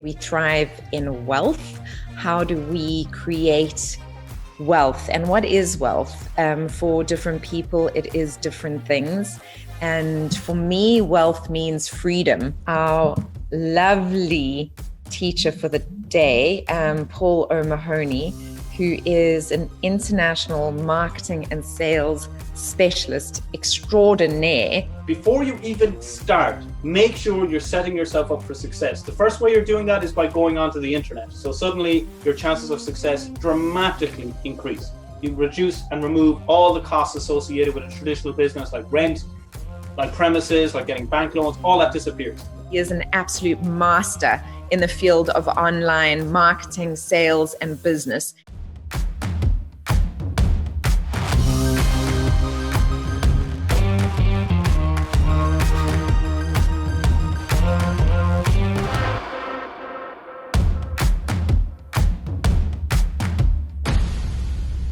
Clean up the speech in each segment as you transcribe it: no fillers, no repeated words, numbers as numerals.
We thrive in wealth. How do we create wealth? And what is wealth? For different people, it is different things. And for me, wealth means freedom. Our lovely teacher for the day, Paul O'Mahony, who is an international marketing and sales specialist extraordinaire. Before you even start, make sure you're setting yourself up for success. The first way you're doing that is by going onto the internet. So suddenly your chances of success dramatically increase. You reduce and remove all the costs associated with a traditional business like rent, like premises, like getting bank loans, all that disappears. He is an absolute master in the field of online marketing, sales, and business.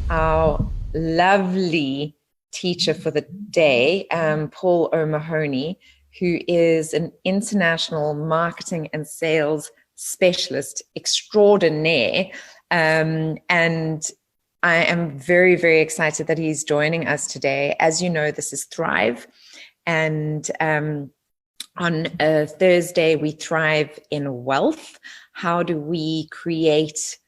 Our lovely teacher for the day, Paul O'Mahony, who is an international marketing and sales specialist extraordinaire. And I am very, very excited that he's joining us today. As you know, this is Thrive. And on a Thursday, we thrive in wealth. How do we create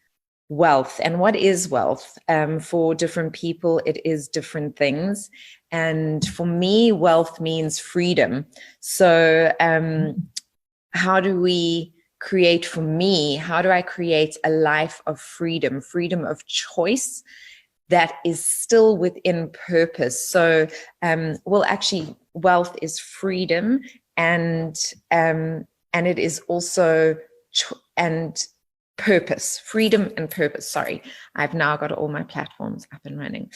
wealth? And what is wealth? For different people, it is different things. And for me, wealth means freedom. So how do we create, for me, how do I create a life of freedom, freedom of choice that is still within purpose? So, well, actually, wealth is freedom, and it is also purpose, freedom and purpose. Sorry, I've now got all my platforms up and running.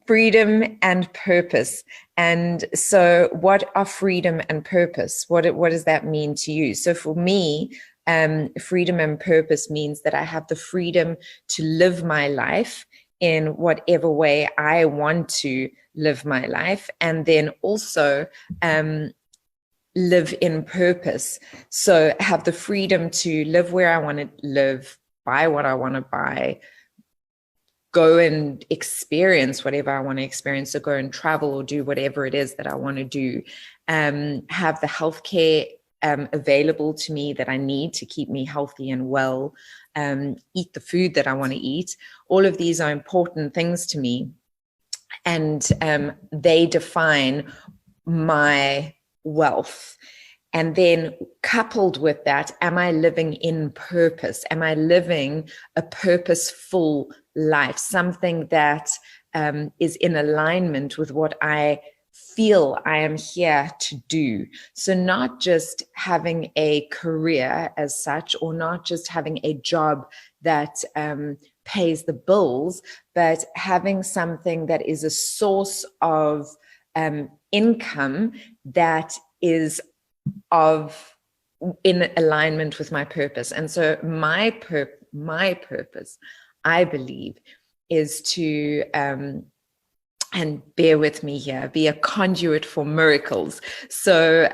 Freedom and purpose. And so what are freedom and purpose? What does that mean to you? So for me, freedom and purpose means that I have the freedom to live my life in whatever way I want to live my life. And then also, live in purpose. So have the freedom to live where I want to live, buy what I want to buy, go and experience whatever I want to experience, so go and travel or do whatever it is that I want to do, have the healthcare available to me that I need to keep me healthy and well, eat the food that I want to eat. All of these are important things to me, and they define my wealth. And then coupled with that, am I living in purpose? Am I living a purposeful life? Something that is in alignment with what I feel I am here to do. So not just having a career as such, or not just having a job that pays the bills, but having something that is a source of income that is in alignment with my purpose. And so my purpose, I believe, is to and bear with me here, be a conduit for miracles. So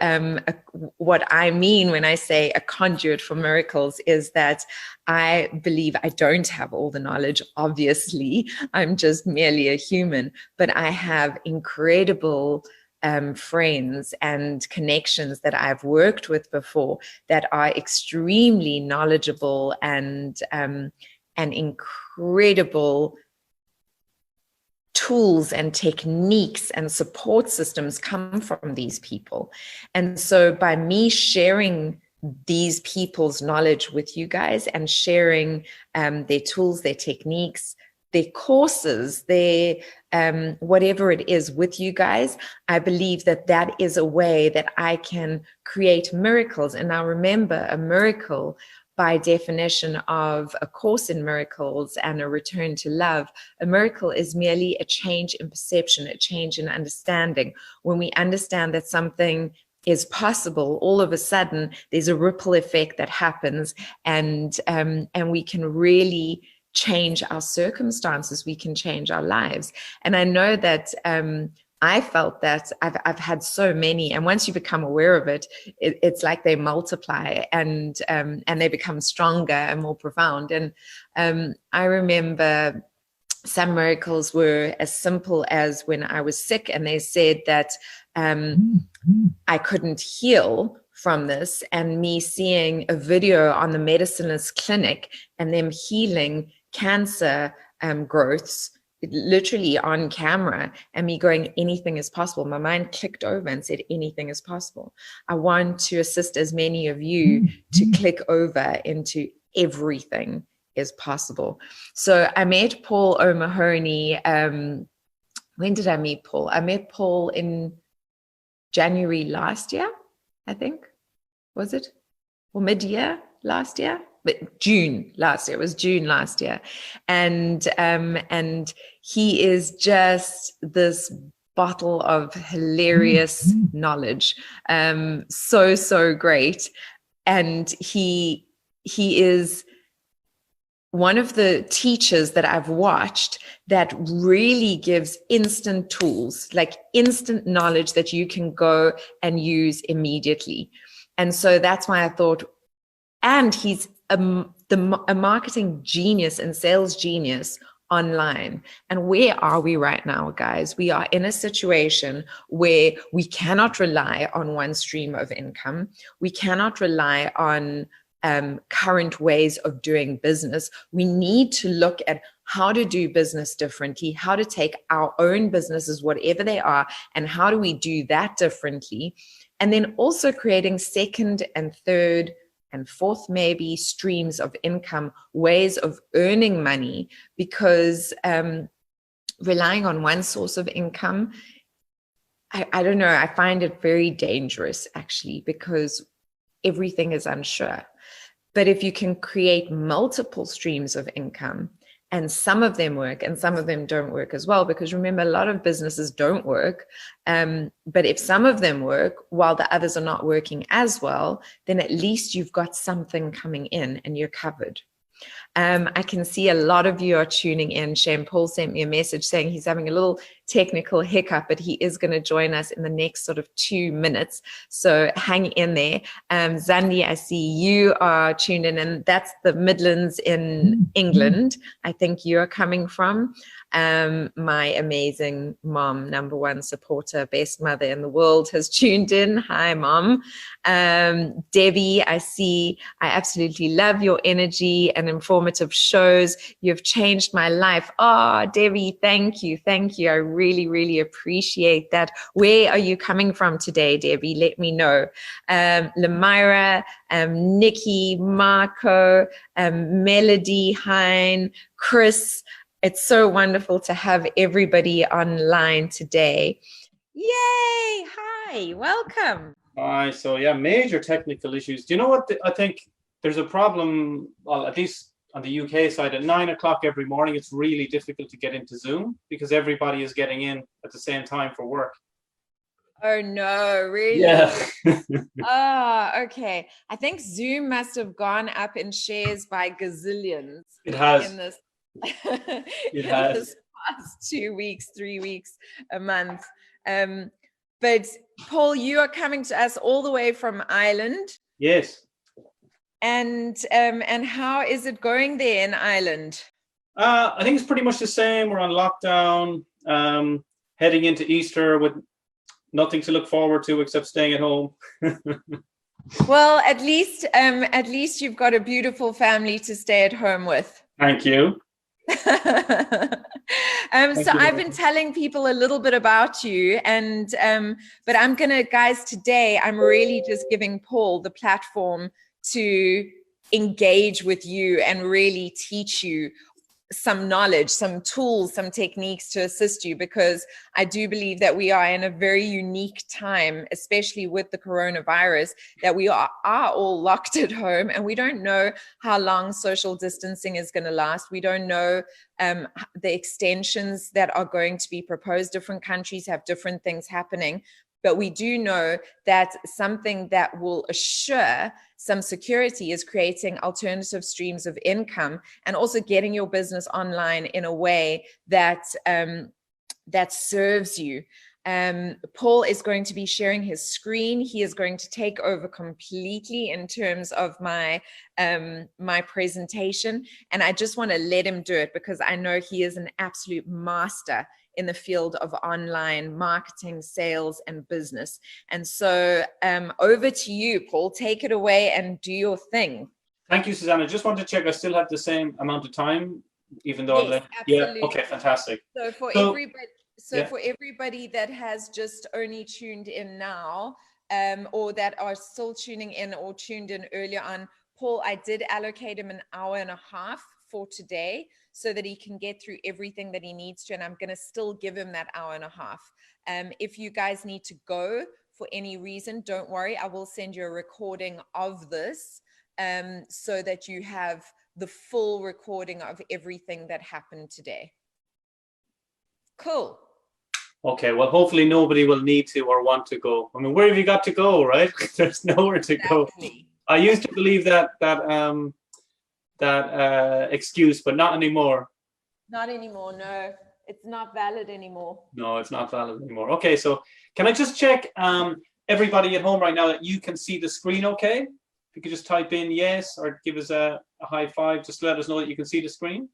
what I mean when I say a conduit for miracles is that I believe I don't have all the knowledge, obviously. I'm just merely a human, but I have incredible friends and connections that I've worked with before that are extremely knowledgeable and incredible tools and techniques and support systems come from these people. And so by me sharing these people's knowledge with you guys and sharing their tools, their techniques, their courses, their whatever it is with you guys, I believe that that is a way that I can create miracles. And now remember, a miracle, by definition of A Course in Miracles and A Return to Love, a miracle is merely a change in perception, a change in understanding. When we understand that something is possible, all of a sudden there's a ripple effect that happens, and we can really change our circumstances. We can change our lives. And I know that I felt that I've had so many, and once you become aware of it, it's like they multiply and they become stronger and more profound. And I remember some miracles were as simple as when I was sick and they said that I couldn't heal from this, and me seeing a video on the Medicinist Clinic and them healing cancer growths literally on camera, and me going, anything is possible. My mind clicked over and said, anything is possible. I want to assist as many of you to click over into everything is possible. So I met Paul O'Mahony. When did I meet Paul? I met Paul in January last year, I think. Was it? Or mid-year last year? But June last year. It was June last year. And he is just this bottle of hilarious knowledge. So great. And he is one of the teachers that I've watched that really gives instant tools, like instant knowledge that you can go and use immediately. And so that's why I thought, and he's a marketing genius and sales genius online. And where are we right now, guys? We are in a situation where we cannot rely on one stream of income. We cannot rely on current ways of doing business. We need to look at how to do business differently, how to take our own businesses, whatever they are, and how do we do that differently? And then also creating second and third and fourth, maybe, streams of income, ways of earning money, because relying on one source of income, I don't know, I find it very dangerous actually, because everything is unsure. But if you can create multiple streams of income, and some of them work and some of them don't work as well, because remember, a lot of businesses don't work. But if some of them work while the others are not working as well, then at least you've got something coming in and you're covered. I can see a lot of you are tuning in. Shane Paul sent me a message saying he's having a little technical hiccup, but he is going to join us in the next sort of 2 minutes. So hang in there. Zandi, I see you are tuned in, and that's the Midlands in England. I think you're coming from. My amazing mom, #1 supporter, best mother in the world, has tuned in. Hi, Mom. Debbie, I see. I absolutely love your energy and informative shows. You've changed my life. Oh, Debbie, thank you. Thank you. I really appreciate that. Where are you coming from today, Debbie? Let me know. Lemira, Nikki, Marco, Melody, Hein, Chris. It's so wonderful to have everybody online today. Yay! Hi, welcome. Hi. So yeah, major technical issues. Do you know what? I think there's a problem, well, at least on the UK side, at 9 o'clock every morning, it's really difficult to get into Zoom because everybody is getting in at the same time for work. Oh no, really? Yeah. Okay. I think Zoom must have gone up in shares by gazillions. It has. In this, It has. this past 2 weeks, 3 weeks, a month. But Paul, you are coming to us all the way from Ireland. Yes. And how is it going there in Ireland? I think it's pretty much the same. We're on lockdown, heading into Easter with nothing to look forward to except staying at home. Well, at least you've got a beautiful family to stay at home with. Thank you. So I've been telling people a little bit about you, and but I'm gonna, guys, today I'm really just giving Paul the platform to engage with you and really teach you some knowledge, some tools, some techniques to assist you, because I do believe that we are in a very unique time, especially with the coronavirus, that we are all locked at home, and we don't know how long social distancing is going to last. We don't know the extensions that are going to be proposed. Different countries have different things happening. But we do know that something that will assure some security is creating alternative streams of income, and also getting your business online in a way that that serves you. Paul is going to be sharing his screen. He is going to take over completely in terms of my my presentation, and I just want to let him do it because I know he is an absolute master in the field of online marketing, sales, and business. And so over to you, Paul. Take it away and do your thing. Thank you, Susanna. Just want to check I still have the same amount of time, even though yes, I'm absolutely. Yeah, okay, fantastic. So for everybody that has just only tuned in now, or that are still tuning in or tuned in earlier on, Paul, I did allocate him an hour and a half for today so that he can get through everything that he needs to, and I'm going to still give him that hour and a half. If you guys need to go for any reason, don't worry, I will send you a recording of this so that you have the full recording of everything that happened today. Cool. Okay, well, hopefully nobody will need to or want to go. I mean, where have you got to go, right? There's nowhere to go. I used to believe that excuse, but not anymore. Not anymore, no. It's not valid anymore. No, it's not valid anymore. Okay, so can I just check everybody at home right now that you can see the screen okay? If you could just type in yes or give us a high five, just to let us know that you can see the screen.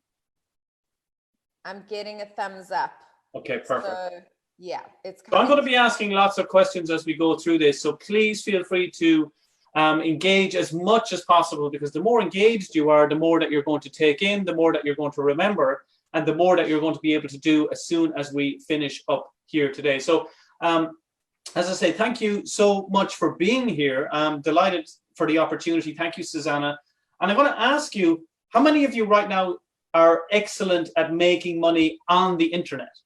I'm getting a thumbs up. Okay, perfect. So, yeah, it's so I'm going to be asking lots of questions as we go through this, so please feel free to engage as much as possible, because the more engaged you are, the more that you're going to take in, the more that you're going to remember, and the more that you're going to be able to do as soon as we finish up here today. So as I say, thank you so much for being here. I'm delighted for the opportunity. Thank you, Susanna. And I'm going to ask you, how many of you right now are excellent at making money on the internet?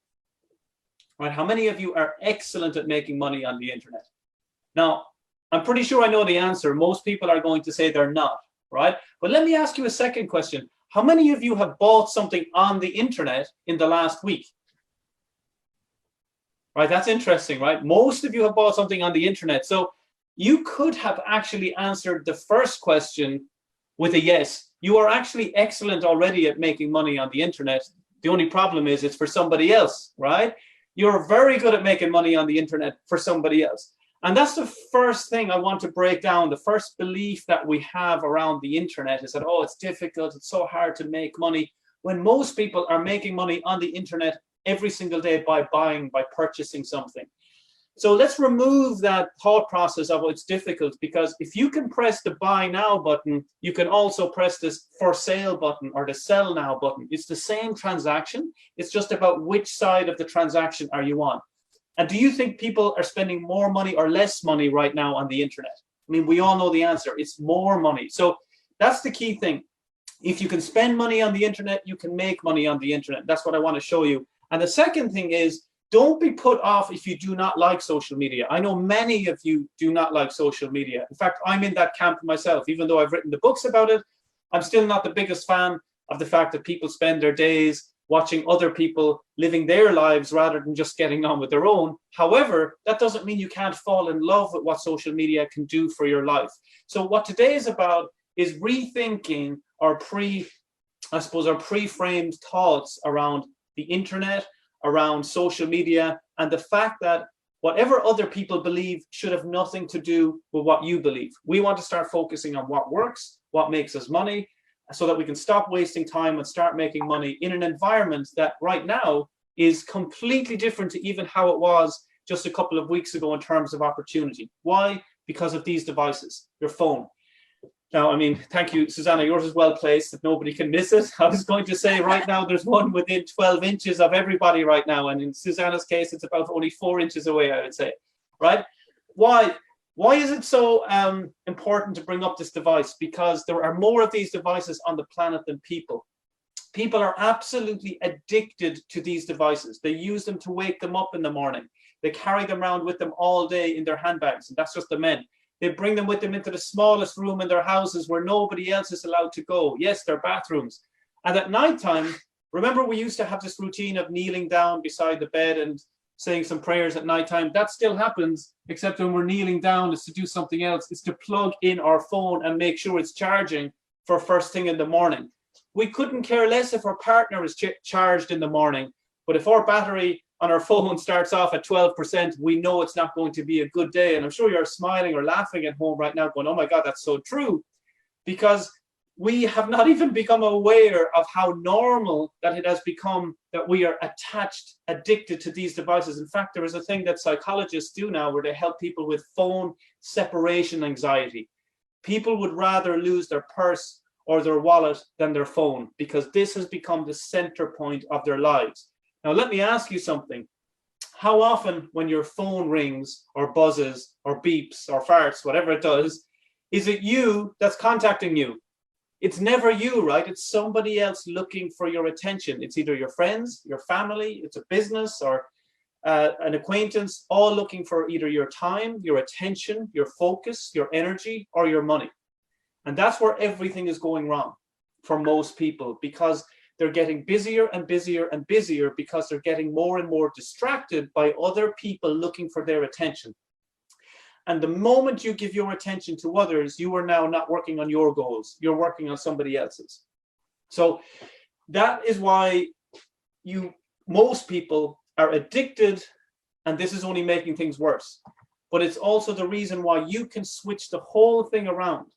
Right? How many of you are excellent at making money on the internet? Now, I'm pretty sure I know the answer. Most people are going to say they're not, right? But let me ask you a second question. How many of you have bought something on the internet in the last week? Right, that's interesting, right? Most of you have bought something on the internet. So you could have actually answered the first question with a yes. You are actually excellent already at making money on the internet. The only problem is it's for somebody else, right? You're very good at making money on the internet for somebody else. And that's the first thing I want to break down. The first belief that we have around the internet is that, oh, it's difficult, it's so hard to make money, when most people are making money on the internet every single day by purchasing something. So let's remove that thought process of, oh, it's difficult, because if you can press the buy now button, you can also press this for sale button or the sell now button. It's the same transaction. It's just about which side of the transaction are you on. And do you think people are spending more money or less money right now on the internet? I mean, we all know the answer. It's more money. So that's the key thing. If you can spend money on the internet, you can make money on the internet. That's what I want to show you. And the second thing is, don't be put off if you do not like social media. I know many of you do not like social media. In fact, I'm in that camp myself. Even though I've written the books about it, I'm still not the biggest fan of the fact that people spend their days watching other people living their lives rather than just getting on with their own. However, that doesn't mean you can't fall in love with what social media can do for your life. So what today is about is rethinking our pre-framed thoughts around the internet, around social media, and the fact that whatever other people believe should have nothing to do with what you believe. We want to start focusing on what works, what makes us money, so that we can stop wasting time and start making money in an environment that right now is completely different to even how it was just a couple of weeks ago in terms of opportunity. Why? Because of these devices, your phone. Now, I mean, thank you, Susanna, yours is well placed that nobody can miss it. I was going to say right now there's one within 12 inches of everybody right now. And in Susanna's case, it's about only 4 inches away, I would say, right? Why is it so important to bring up this device? Because there are more of these devices on the planet than people. People are absolutely addicted to these devices. They use them to wake them up in the morning. They carry them around with them all day in their handbags, and that's just the men. They bring them with them into the smallest room in their houses where nobody else is allowed to go. Yes, their bathrooms. And at nighttime, remember we used to have this routine of kneeling down beside the bed and saying some prayers at nighttime. That still happens, except when we're kneeling down, it's to do something else. It's to plug in our phone and make sure it's charging for first thing in the morning. We couldn't care less if our partner is charged in the morning, but if our battery on our phone starts off at 12%, we know it's not going to be a good day. And I'm sure you're smiling or laughing at home right now going, oh my God, that's so true. Because we have not even become aware of how normal that it has become that we are attached, addicted to these devices. In fact, there is a thing that psychologists do now where they help people with phone separation anxiety. People would rather lose their purse or their wallet than their phone, because this has become the center point of their lives. Now, let me ask you something. How often when your phone rings or buzzes or beeps or farts, whatever it does, is it you that's contacting you? It's never you, right? It's somebody else looking for your attention. It's either your friends, your family, it's a business or an acquaintance, all looking for either your time, your attention, your focus, your energy, or your money. And that's where everything is going wrong for most people, because they're getting busier and busier and busier because they're getting more and more distracted by other people looking for their attention. And the moment you give your attention to others, you are now not working on your goals. You're working on somebody else's. So that is why most people are addicted, and this is only making things worse. But it's also the reason why you can switch the whole thing around.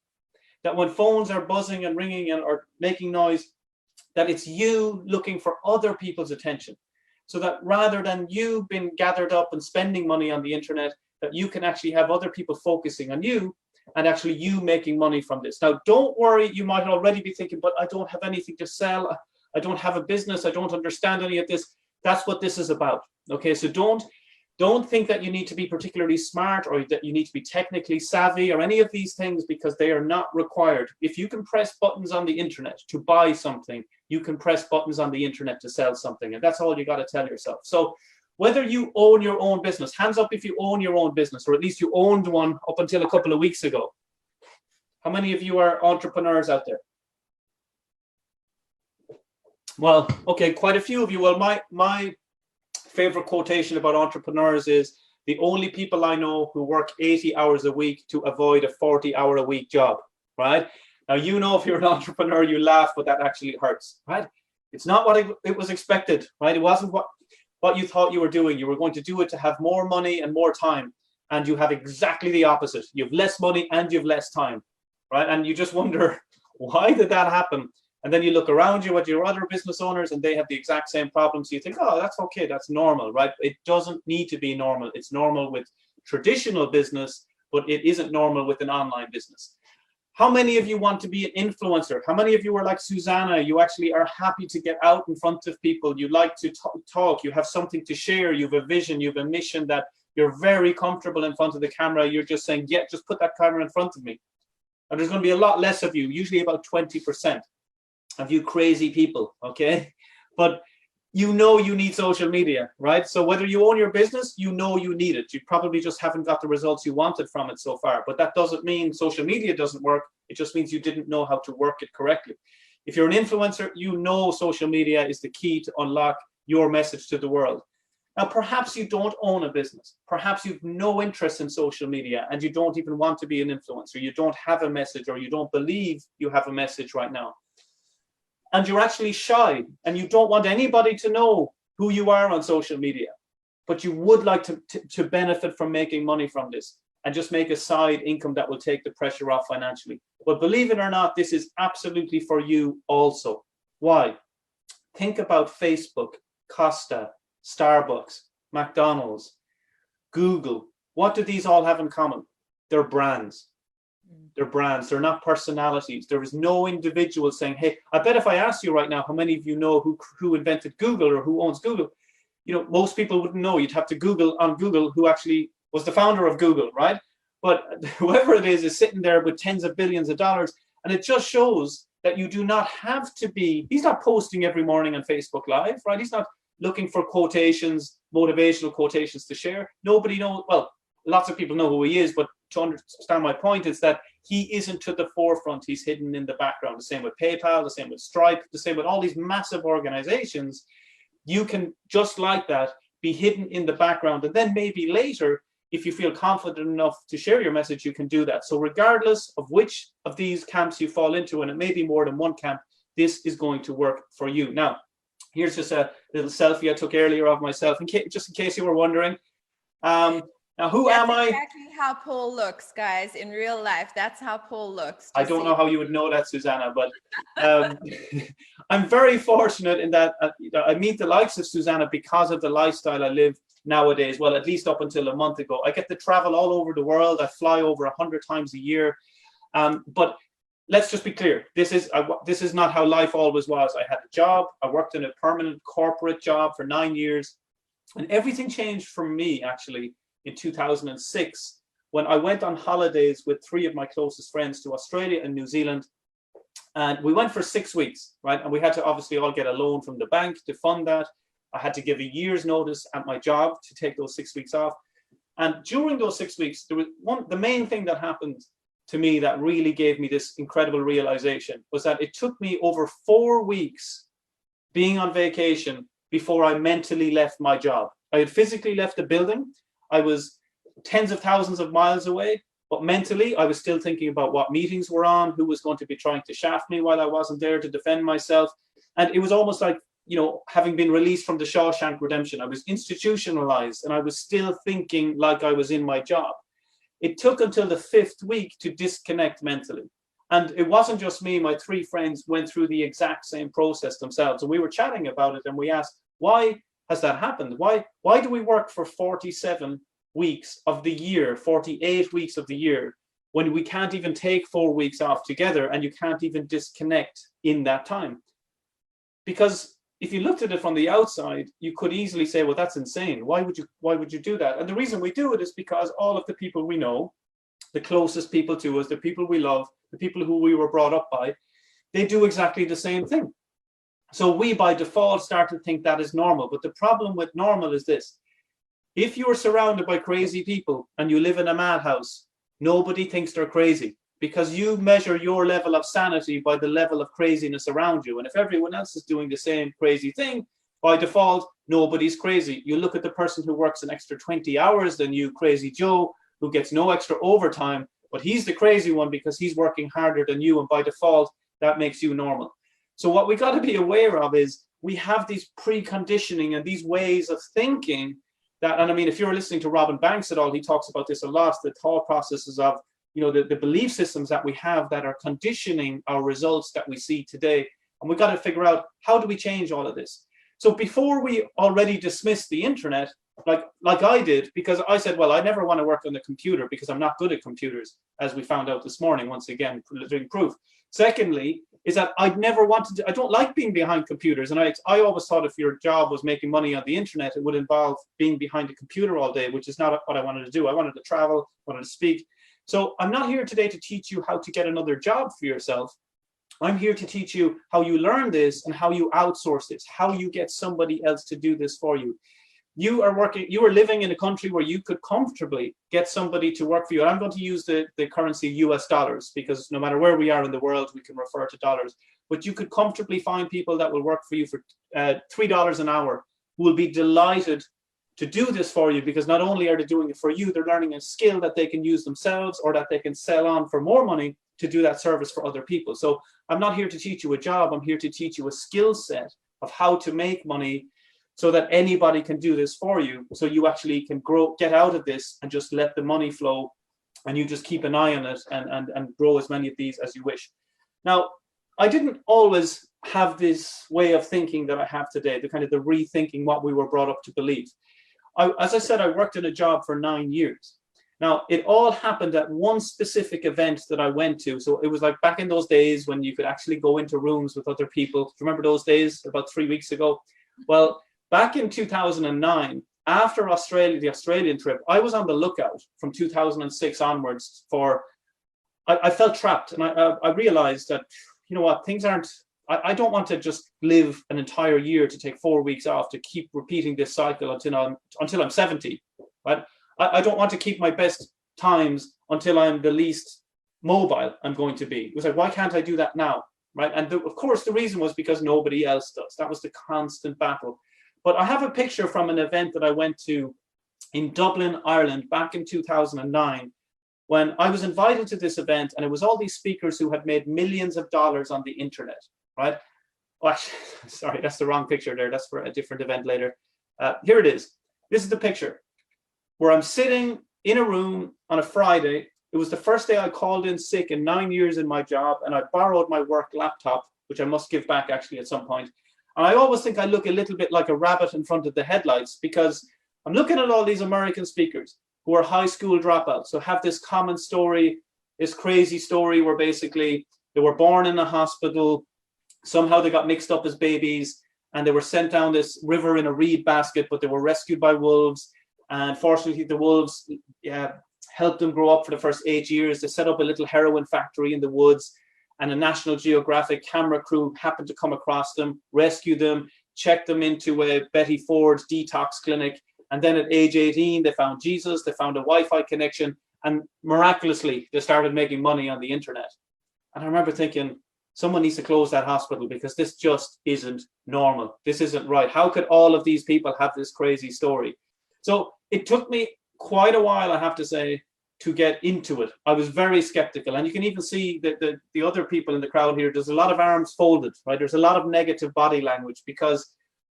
That when phones are buzzing and ringing and or making noise, that it's you looking for other people's attention. So that rather than you being gathered up and spending money on the internet, that you can actually have other people focusing on you and actually you making money from this. Now, don't worry, you might already be thinking, but I don't have anything to sell. I don't have a business. I don't understand any of this. That's what this is about. Okay, so don't think that you need to be particularly smart or that you need to be technically savvy or any of these things, because they are not required. If you can press buttons on the internet to buy something, you can press buttons on the internet to sell something. And that's all you got to tell yourself. So whether you own your own business, hands up if you own your own business, or at least you owned one up until a couple of weeks ago. How many of you are entrepreneurs out there? Well, okay, quite a few of you. Well, my favorite quotation about entrepreneurs is, the only people I know who work 80 hours a week to avoid a 40-hour-a-week job, right? Now, you know, if you're an entrepreneur, you laugh, but that actually hurts, right? It's not what it was expected, right? It wasn't what you thought you were doing. You were going to do it to have more money and more time, and you have exactly the opposite. You have less money and you have less time, right? And you just wonder, why did that happen? And then you look around you at your other business owners and they have the exact same problems. So you think, oh, that's okay, that's normal, right? It doesn't need to be normal. It's normal with traditional business, but it isn't normal with an online business. How many of you want to be an influencer? How many of you are like Susana? You actually are happy to get out in front of people. You like to talk. You have something to share. You have a vision. You have a mission that you're very comfortable in front of the camera. You're just saying, yeah, just put that camera in front of me. And there's going to be a lot less of you, usually about 20% of you crazy people, okay? But you know you need social media, right? So whether you own your business, you know you need it. You probably just haven't got the results you wanted from it so far. But that doesn't mean social media doesn't work. It just means you didn't know how to work it correctly. If you're an influencer, you know social media is the key to unlock your message to the world. Now, perhaps you don't own a business. Perhaps you've no interest in social media and you don't even want to be an influencer. You don't have a message, or you don't believe you have a message right now. And you're actually shy and you don't want anybody to know who you are on social media, but you would like to benefit from making money from this and just make a side income that will take the pressure off financially. But believe it or not, this is absolutely for you also. Why? Think about Facebook, Costa, Starbucks, McDonald's, Google. What do these all have in common? They're brands. They're brands. They're not personalities. There is no individual saying, hey, I bet if I asked you right now, how many of you know who invented Google or who owns Google? You know, most people wouldn't know. You'd have to Google on Google who actually was the founder of Google, right? But whoever it is sitting there with tens of billions of dollars. And it just shows that you do not have to be, he's not posting every morning on Facebook Live, right? He's not looking for quotations, motivational quotations to share. Nobody knows, well, lots of people know who he is, but to understand my point is that he isn't to the forefront. He's hidden in the background. The same with PayPal, the same with Stripe, the same with all these massive organizations. You can, just like that, be hidden in the background. And then maybe later, if you feel confident enough to share your message, you can do that. So regardless of which of these camps you fall into, and it may be more than one camp, this is going to work for you. Now, Here's just a little selfie I took earlier of myself, just in case you were wondering. Now, who am I? That's exactly how Paul looks, guys, in real life. That's how Paul looks. I don't know how you would know that, Susana, but I'm very fortunate in that I meet the likes of Susana because of the lifestyle I live nowadays. Well, at least up until a month ago. I get to travel all over the world. I fly over 100 times a year. But let's just be clear. This is not how life always was. I had a job. I worked in a permanent corporate job for 9 years. And everything changed for me, actually, in 2006, when I went on holidays with 3 of my closest friends to Australia and New Zealand. And we went for 6 weeks, right? And we had to obviously all get a loan from the bank to fund that. I had to give a year's notice at my job to take those 6 weeks off. And during those 6 weeks, there was the main thing that happened to me that really gave me this incredible realization was that it took me over 4 weeks being on vacation before I mentally left my job. I had physically left the building. I was tens of thousands of miles away, but mentally I was still thinking about what meetings were on, who was going to be trying to shaft me while I wasn't there to defend myself. And it was almost like, having been released from the Shawshank Redemption, I was institutionalized and I was still thinking like I was in my job. It took until the 5th week to disconnect mentally. And it wasn't just me, my 3 friends went through the exact same process themselves. And we were chatting about it and we asked, why has that happened? Why do we work for 47 weeks of the year, 48 weeks of the year, when we can't even take 4 weeks off together and you can't even disconnect in that time? Because if you looked at it from the outside, you could easily say, well, that's insane. Why would you do that? And the reason we do it is because all of the people we know, the closest people to us, the people we love, the people who we were brought up by, they do exactly the same thing. So we by default start to think that is normal. But the problem with normal is this. If you are surrounded by crazy people and you live in a madhouse, nobody thinks they're crazy because you measure your level of sanity by the level of craziness around you. And if everyone else is doing the same crazy thing, by default, nobody's crazy. You look at the person who works an extra 20 hours than you, Crazy Joe, who gets no extra overtime, but he's the crazy one because he's working harder than you. And by default, that makes you normal. So what we got to be aware of is we have these preconditioning and these ways of thinking that, and I mean, if you're listening to Robin Banks at all, he talks about this a lot, the thought processes of, the belief systems that we have that are conditioning our results that we see today. And we got to figure out, how do we change all of this? So before we already dismiss the internet, like I did, because I said, well, I never want to work on the computer because I'm not good at computers, as we found out this morning, once again, living proof. Secondly, is that I don't like being behind computers. And I always thought if your job was making money on the internet, it would involve being behind a computer all day, which is not what I wanted to do. I wanted to travel, wanted to speak. So I'm not here today to teach you how to get another job for yourself. I'm here to teach you how you learn this and how you outsource this, how you get somebody else to do this for you. You are living in a country where you could comfortably get somebody to work for you. And I'm going to use the currency US dollars, because no matter where we are in the world, we can refer to dollars. But you could comfortably find people that will work for you for $3 an hour, who will be delighted to do this for you, because not only are they doing it for you, they're learning a skill that they can use themselves or that they can sell on for more money to do that service for other people. So I'm not here to teach you a job. I'm here to teach you a skill set of how to make money so that anybody can do this for you. So you actually can get out of this and just let the money flow, and you just keep an eye on it and grow as many of these as you wish. Now, I didn't always have this way of thinking that I have today, the rethinking what we were brought up to believe. As I said, I worked in a job for 9 years. Now, it all happened at one specific event that I went to. So it was like back in those days when you could actually go into rooms with other people. Do you remember those days about 3 weeks ago? Well, back in 2009, after the Australian trip, I was on the lookout from 2006 onwards for, I felt trapped. And I realized that, you know what, things aren't, I don't want to just live an entire year to take 4 weeks off to keep repeating this cycle until I'm 70, right? I don't want to keep my best times until I'm the least mobile I'm going to be. It was like, why can't I do that now, right? And of course, the reason was because nobody else does. That was the constant battle. But I have a picture from an event that I went to in Dublin, Ireland, back in 2009, when I was invited to this event, and it was all these speakers who had made millions of dollars on the internet, right? Oh, actually, sorry, that's the wrong picture there. That's for a different event later. Here it is. This is the picture where I'm sitting in a room on a Friday. It was the first day I called in sick in 9 years in my job, and I borrowed my work laptop, which I must give back actually at some point. And I always think I look a little bit like a rabbit in front of the headlights, because I'm looking at all these American speakers who are high school dropouts, who have this common story, this crazy story where basically they were born in a hospital, somehow they got mixed up as babies, and they were sent down this river in a reed basket, but they were rescued by wolves. And fortunately, the wolves helped them grow up for the first 8 years. They set up a little heroin factory in the woods, and a National Geographic camera crew happened to come across them, rescue them, check them into a Betty Ford detox clinic. And then at age 18, they found Jesus, they found a Wi-Fi connection, and miraculously, they started making money on the internet. And I remember thinking, someone needs to close that hospital, because this just isn't normal. This isn't right. How could all of these people have this crazy story? So it took me quite a while, I have to say, to get into it. I was very skeptical. And you can even see that the other people in the crowd here, there's a lot of arms folded, right? There's a lot of negative body language, because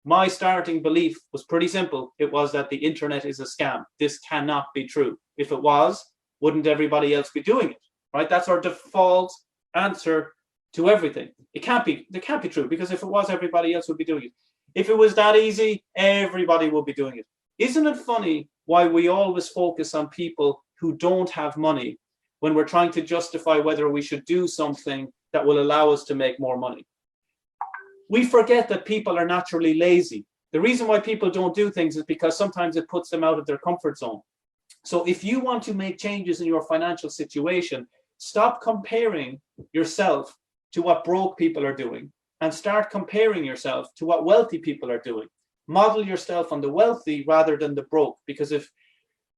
my starting belief was pretty simple. It was that the internet is a scam. This cannot be true. If it was, wouldn't everybody else be doing it, right? That's our default answer to everything. It can't be true, because if it was, everybody else would be doing it. If it was that easy, everybody would be doing it. Isn't it funny why we always focus on people who don't have money when we're trying to justify whether we should do something that will allow us to make more money? We forget that people are naturally lazy. The reason why people don't do things is because sometimes it puts them out of their comfort zone. So if you want to make changes in your financial situation, stop comparing yourself to what broke people are doing and start comparing yourself to what wealthy people are doing. Model yourself on the wealthy rather than the broke, because if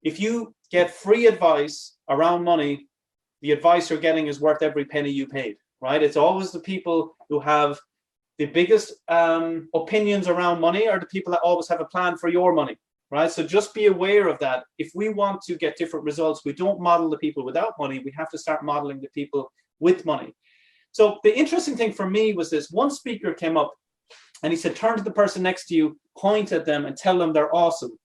you get free advice around money, the advice you're getting is worth every penny you paid, right? It's always the people who have the biggest opinions around money are the people that always have a plan for your money, right? So just be aware of that. If we want to get different results, we don't model the people without money. We have to start modeling the people with money. So the interesting thing for me was this. One speaker came up and he said, turn to the person next to you, point at them and tell them they're awesome.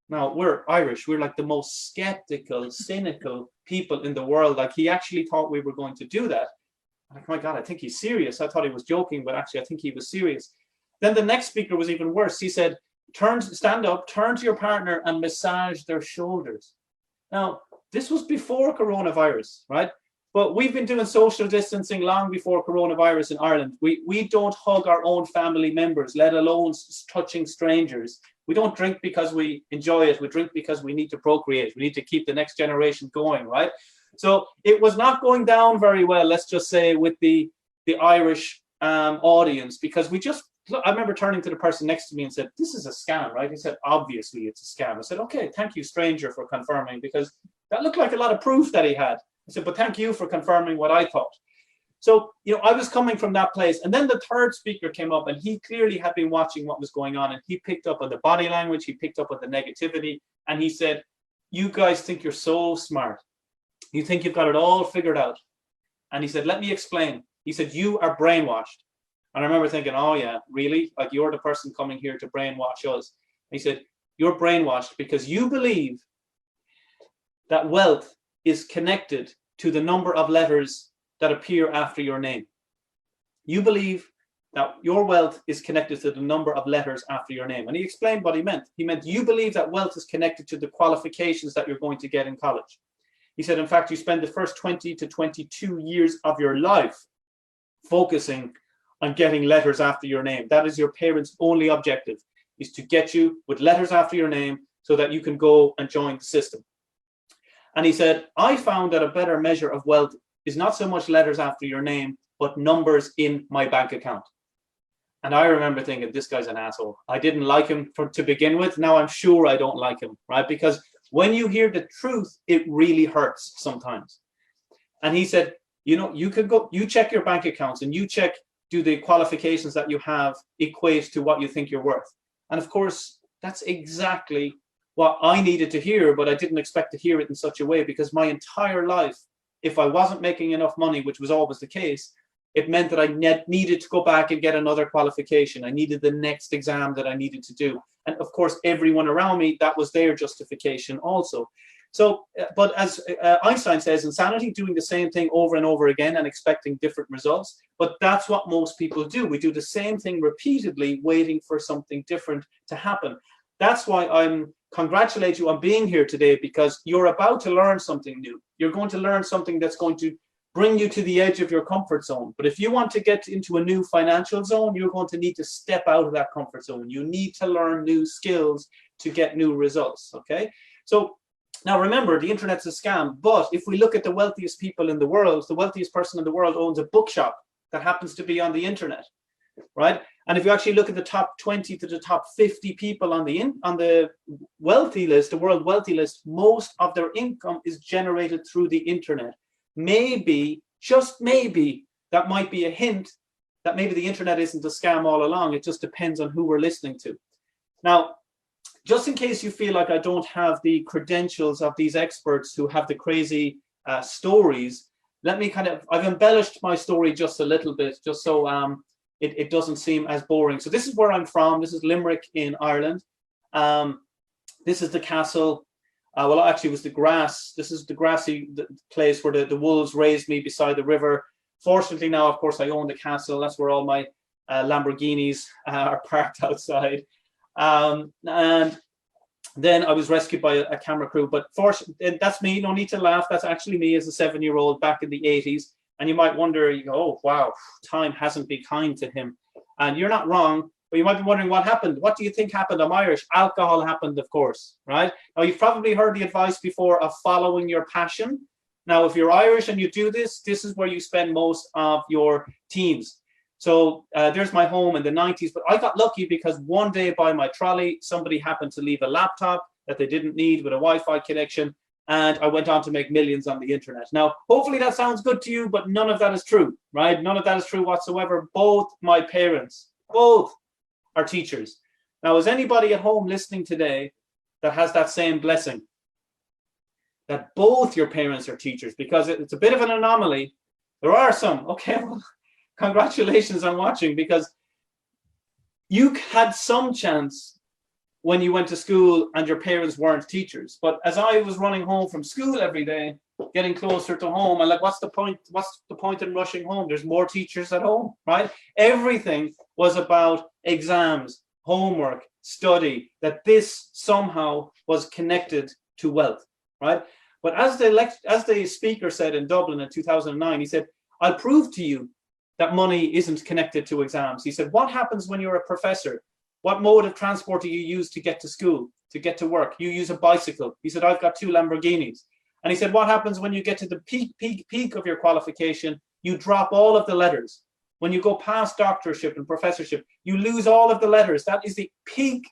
Now, we're Irish. We're like the most skeptical, cynical people in the world. Like, he actually thought we were going to do that. Like, my God, I think he's serious. I thought he was joking, but actually I think he was serious. Then the next speaker was even worse. He said, stand up, turn to your partner and massage their shoulders. Now, this was before coronavirus, right? But we've been doing social distancing long before coronavirus in Ireland. We don't hug our own family members, let alone touching strangers. We don't drink because we enjoy it. We drink because we need to procreate. We need to keep the next generation going, right? So it was not going down very well, let's just say, with the Irish audience, because I remember turning to the person next to me and said, this is a scam, right? He said, obviously it's a scam. I said, okay, thank you, stranger, for confirming, because that looked like a lot of proof that he had. I said, but thank you for confirming what I thought. So, I was coming from that place. And then the third speaker came up, and he clearly had been watching what was going on, and he picked up on the body language, he picked up on the negativity, and he said, you guys think you're so smart. You think you've got it all figured out. And he said, let me explain. He said, you are brainwashed. And I remember thinking, oh yeah, really? Like, you're the person coming here to brainwash us. And he said, you're brainwashed because you believe that wealth is connected to the number of letters that appear after your name. You believe that your wealth is connected to the number of letters after your name. And he explained what he meant. He meant you believe that wealth is connected to the qualifications that you're going to get in college. He said, in fact, you spend the first 20 to 22 years of your life focusing on getting letters after your name. That is your parents' only objective, is to get you with letters after your name so that you can go and join the system. And he said, I found that a better measure of wealth is not so much letters after your name, but numbers in my bank account. And I remember thinking, this guy's an asshole. I didn't like him to begin with. Now I'm sure I don't like him, right? Because when you hear the truth, it really hurts sometimes. And he said, you could go, you check your bank accounts and you check, do the qualifications that you have equate to what you think you're worth? And of course, that's exactly what I needed to hear, but I didn't expect to hear it in such a way, because my entire life, if I wasn't making enough money, which was always the case, It meant that I needed to go back and get another qualification. I needed the next exam that I needed to do. And of course, everyone around me, that was their justification also. So, but as Einstein says, insanity, doing the same thing over and over again and expecting different results. But that's what most people do. We do the same thing repeatedly, waiting for something different to happen. That's why I'm congratulate you on being here today, because you're about to learn something new. You're going to learn something that's going to bring you to the edge of your comfort zone. But if you want to get into a new financial zone, you're going to need to step out of that comfort zone. You need to learn new skills to get new results, okay? So now remember, the internet's a scam, but if we look at the wealthiest people in the world, the wealthiest person in the world owns a bookshop that happens to be on the internet, right? And if you actually look at the top 20 to the top 50 people on the wealthy list, the world wealthy list, most of their income is generated through the internet. Maybe, just maybe, that might be a hint that maybe the internet isn't a scam all along. It just depends on who we're listening to. Now, just in case you feel like I don't have the credentials of these experts who have the crazy stories, let me I've embellished my story just a little bit, just so it doesn't seem as boring. So this is where I'm from. This is Limerick in Ireland. This is the castle. Well, actually, it was the grass. This is the grassy place where the wolves raised me beside the river. Fortunately, now, of course, I own the castle. That's where all my Lamborghinis are parked outside. And then I was rescued by a camera crew. But fortunately, that's me. No need to laugh. That's actually me as a 7-year-old back in the 80s. And you might wonder, you go, oh, wow, time hasn't been kind to him. And you're not wrong. But you might be wondering what happened. What do you think happened? I'm Irish. Alcohol happened, of course, right? Now, you've probably heard the advice before of following your passion. Now, if you're Irish and you do this, this is where you spend most of your teens. So there's my home in the 90s. But I got lucky because one day by my trolley, somebody happened to leave a laptop that they didn't need with a Wi-Fi connection. And I went on to make millions on the internet. Now, hopefully that sounds good to you, but none of that is true, right? None of that is true whatsoever. Both my parents, both are teachers. Now, is anybody at home listening today that has that same blessing? That both your parents are teachers? Because it's a bit of an anomaly. There are some. Okay, well, congratulations on watching, because you had some chance when you went to school and your parents weren't teachers. But as I was running home from school every day, getting closer to home, I'm like, what's the point? What's the point in rushing home? There's more teachers at home, right? Everything was about exams, homework, study, that this somehow was connected to wealth, right? But as the speaker said in Dublin in 2009, he said, I'll prove to you that money isn't connected to exams. He said, what happens when you're a professor? What mode of transport do you use to get to school, to get to work? You use a bicycle. He said, I've got 2 Lamborghinis. And he said, what happens when you get to the peak of your qualification? You drop all of the letters. When you go past doctorship and professorship, you lose all of the letters. That is the peak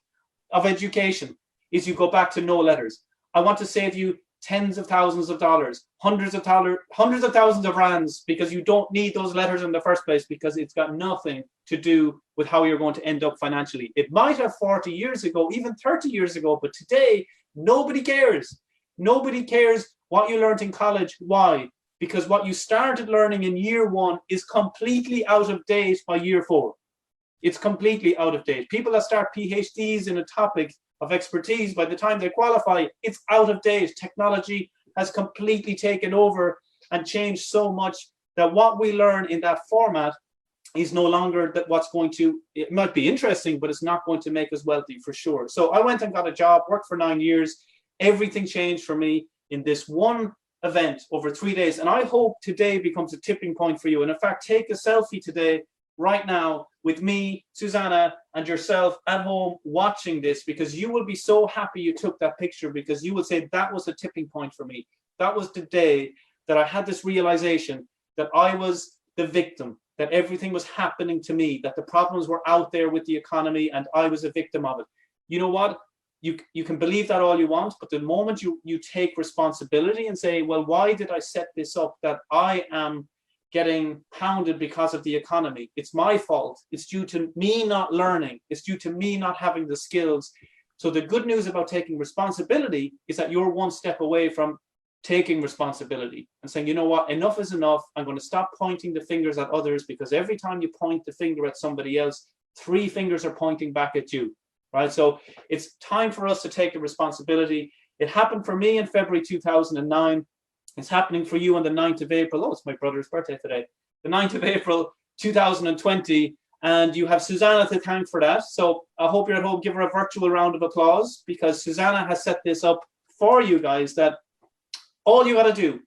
of education, is you go back to no letters. I want to save you tens of thousands of dollars, hundreds of thousands of rands, because you don't need those letters in the first place, because it's got nothing to do with how you're going to end up financially. It might have 40 years ago, even 30 years ago, but today, nobody cares. Nobody cares what you learned in college. Why? Because what you started learning in year 1 is completely out of date by year 4. It's completely out of date. People that start PhDs in a topic of expertise, by the time they qualify, it's out of date. Technology has completely taken over and changed so much that what we learn in that format is no longer that what's going to, it might be interesting, but it's not going to make us wealthy for sure. So I went and got a job, worked for 9 years. Everything changed for me in this one event over 3 days. And I hope today becomes a tipping point for you. And in fact, take a selfie today, right now, with me, Susana, and yourself at home watching this, because you will be so happy you took that picture, because you will say, that was a tipping point for me. That was the day that I had this realization that I was the victim, that everything was happening to me, that the problems were out there with the economy and I was a victim of it. You know what? You can believe that all you want, but the moment you take responsibility and say, well, why did I set this up, that I am getting pounded because of the economy? It's my fault. It's due to me not learning. It's due to me not having the skills. So the good news about taking responsibility is that you're one step away from taking responsibility and saying, you know what, enough is enough. I'm going to stop pointing the fingers at others, because every time you point the finger at somebody else, 3 fingers are pointing back at you, right? So it's time for us to take the responsibility. It happened for me in February 2009. It's happening for you on the 9th of April. Oh, it's my brother's birthday today. The 9th of April 2020. And you have Susana to thank for that. So I hope you're at home. Give her a virtual round of applause, because Susana has set this up for you guys, that all you got to do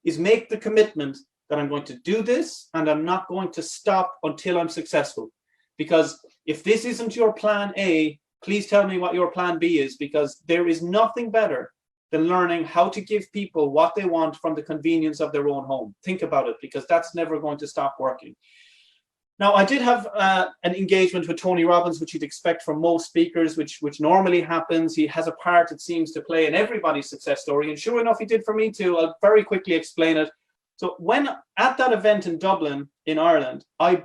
is make the commitment that I'm going to do this and I'm not going to stop until I'm successful. Because if this isn't your plan A, please tell me what your plan B is, because there is nothing better than learning how to give people what they want from the convenience of their own home. Think about it, because that's never going to stop working. Now, I did have an engagement with Tony Robbins, which you'd expect from most speakers, which normally happens. He has a part, it seems, to play in everybody's success story. And sure enough, he did for me too. I'll very quickly explain it. So when at that event in Dublin, in Ireland, I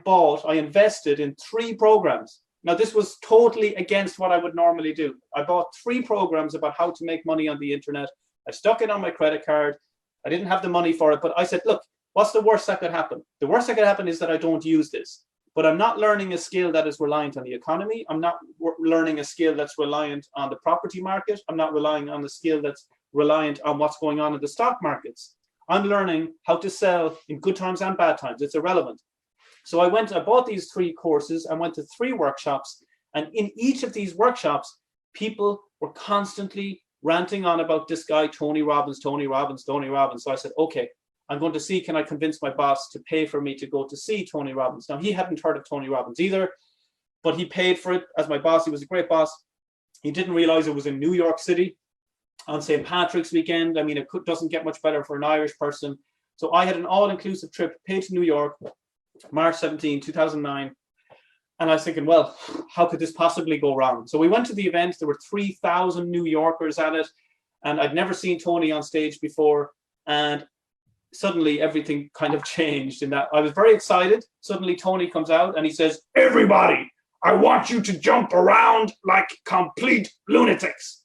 invested in 3 programs. Now, this was totally against what I would normally do. I bought 3 programs about how to make money on the internet. I stuck it on my credit card. I didn't have the money for it, but I said, look, what's the worst that could happen? The worst that could happen is that I don't use this. But I'm not learning a skill that is reliant on the economy. I'm not learning a skill that's reliant on the property market. I'm not relying on the skill that's reliant on what's going on in the stock markets. I'm learning how to sell in good times and bad times. It's irrelevant. So I bought these 3 courses. I went to 3 workshops. And in each of these workshops, people were constantly ranting on about this guy, Tony Robbins, Tony Robbins, Tony Robbins. So I said, okay, I'm going to see, can I convince my boss to pay for me to go to see Tony Robbins? Now, he hadn't heard of Tony Robbins either, but he paid for it as my boss. He was a great boss. He didn't realize it was in New York City on St. Patrick's weekend. I mean, it doesn't get much better for an Irish person. So I had an all-inclusive trip, paid to New York, March 17, 2009. And I was thinking, well, how could this possibly go wrong? So we went to the event. There were 3,000 New Yorkers at it. And I'd never seen Tony on stage before. And suddenly everything kind of changed in that I was very excited. Suddenly Tony comes out and he says, everybody, I want you to jump around like complete lunatics.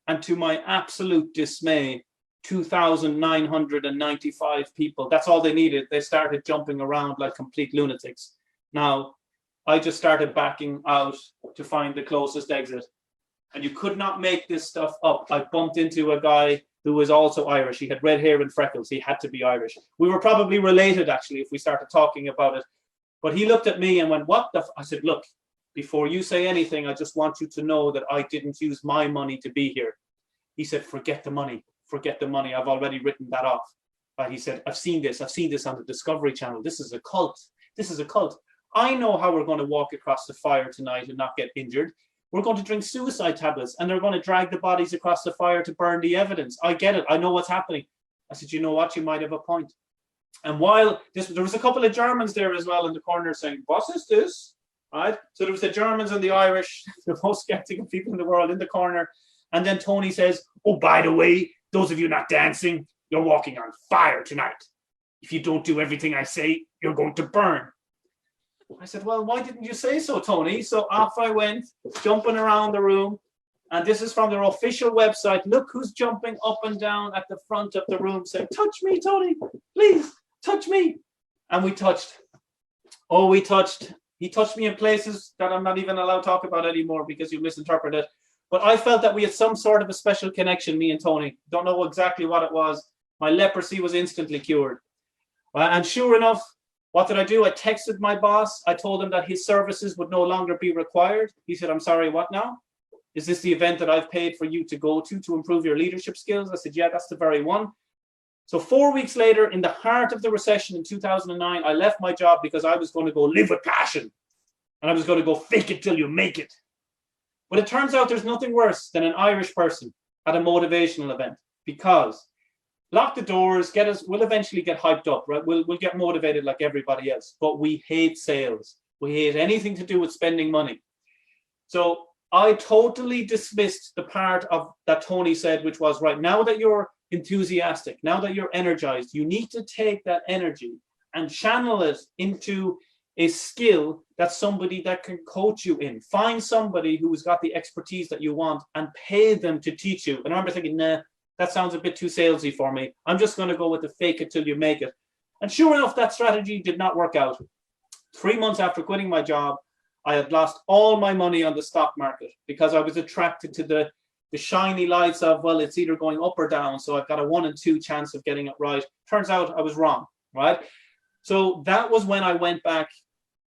And to my absolute dismay, 2,995 people, that's all they needed. They started jumping around like complete lunatics. Now, I just started backing out to find the closest exit. And you could not make this stuff up. I bumped into a guy who was also Irish. He had red hair and freckles. He had to be Irish. We were probably related, actually, if we started talking about it. But he looked at me and went, what the I said, look, before you say anything, I just want you to know that I didn't use my money to be here. He said, forget the money. Forget the money. I've already written that off. He said, I've seen this on the Discovery Channel. This is a cult. This is a cult. I know how we're going to walk across the fire tonight and not get injured. We're going to drink suicide tablets and they're going to drag the bodies across the fire to burn the evidence. I get it. I know what's happening. I said, you know what? You might have a point. And while there was a couple of Germans there as well in the corner saying, what is this? Right? So there was the Germans and the Irish, the most skeptical people in the world in the corner. And then Tony says, oh, by the way, those of you not dancing, you're walking on fire tonight. If you don't do everything I say, you're going to burn. I said, well, why didn't you say so, Tony? So off I went, jumping around the room. And this is from their official website. Look who's jumping up and down at the front of the room saying, touch me, Tony, please, touch me. And we touched. Oh, we touched. He touched me in places that I'm not even allowed to talk about anymore because you misinterpret it. But I felt that we had some sort of a special connection, me and Tony. Don't know exactly what it was. My leprosy was instantly cured. And sure enough, what did I do? I texted my boss. I told him that his services would no longer be required. He said, I'm sorry, what now? Is this the event that I've paid for you to go to improve your leadership skills? I said, yeah, that's the very one. So 4 weeks later, in the heart of the recession in 2009, I left my job because I was going to go live with passion. And I was going to go fake it till you make it. But it turns out there's nothing worse than an Irish person at a motivational event, because lock the doors, we'll eventually get hyped up, right? We'll get motivated like everybody else, but we hate sales. We hate anything to do with spending money. So I totally dismissed the part of that Tony said, which was, right, now that you're enthusiastic, now that you're energized, you need to take that energy and channel it into a skill that somebody that can coach you in. Find somebody who's got the expertise that you want and pay them to teach you. And I remember thinking, nah, that sounds a bit too salesy for me. I'm just going to go with the fake it till you make it. And sure enough, that strategy did not work out. 3 months after quitting my job, I had lost all my money on the stock market because I was attracted to the shiny lights of, well, it's either going up or down. So I've got a 1 in 2 chance of getting it right. Turns out I was wrong, right? So that was when I went back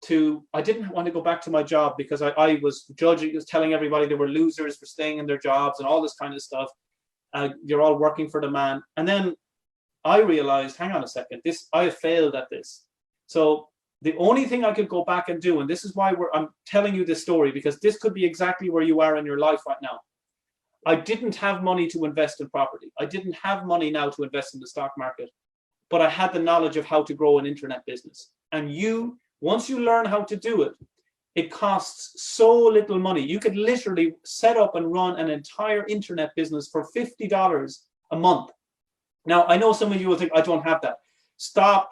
to, I didn't want to go back to my job because I was judging, was telling everybody they were losers for staying in their jobs and all this kind of stuff. You're all working for the man. And then I realized, hang on a second, I have failed at this. So the only thing I could go back and do, and this is why I'm telling you this story, because this could be exactly where you are in your life right now. I didn't have money to invest in property. I didn't have money now to invest in the stock market, but I had the knowledge of how to grow an internet business. And once you learn how to do it, it costs so little money. You could literally set up and run an entire internet business for $50 a month. Now, I know some of you will think, I don't have that. Stop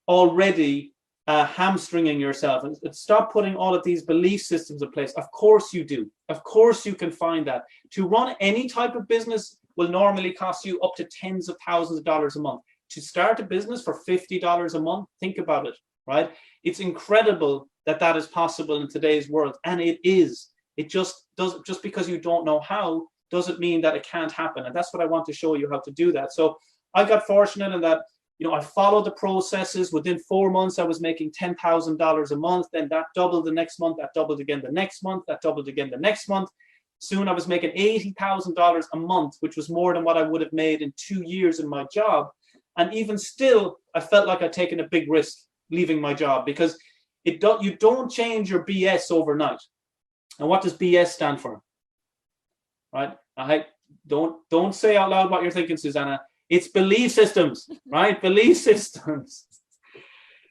already hamstringing yourself and stop putting all of these belief systems in place. Of course you do. Of course you can find that. To run any type of business will normally cost you up to tens of thousands of dollars a month. To start a business for $50 a month, think about it, right? It's incredible that is possible in today's world, and it is. It just because you don't know how doesn't mean that it can't happen, and that's what I want to show you, how to do that. So I got fortunate in that, I followed the processes. Within 4 months, I was making $10,000 a month. Then that doubled the next month. That doubled again the next month. That doubled again the next month. Soon I was making $80,000 a month, which was more than what I would have made in 2 years in my job. And even still, I felt like I'd taken a big risk leaving my job, because you don't change your BS overnight. And what does BS stand for? Right? Don't say out loud what you're thinking, Susana. It's belief systems, right? Belief systems.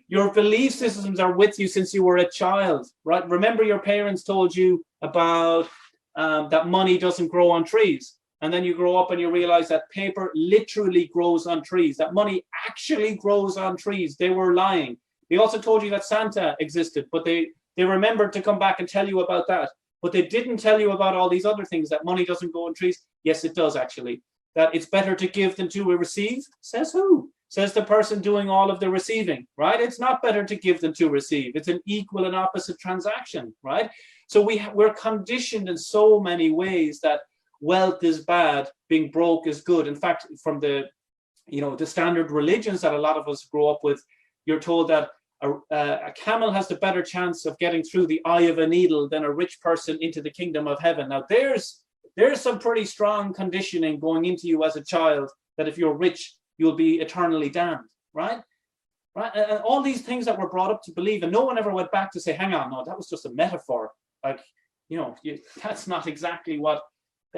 Your belief systems are with you since you were a child, right? Remember your parents told you about that money doesn't grow on trees. And then you grow up and you realize that paper literally grows on trees, that money actually grows on trees. They were lying. They also told you that Santa existed, but they remembered to come back and tell you about that. But they didn't tell you about all these other things, that money doesn't grow on trees. Yes, it does actually. That it's better to give than to receive. Says who? Says the person doing all of the receiving, right? It's not better to give than to receive. It's an equal and opposite transaction, right? So we're conditioned in so many ways that wealth is bad, being broke is good. In fact, from the standard religions that a lot of us grow up with, you're told that a camel has the better chance of getting through the eye of a needle than a rich person into the kingdom of heaven. Now, there's some pretty strong conditioning going into you as a child, that if you're rich, you'll be eternally damned, right? Right? And all these things that we're brought up to believe, and no one ever went back to say, hang on, no, that was just a metaphor. Like, that's not exactly what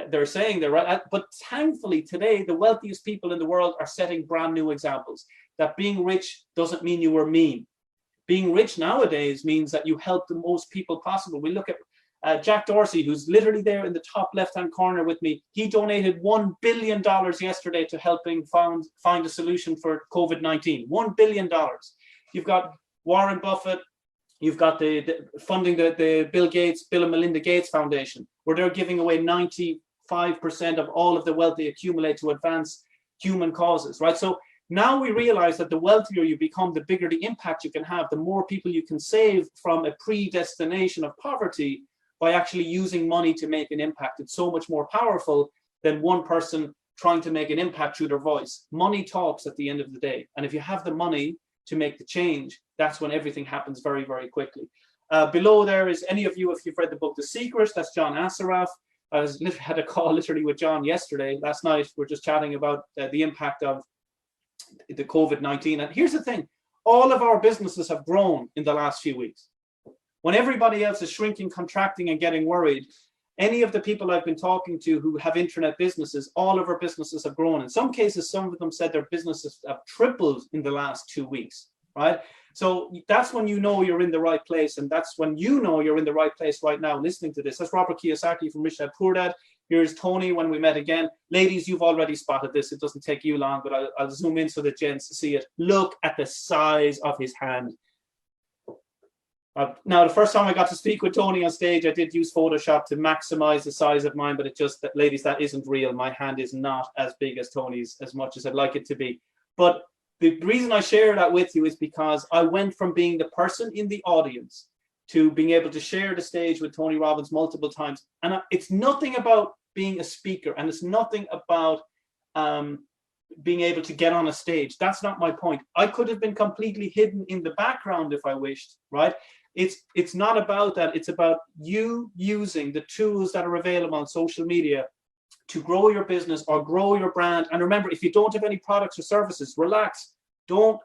they're saying there, right? But thankfully today, the wealthiest people in the world are setting brand new examples, that being rich doesn't mean you were mean. Being rich nowadays means that you help the most people possible. We look at Jack Dorsey, who's literally there in the top left-hand corner with me. He donated $1 billion yesterday to helping find a solution for COVID-19. $1 billion. You've got Warren Buffett. You've got the funding the Bill and Melinda Gates Foundation, where they're giving away 95% of all of the wealth they accumulate to advance human causes, right? So now we realize that the wealthier you become, the bigger the impact you can have, the more people you can save from a predestination of poverty by actually using money to make an impact. It's so much more powerful than one person trying to make an impact through their voice. Money talks at the end of the day. And if you have the money to make the change, that's when everything happens very, very quickly. Below there is, any of you, if you've read the book The Secret, that's John Assaraf. I had a call literally with John last night. We're just chatting about the impact of the COVID-19. And here's the thing, all of our businesses have grown in the last few weeks. When everybody else is shrinking, contracting, and getting worried, any of the people I've been talking to who have internet businesses, all of our businesses have grown. In some cases, some of them said their businesses have tripled in the last 2 weeks, right? So that's when you know you're in the right place. And that's when you know you're in the right place right now listening to this. That's Robert Kiyosaki from Rich Dad Poor Dad. Here's Tony when we met again. Ladies, you've already spotted this. It doesn't take you long, but I'll zoom in so the gents see it. Look at the size of his hand. Now, the first time I got to speak with Tony on stage, I did use Photoshop to maximize the size of mine, but it just, ladies, that isn't real. My hand is not as big as Tony's, as much as I'd like it to be. But the reason I share that with you is because I went from being the person in the audience to being able to share the stage with Tony Robbins multiple times. And it's nothing about being a speaker, and it's nothing about being able to get on a stage. That's not my point. I could have been completely hidden in the background if I wished, right? It's not about that. It's about you using the tools that are available on social media to grow your business or grow your brand. And remember, if you don't have any products or services, relax. Don't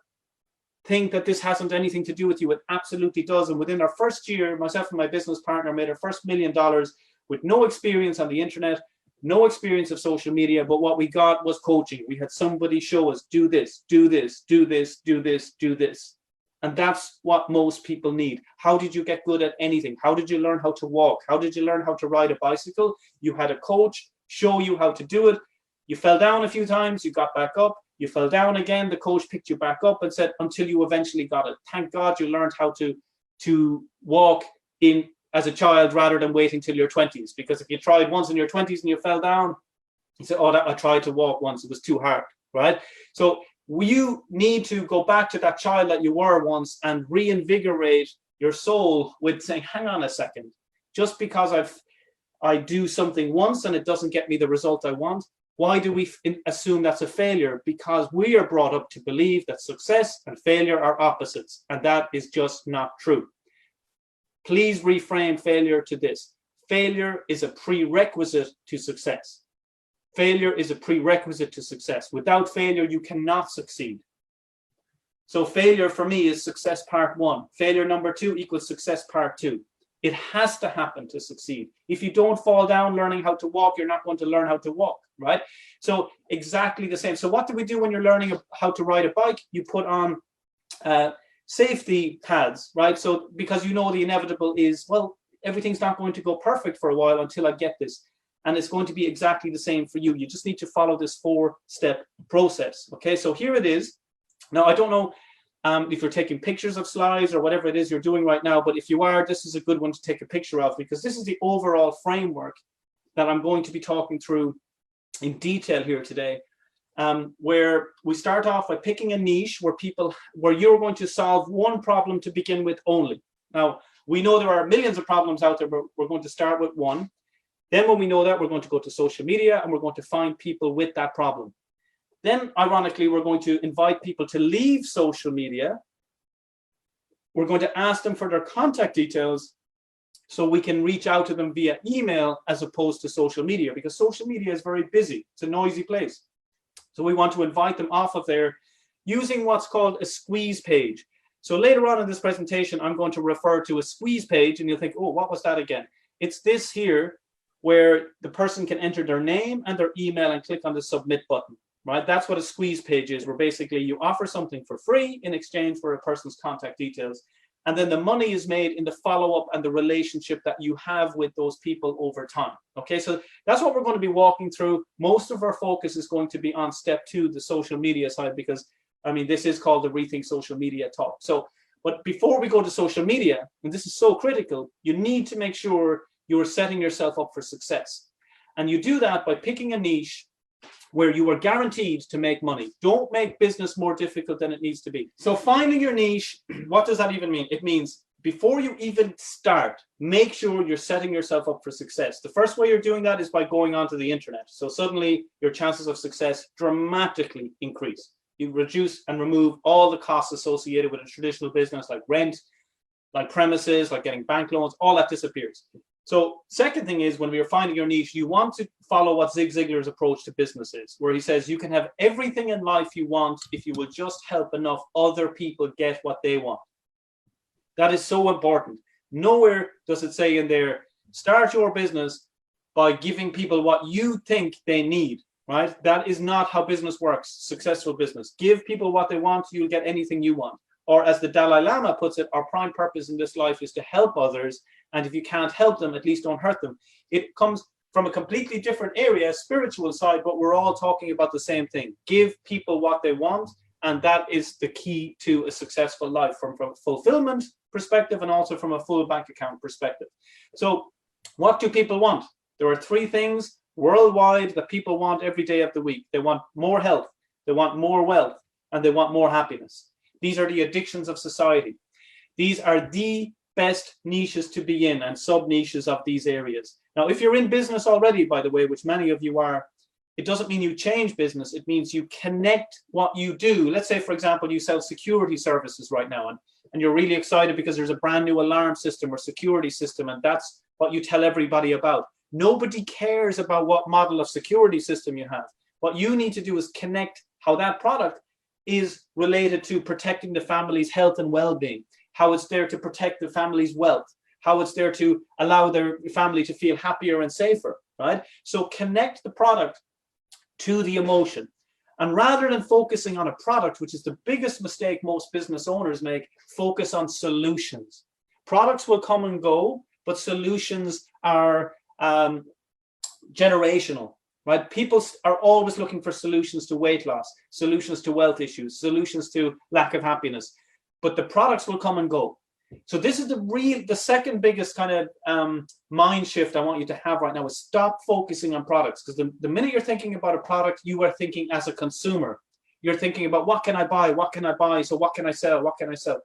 think that this hasn't anything to do with you. It absolutely does. And within our first year, myself and my business partner made our first $1 million with no experience on the internet, no experience of social media, but what we got was coaching. We had somebody show us, do this, do this, do this, do this, do this. And that's what most people need. How did you get good at anything? How did you learn how to walk? How did you learn how to ride a bicycle? You had a coach show you how to do it. You fell down a few times, you got back up. You fell down again, the coach picked you back up and said, until you eventually got it. Thank God you learned how to walk in as a child rather than waiting till your 20s. Because if you tried once in your 20s and you fell down, you said, oh, I tried to walk once, it was too hard, right? So you need to go back to that child that you were once and reinvigorate your soul with saying, hang on a second, just because I do something once and it doesn't get me the result I want, why do we assume that's a failure? Because we are brought up to believe that success and failure are opposites, and that is just not true. Please reframe failure to this. Failure is a prerequisite to success. Failure is a prerequisite to success. Without failure, you cannot succeed. So failure for me is success part 1. Failure number 2 equals success part 2. It has to happen to succeed. If you don't fall down learning how to walk, you're not going to learn how to walk, right? So exactly the same. So what do we do when you're learning how to ride a bike? You put on safety pads, right? So because you know the inevitable is, well, everything's not going to go perfect for a while until I get this. And it's going to be exactly the same for you. You just need to follow this 4-step process. Okay, so here it is. Now, I don't know if you're taking pictures of slides or whatever it is you're doing right now, but if you are, this is a good one to take a picture of, because this is the overall framework that I'm going to be talking through in detail here today, where we start off by picking a niche where you're going to solve one problem to begin with only. Now, we know there are millions of problems out there, but we're going to start with one. Then when we know that, we're going to go to social media and we're going to find people with that problem. Then, ironically, we're going to invite people to leave social media. We're going to ask them for their contact details so we can reach out to them via email as opposed to social media, because social media is very busy. It's a noisy place. So we want to invite them off of there using what's called a squeeze page. So later on in this presentation, I'm going to refer to a squeeze page, and you'll think, oh, what was that again? It's this here, where the person can enter their name and their email and click on the submit button, right? That's what a squeeze page is, where basically you offer something for free in exchange for a person's contact details. And then the money is made in the follow-up and the relationship that you have with those people over time. Okay, so that's what we're going to be walking through. Most of our focus is going to be on step 2, the social media side, because, I mean, this is called the Rethink Social Media talk. So, but before we go to social media, and this is so critical, you need to make sure you are setting yourself up for success. And you do that by picking a niche where you are guaranteed to make money. Don't make business more difficult than it needs to be. So finding your niche, what does that even mean? It means before you even start, make sure you're setting yourself up for success. The first way you're doing that is by going onto the internet. So suddenly your chances of success dramatically increase. You reduce and remove all the costs associated with a traditional business, like rent, like premises, like getting bank loans, all that disappears. So second thing is, when we are finding your niche, you want to follow what Zig Ziglar's approach to business is, where he says you can have everything in life you want if you will just help enough other people get what they want. That is so important. Nowhere does it say in there, start your business by giving people what you think they need, right? That is not how business works, successful business. Give people what they want, you'll get anything you want. Or as the Dalai Lama puts it, our prime purpose in this life is to help others. And if you can't help them, at least don't hurt them. It comes from a completely different area, spiritual side, but we're all talking about the same thing. Give people what they want. And that is the key to a successful life, from fulfillment perspective and also from a full bank account perspective. So what do people want? There are three things worldwide that people want every day of the week. They want more health, they want more wealth, and they want more happiness. These are the addictions of society. These are the best niches to be in and sub-niches of these areas. Now, if you're in business already, by the way, which many of you are, it doesn't mean you change business. It means you connect what you do. Let's say, for example, you sell security services right now, and you're really excited because there's a brand new alarm system or security system, and that's what you tell everybody about. Nobody cares about what model of security system you have. What you need to do is connect how that product is related to protecting the family's health and well-being, how it's there to protect the family's wealth, how it's there to allow their family to feel happier and safer, right? So connect the product to the emotion. And rather than focusing on a product, which is the biggest mistake most business owners make, focus on solutions. Products will come and go, but solutions are generational, right? People are always looking for solutions to weight loss, solutions to wealth issues, solutions to lack of happiness, but the products will come and go. So this is the second biggest kind of mind shift I want you to have right now is stop focusing on products, because the minute you're thinking about a product, you are thinking as a consumer. You're thinking about what can I buy? What can I buy? So what can I sell? What can I sell?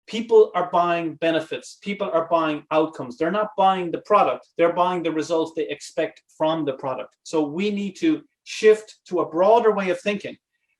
People are buying benefits. People are buying outcomes. They're not buying the product. They're buying the results they expect from the product. So we need to shift to a broader way of thinking.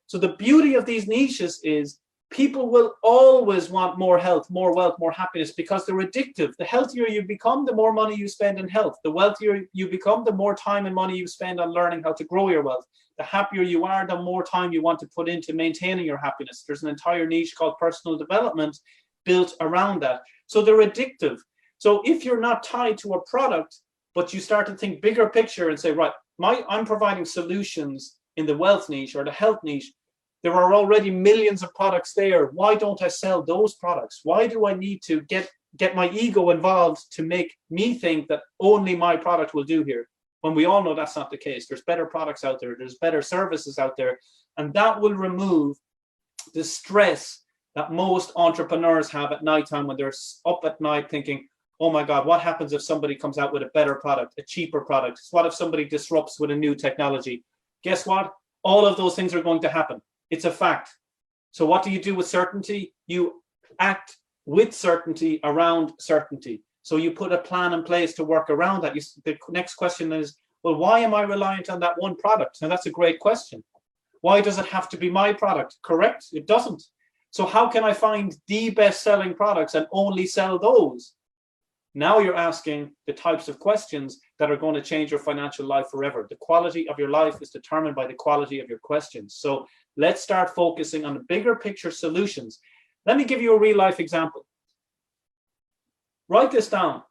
So the beauty of these niches is people will always want more health, more wealth, more happiness, because they're addictive. The healthier you become, the more money you spend in health. The wealthier you become, the more time and money you spend on learning how to grow your wealth. The happier you are, the more time you want to put into maintaining your happiness. There's an entire niche called personal development built around that. So they're addictive. So if you're not tied to a product, but you start to think bigger picture and say, right, I'm providing solutions in the wealth niche or the health niche. There are already millions of products there. Why don't I sell those products? Why do I need to get my ego involved to make me think that only my product will do here? When we all know that's not the case. There's better products out there. There's better services out there. And that will remove the stress that most entrepreneurs have at nighttime when they're up at night thinking, oh my God, what happens if somebody comes out with a better product, a cheaper product? What if somebody disrupts with a new technology? Guess what? All of those things are going to happen. It's a fact. So what do you do with certainty? You act with certainty around certainty. So you put a plan in place to work around that. The next question is, well, why am I reliant on that one product? Now, that's a great question. Why does it have to be my product? Correct? It doesn't. So how can I find the best-selling products and only sell those? Now you're asking the types of questions that are going to change your financial life forever. The quality of your life is determined by the quality of your questions. So let's start focusing on the bigger picture solutions. Let me give you a real life example. Write this down.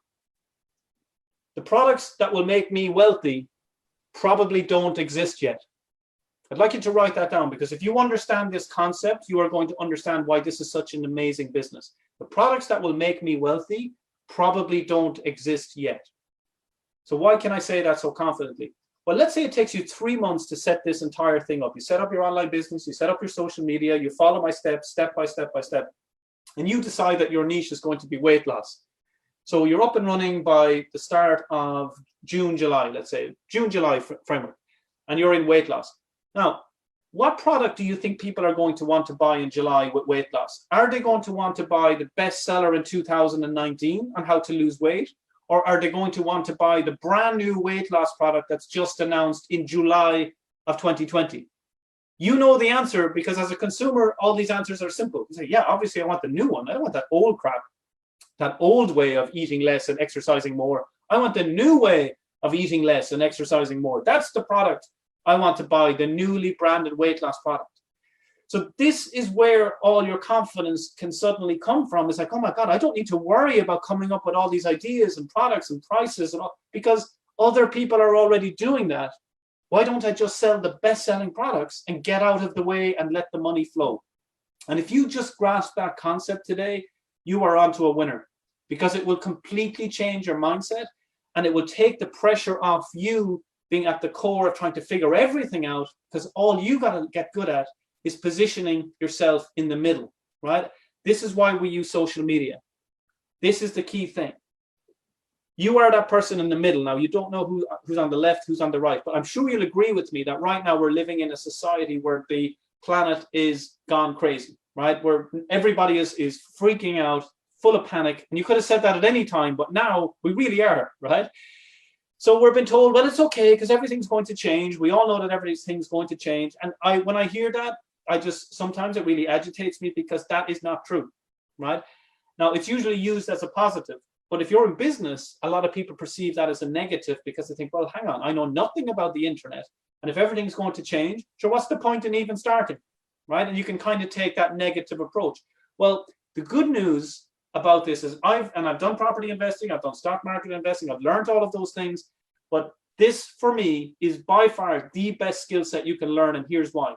The products that will make me wealthy probably don't exist yet. I'd like you to write that down, because if you understand this concept, you are going to understand why this is such an amazing business. The products that will make me wealthy probably don't exist yet. So why can I say that so confidently? Well, let's say it takes you 3 months to set this entire thing up. You set up your online business, you set up your social media, you follow my steps, step by step by step, and you decide that your niche is going to be weight loss. So you're up and running by the start of June, July, let's say, June, July framework, and you're in weight loss. Now, what product do you think people are going to want to buy in July with weight loss? Are they going to want to buy the bestseller in 2019 on how to lose weight? Or are they going to want to buy the brand new weight loss product that's just announced in July of 2020? You know the answer, because as a consumer, all these answers are simple. You say, yeah, obviously I want the new one. I don't want that old crap, that old way of eating less and exercising more. I want the new way of eating less and exercising more. That's the product I want to buy, the newly branded weight loss product. So this is where all your confidence can suddenly come from. It's like, oh my God, I don't need to worry about coming up with all these ideas and products and prices and all, because other people are already doing that. Why don't I just sell the best-selling products and get out of the way and let the money flow? And if you just grasp that concept today, you are onto a winner, because it will completely change your mindset, and it will take the pressure off you being at the core of trying to figure everything out, because all you got to get good at is positioning yourself in the middle, right? This is why we use social media. This is the key thing. You are that person in the middle. Now, you don't know who's on the left, who's on the right, but I'm sure you'll agree with me that right now we're living in a society where the planet is gone crazy, right? Where everybody is freaking out, full of panic. And you could have said that at any time, but now we really are, right? So we're being told, well, it's okay because everything's going to change. We all know that everything's going to change. And when I hear that, sometimes it really agitates me because that is not true, right? Now, it's usually used as a positive. But if you're in business, a lot of people perceive that as a negative because they think, well, hang on, I know nothing about the internet. And if everything's going to change, so what's the point in even starting, right? And you can kind of take that negative approach. Well, the good news about this is I've done property investing, I've done stock market investing, I've learned all of those things. But this, for me, is by far the best skill set you can learn. And here's why.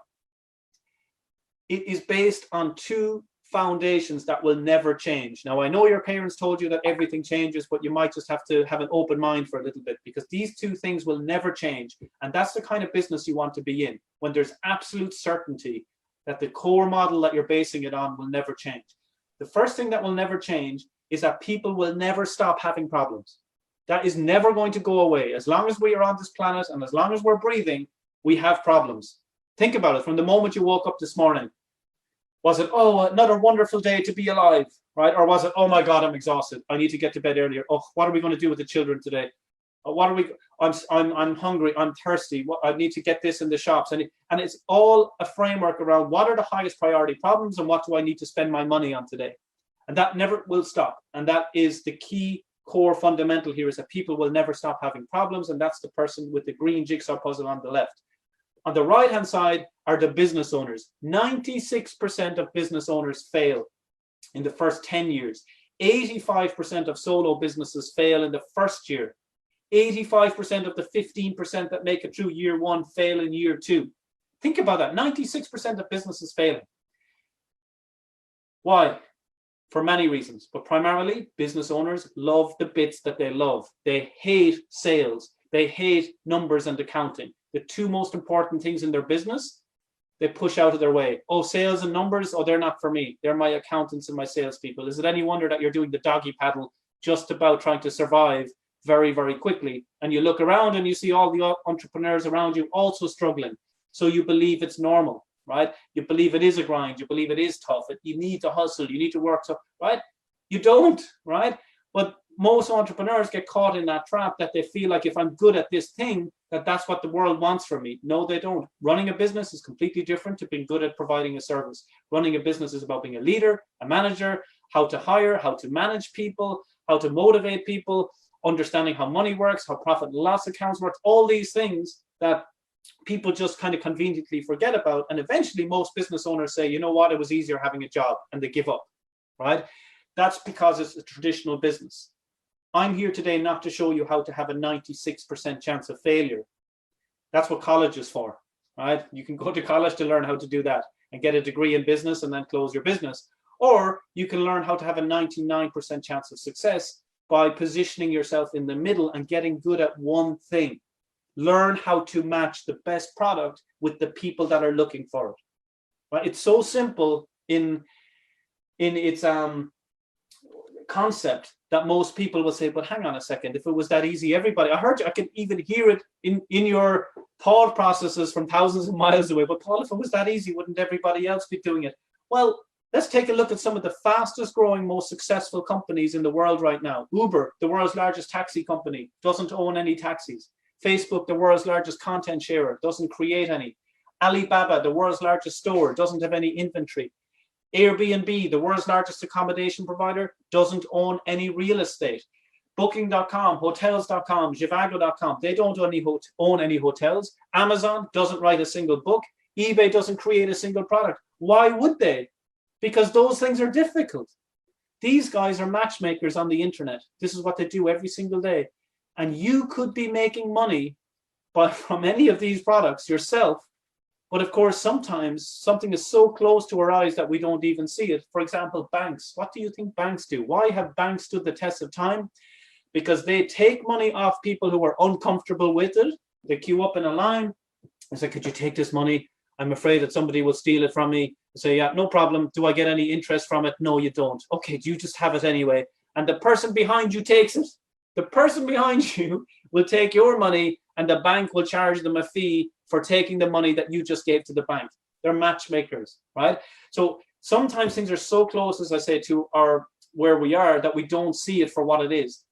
It is based on two foundations that will never change. Now, I know your parents told you that everything changes, but you might just have to have an open mind for a little bit because these two things will never change. And that's the kind of business you want to be in, when there's absolute certainty that the core model that you're basing it on will never change. The first thing that will never change is that people will never stop having problems. That is never going to go away. As long as we are on this planet and as long as we're breathing, we have problems. Think about it. From the moment you woke up this morning, was it, oh, another wonderful day to be alive, right? Or was it, oh my God, I'm exhausted. I need to get to bed earlier. Oh, what are we going to do with the children today? I'm hungry. I'm thirsty. I need to get this in the shops. And it's all a framework around what are the highest priority problems and what do I need to spend my money on today? And that never will stop. And that is the key core fundamental here, is that people will never stop having problems. And that's the person with the green jigsaw puzzle on the left. On the right-hand side are the business owners. 96% of business owners fail in the first 10 years. 85% of solo businesses fail in the first year. 85% of the 15% that make it through year one fail in year two. Think about that, 96% of businesses failing. Why? For many reasons, but primarily business owners love the bits that they love. They hate sales. They hate numbers and accounting. The two most important things in their business, they push out of their way. Oh, sales and numbers, oh, they're not for me. They're my accountants and my salespeople. Is it any wonder that you're doing the doggy paddle just about trying to survive very, very quickly? And you look around and you see all the entrepreneurs around you also struggling. So you believe it's normal, right? You believe it is a grind. You believe it is tough. You need to hustle. You need to work, so, right? You don't, right? But most entrepreneurs get caught in that trap that they feel like if I'm good at this thing, that's what the world wants from me. No, they don't. Running a business is completely different to being good at providing a service. Running a business is about being a leader, a manager, how to hire, how to manage people, how to motivate people, understanding how money works, how profit and loss accounts work, all these things that people just kind of conveniently forget about. And eventually most business owners say, you know what, it was easier having a job, and they give up, right? That's because it's a traditional business. I'm here today not to show you how to have a 96% chance of failure. That's what college is for, right? You can go to college to learn how to do that and get a degree in business and then close your business. Or you can learn how to have a 99% chance of success by positioning yourself in the middle and getting good at one thing. Learn how to match the best product with the people that are looking for it. Right? It's so simple in its concept that most people will say, but hang on a second, if it was that easy, everybody, I heard you, I can even hear it in your thought processes from thousands of miles away, but Paul, if it was that easy, wouldn't everybody else be doing it? Well, let's take a look at some of the fastest growing, most successful companies in the world right now. Uber, the world's largest taxi company, doesn't own any taxis. Facebook, the world's largest content sharer, doesn't create any. Alibaba, the world's largest store, doesn't have any inventory. Airbnb, the world's largest accommodation provider, doesn't own any real estate. Booking.com, hotels.com, Zhivago.com, they don't own any hotels. Amazon doesn't write a single book. eBay doesn't create a single product. Why would they? Because those things are difficult. These guys are matchmakers on the internet. This is what they do every single day. And you could be making money from any of these products yourself. But of course, sometimes something is so close to our eyes that we don't even see it. For example, banks. What do you think banks do? Why have banks stood the test of time? Because they take money off people who are uncomfortable with it. They queue up in a line and say, could you take this money? I'm afraid that somebody will steal it from me. Say, yeah, no problem. Do I get any interest from it? No, you don't. Okay, you just have it anyway. And the person behind you takes it. The person behind you will take your money, and the bank will charge them a fee for taking the money that you just gave to the bank. They're matchmakers, right? So sometimes things are so close, as I say, to our where we are, that we don't see it for what it is.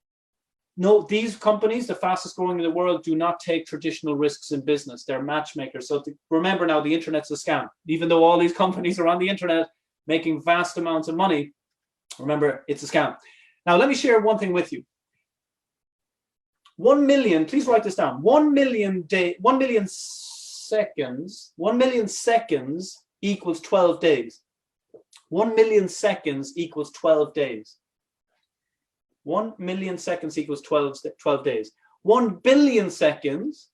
No, these companies, the fastest growing in the world, do not take traditional risks in business. They're matchmakers. So remember now, the internet's a scam. Even though all these companies are on the internet making vast amounts of money, remember, it's a scam. Now, let me share one thing with you. 1 million, please write this down. 1 million seconds equals 12 days. 1 million seconds equals 12 days. 1 million seconds equals 12 days. 1 billion seconds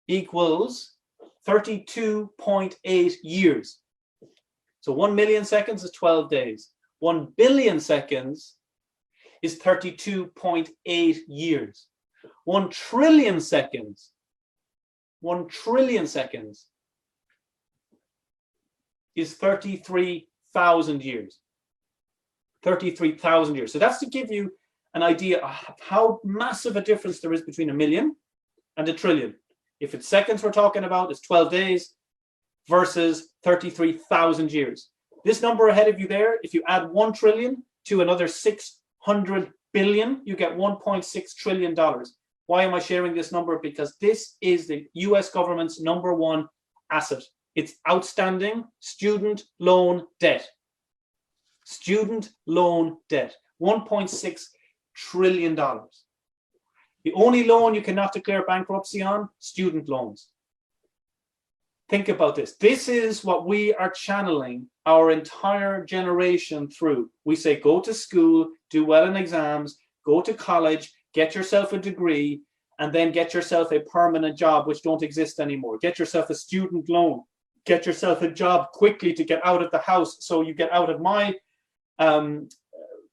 equals 32.8 years. So 1 million seconds is 12 days. 1 billion seconds is 32.8 years. 1 trillion seconds, 1 trillion seconds is 33,000 years. 33,000 years. So that's to give you an idea of how massive a difference there is between a million and a trillion. If it's seconds we're talking about, it's 12 days versus 33,000 years. This number ahead of you there, if you add 1 trillion to another 600 billion, you get $1.6 trillion. Why am I sharing this number? Because this is the US government's #1 asset. It's outstanding student loan debt. Student loan debt, $1.6 trillion. The only loan you cannot declare bankruptcy on, student loans. Think about this. This is what we are channeling our entire generation through. We say, go to school, do well in exams, go to college, get yourself a degree, and then get yourself a permanent job, which don't exist anymore. Get yourself a student loan. Get yourself a job quickly to get out of the house so you get out of my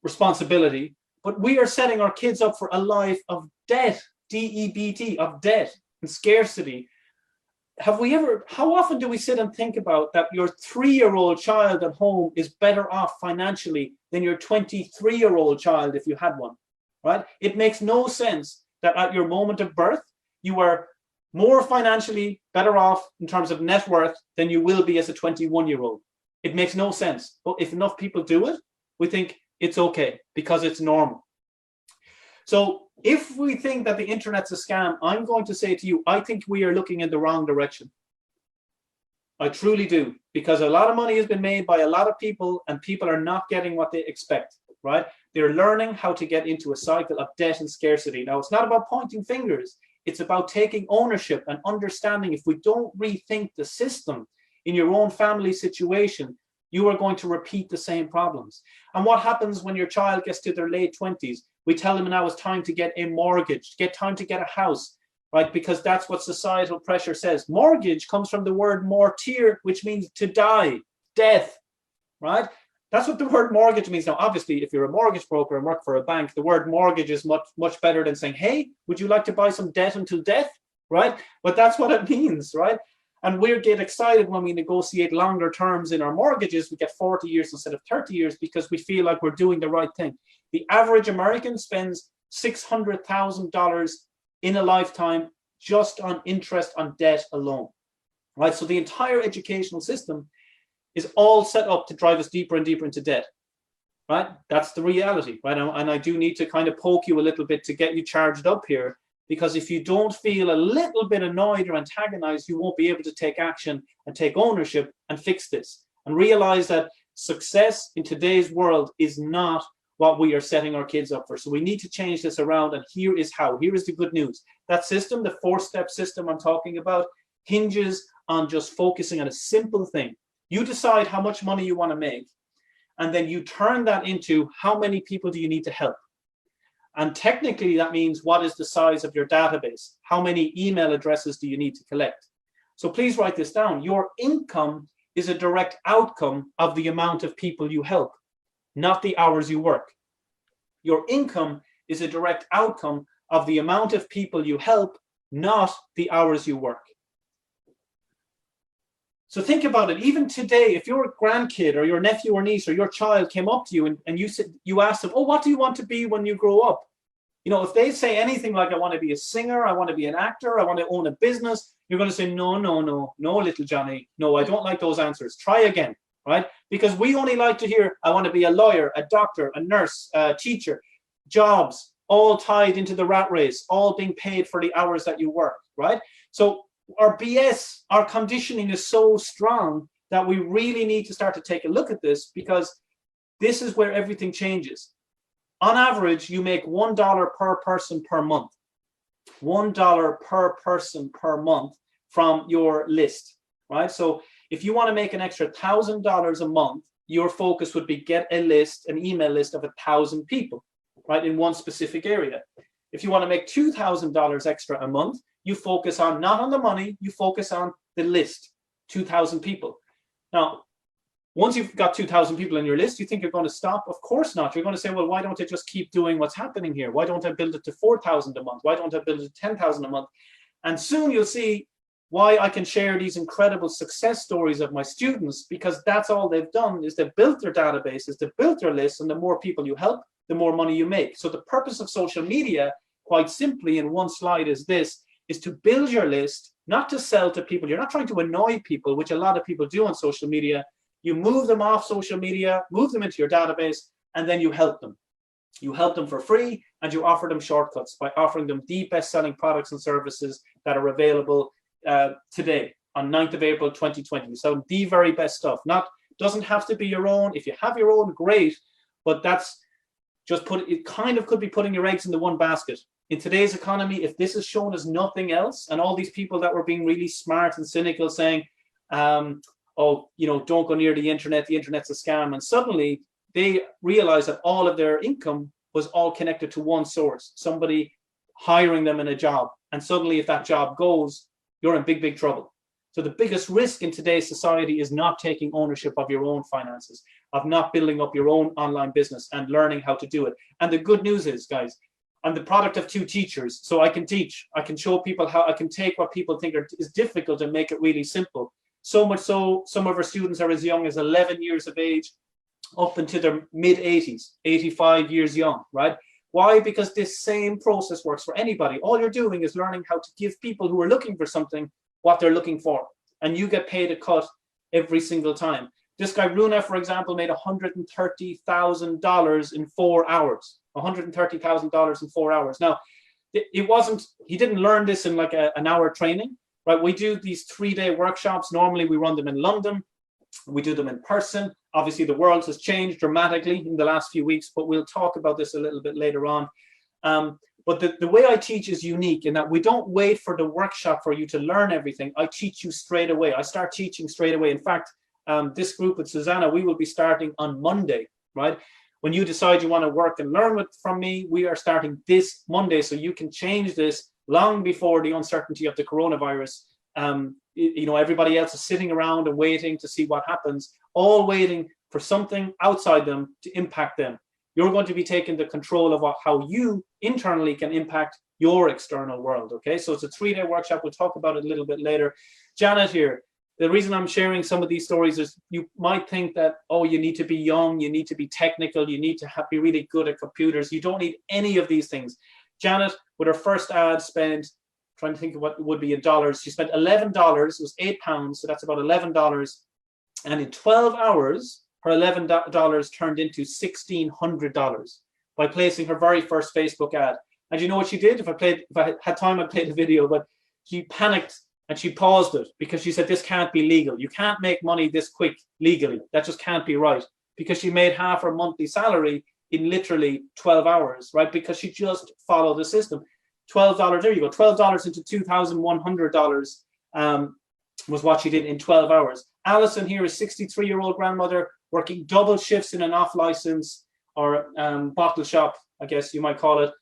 responsibility. But we are setting our kids up for a life of debt, D-E-B-T, of debt and scarcity. How often do we sit and think about that your 3-year-old child at home is better off financially than your 23-year-old child if you had one, right? It makes no sense that at your moment of birth, you are more financially better off in terms of net worth than you will be as a 21-year-old. It makes no sense. But if enough people do it, we think it's okay because it's normal. So if we think that the internet's a scam, I'm going to say to you, I think we are looking in the wrong direction. I truly do, because a lot of money has been made by a lot of people and people are not getting what they expect, right? They're learning how to get into a cycle of debt and scarcity. Now, it's not about pointing fingers. It's about taking ownership and understanding if we don't rethink the system in your own family situation, you are going to repeat the same problems. And what happens when your child gets to their late 20s? We tell them now it's time to get a mortgage, time to get a house, right? Because that's what societal pressure says. Mortgage comes from the word mortir, which means to die, death, right? That's what the word mortgage means. Now, obviously, if you're a mortgage broker and work for a bank, the word mortgage is much, much better than saying, hey, would you like to buy some debt until death, right? But that's what it means, right? And we get excited when we negotiate longer terms in our mortgages. We get 40 years instead of 30 years because we feel like we're doing the right thing. The average American spends $600,000 in a lifetime just on interest on debt alone, right? So the entire educational system is all set up to drive us deeper and deeper into debt, right? That's the reality, right? And I do need to kind of poke you a little bit to get you charged up here, because if you don't feel a little bit annoyed or antagonized, you won't be able to take action and take ownership and fix this and realize that success in today's world is not what we are setting our kids up for. So we need to change this around, and here is how. Here is the good news. That system, the 4-step system I'm talking about, hinges on just focusing on a simple thing. You decide how much money you want to make, and then you turn that into how many people do you need to help. And technically, that means what is the size of your database? How many email addresses do you need to collect? So please write this down. Your income is a direct outcome of the amount of people you help, not the hours you work. Your income is a direct outcome of the amount of people you help, not the hours you work. So think about it. Even today, if your grandkid or your nephew or niece or your child came up to you and you asked them, oh, what do you want to be when you grow up? You know, if they say anything like, I want to be a singer, I want to be an actor, I want to own a business, you're going to say, no, no, no, no, little Johnny. No, I don't like those answers. Try again, right? Because we only like to hear, I want to be a lawyer, a doctor, a nurse, a teacher, jobs, all tied into the rat race, all being paid for the hours that you work, right? So our BS, our conditioning is so strong that we really need to start to take a look at this, because this is where everything changes. On average, you make $1 per person per month. $1 per person per month from your list, right? So if you want to make an extra $1,000 a month, your focus would be get a list, an email list of 1,000 people, right, in one specific area. If you want to make $2,000 extra a month, you focus on, not on the money, you focus on the list, 2,000 people. Now, once you've got 2,000 people in your list, you think you're going to stop? Of course not. You're going to say, well, why don't I just keep doing what's happening here? Why don't I build it to 4,000 a month? Why don't I build it to 10,000 a month? And soon you'll see why I can share these incredible success stories of my students, because that's all they've done, is they've built their databases, they've built their lists, and the more people you help, the more money you make. So the purpose of social media, quite simply in one slide, is this, is to build your list, not to sell to people. You're not trying to annoy people, which a lot of people do on social media. You move them off social media, move them into your database, and then you help them. You help them for free, and you offer them shortcuts by offering them the best-selling products and services that are available today on 9th of April 2020. So the very best stuff. Doesn't have to be your own. If you have your own, great, but that's just it kind of could be putting your eggs in the one basket. In today's economy, if this is shown as nothing else, and all these people that were being really smart and cynical saying, oh, you know, don't go near the internet's a scam. And suddenly they realized that all of their income was all connected to one source, somebody hiring them in a job. And suddenly if that job goes, you're in big, big trouble. So the biggest risk in today's society is not taking ownership of your own finances, of not building up your own online business and learning how to do it. And the good news is, guys, I'm the product of 2 teachers. So I can teach, I can show people how I can take what people think is difficult and make it really simple. So much so, some of our students are as young as 11 years of age, up into their mid-80s, 85 years young, right? Why? Because this same process works for anybody. All you're doing is learning how to give people who are looking for something what they're looking for. And you get paid a cut every single time. This guy, Runa, for example, made $130,000 in 4 hours. $130,000 in 4 hours. Now, he didn't learn this in like an hour training. Right, we do these 3-day workshops. Normally we run them in London. We do them in person. Obviously the world has changed dramatically in the last few weeks, but we'll talk about this a little bit later on. But the way I teach is unique in that we don't wait for the workshop for you to learn everything. I teach you straight away. I start teaching straight away. In fact, this group with Susana, we will be starting on Monday, right? When you decide you want to work and learn from me, we are starting this Monday, so you can change this long before the uncertainty of the coronavirus. You know, everybody else is sitting around and waiting to see what happens, all waiting for something outside them to impact them. You're going to be taking the control of how you internally can impact your external world, okay? So it's a 3-day workshop. We'll talk about it a little bit later. Janet here, the reason I'm sharing some of these stories is you might think that, oh, you need to be young, you need to be technical, you need to be really good at computers. You don't need any of these things. Janet, with her first ad, spent, trying to think of what it would be in dollars, she spent $11, it was £8, so that's about $11. And in 12 hours, her $11 turned into $1,600 by placing her very first Facebook ad. And you know what she did? If I had time, I'd play the video, but she panicked and she paused it because she said, this can't be legal. You can't make money this quick legally. That just can't be right. Because she made half her monthly salary in literally 12 hours, right? Because she just followed the system. $12, there you go, $12 into $2,100 was what she did in 12 hours. Alison here is 63-year-old grandmother working double shifts in an off-license or bottle shop, I guess you might call it,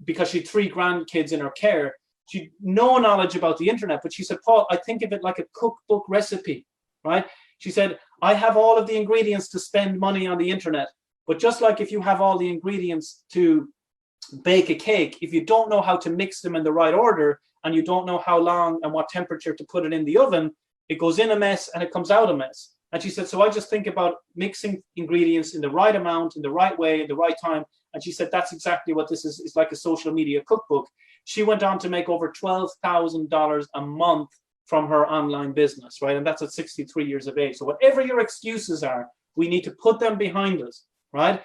because she had 3 grandkids in her care. She had no knowledge about the internet, but she said, Paul, I think of it like a cookbook recipe, right? She said, I have all of the ingredients to spend money on the internet, but just like if you have all the ingredients to bake a cake, if you don't know how to mix them in the right order and you don't know how long and what temperature to put it in the oven, it goes in a mess and it comes out a mess. And she said, so I just think about mixing ingredients in the right amount, in the right way, in the right time. And she said, that's exactly what this is. It's like a social media cookbook. She went on to make over $12,000 a month from her online business, right? And that's at 63 years of age. So whatever your excuses are, we need to put them behind us, right?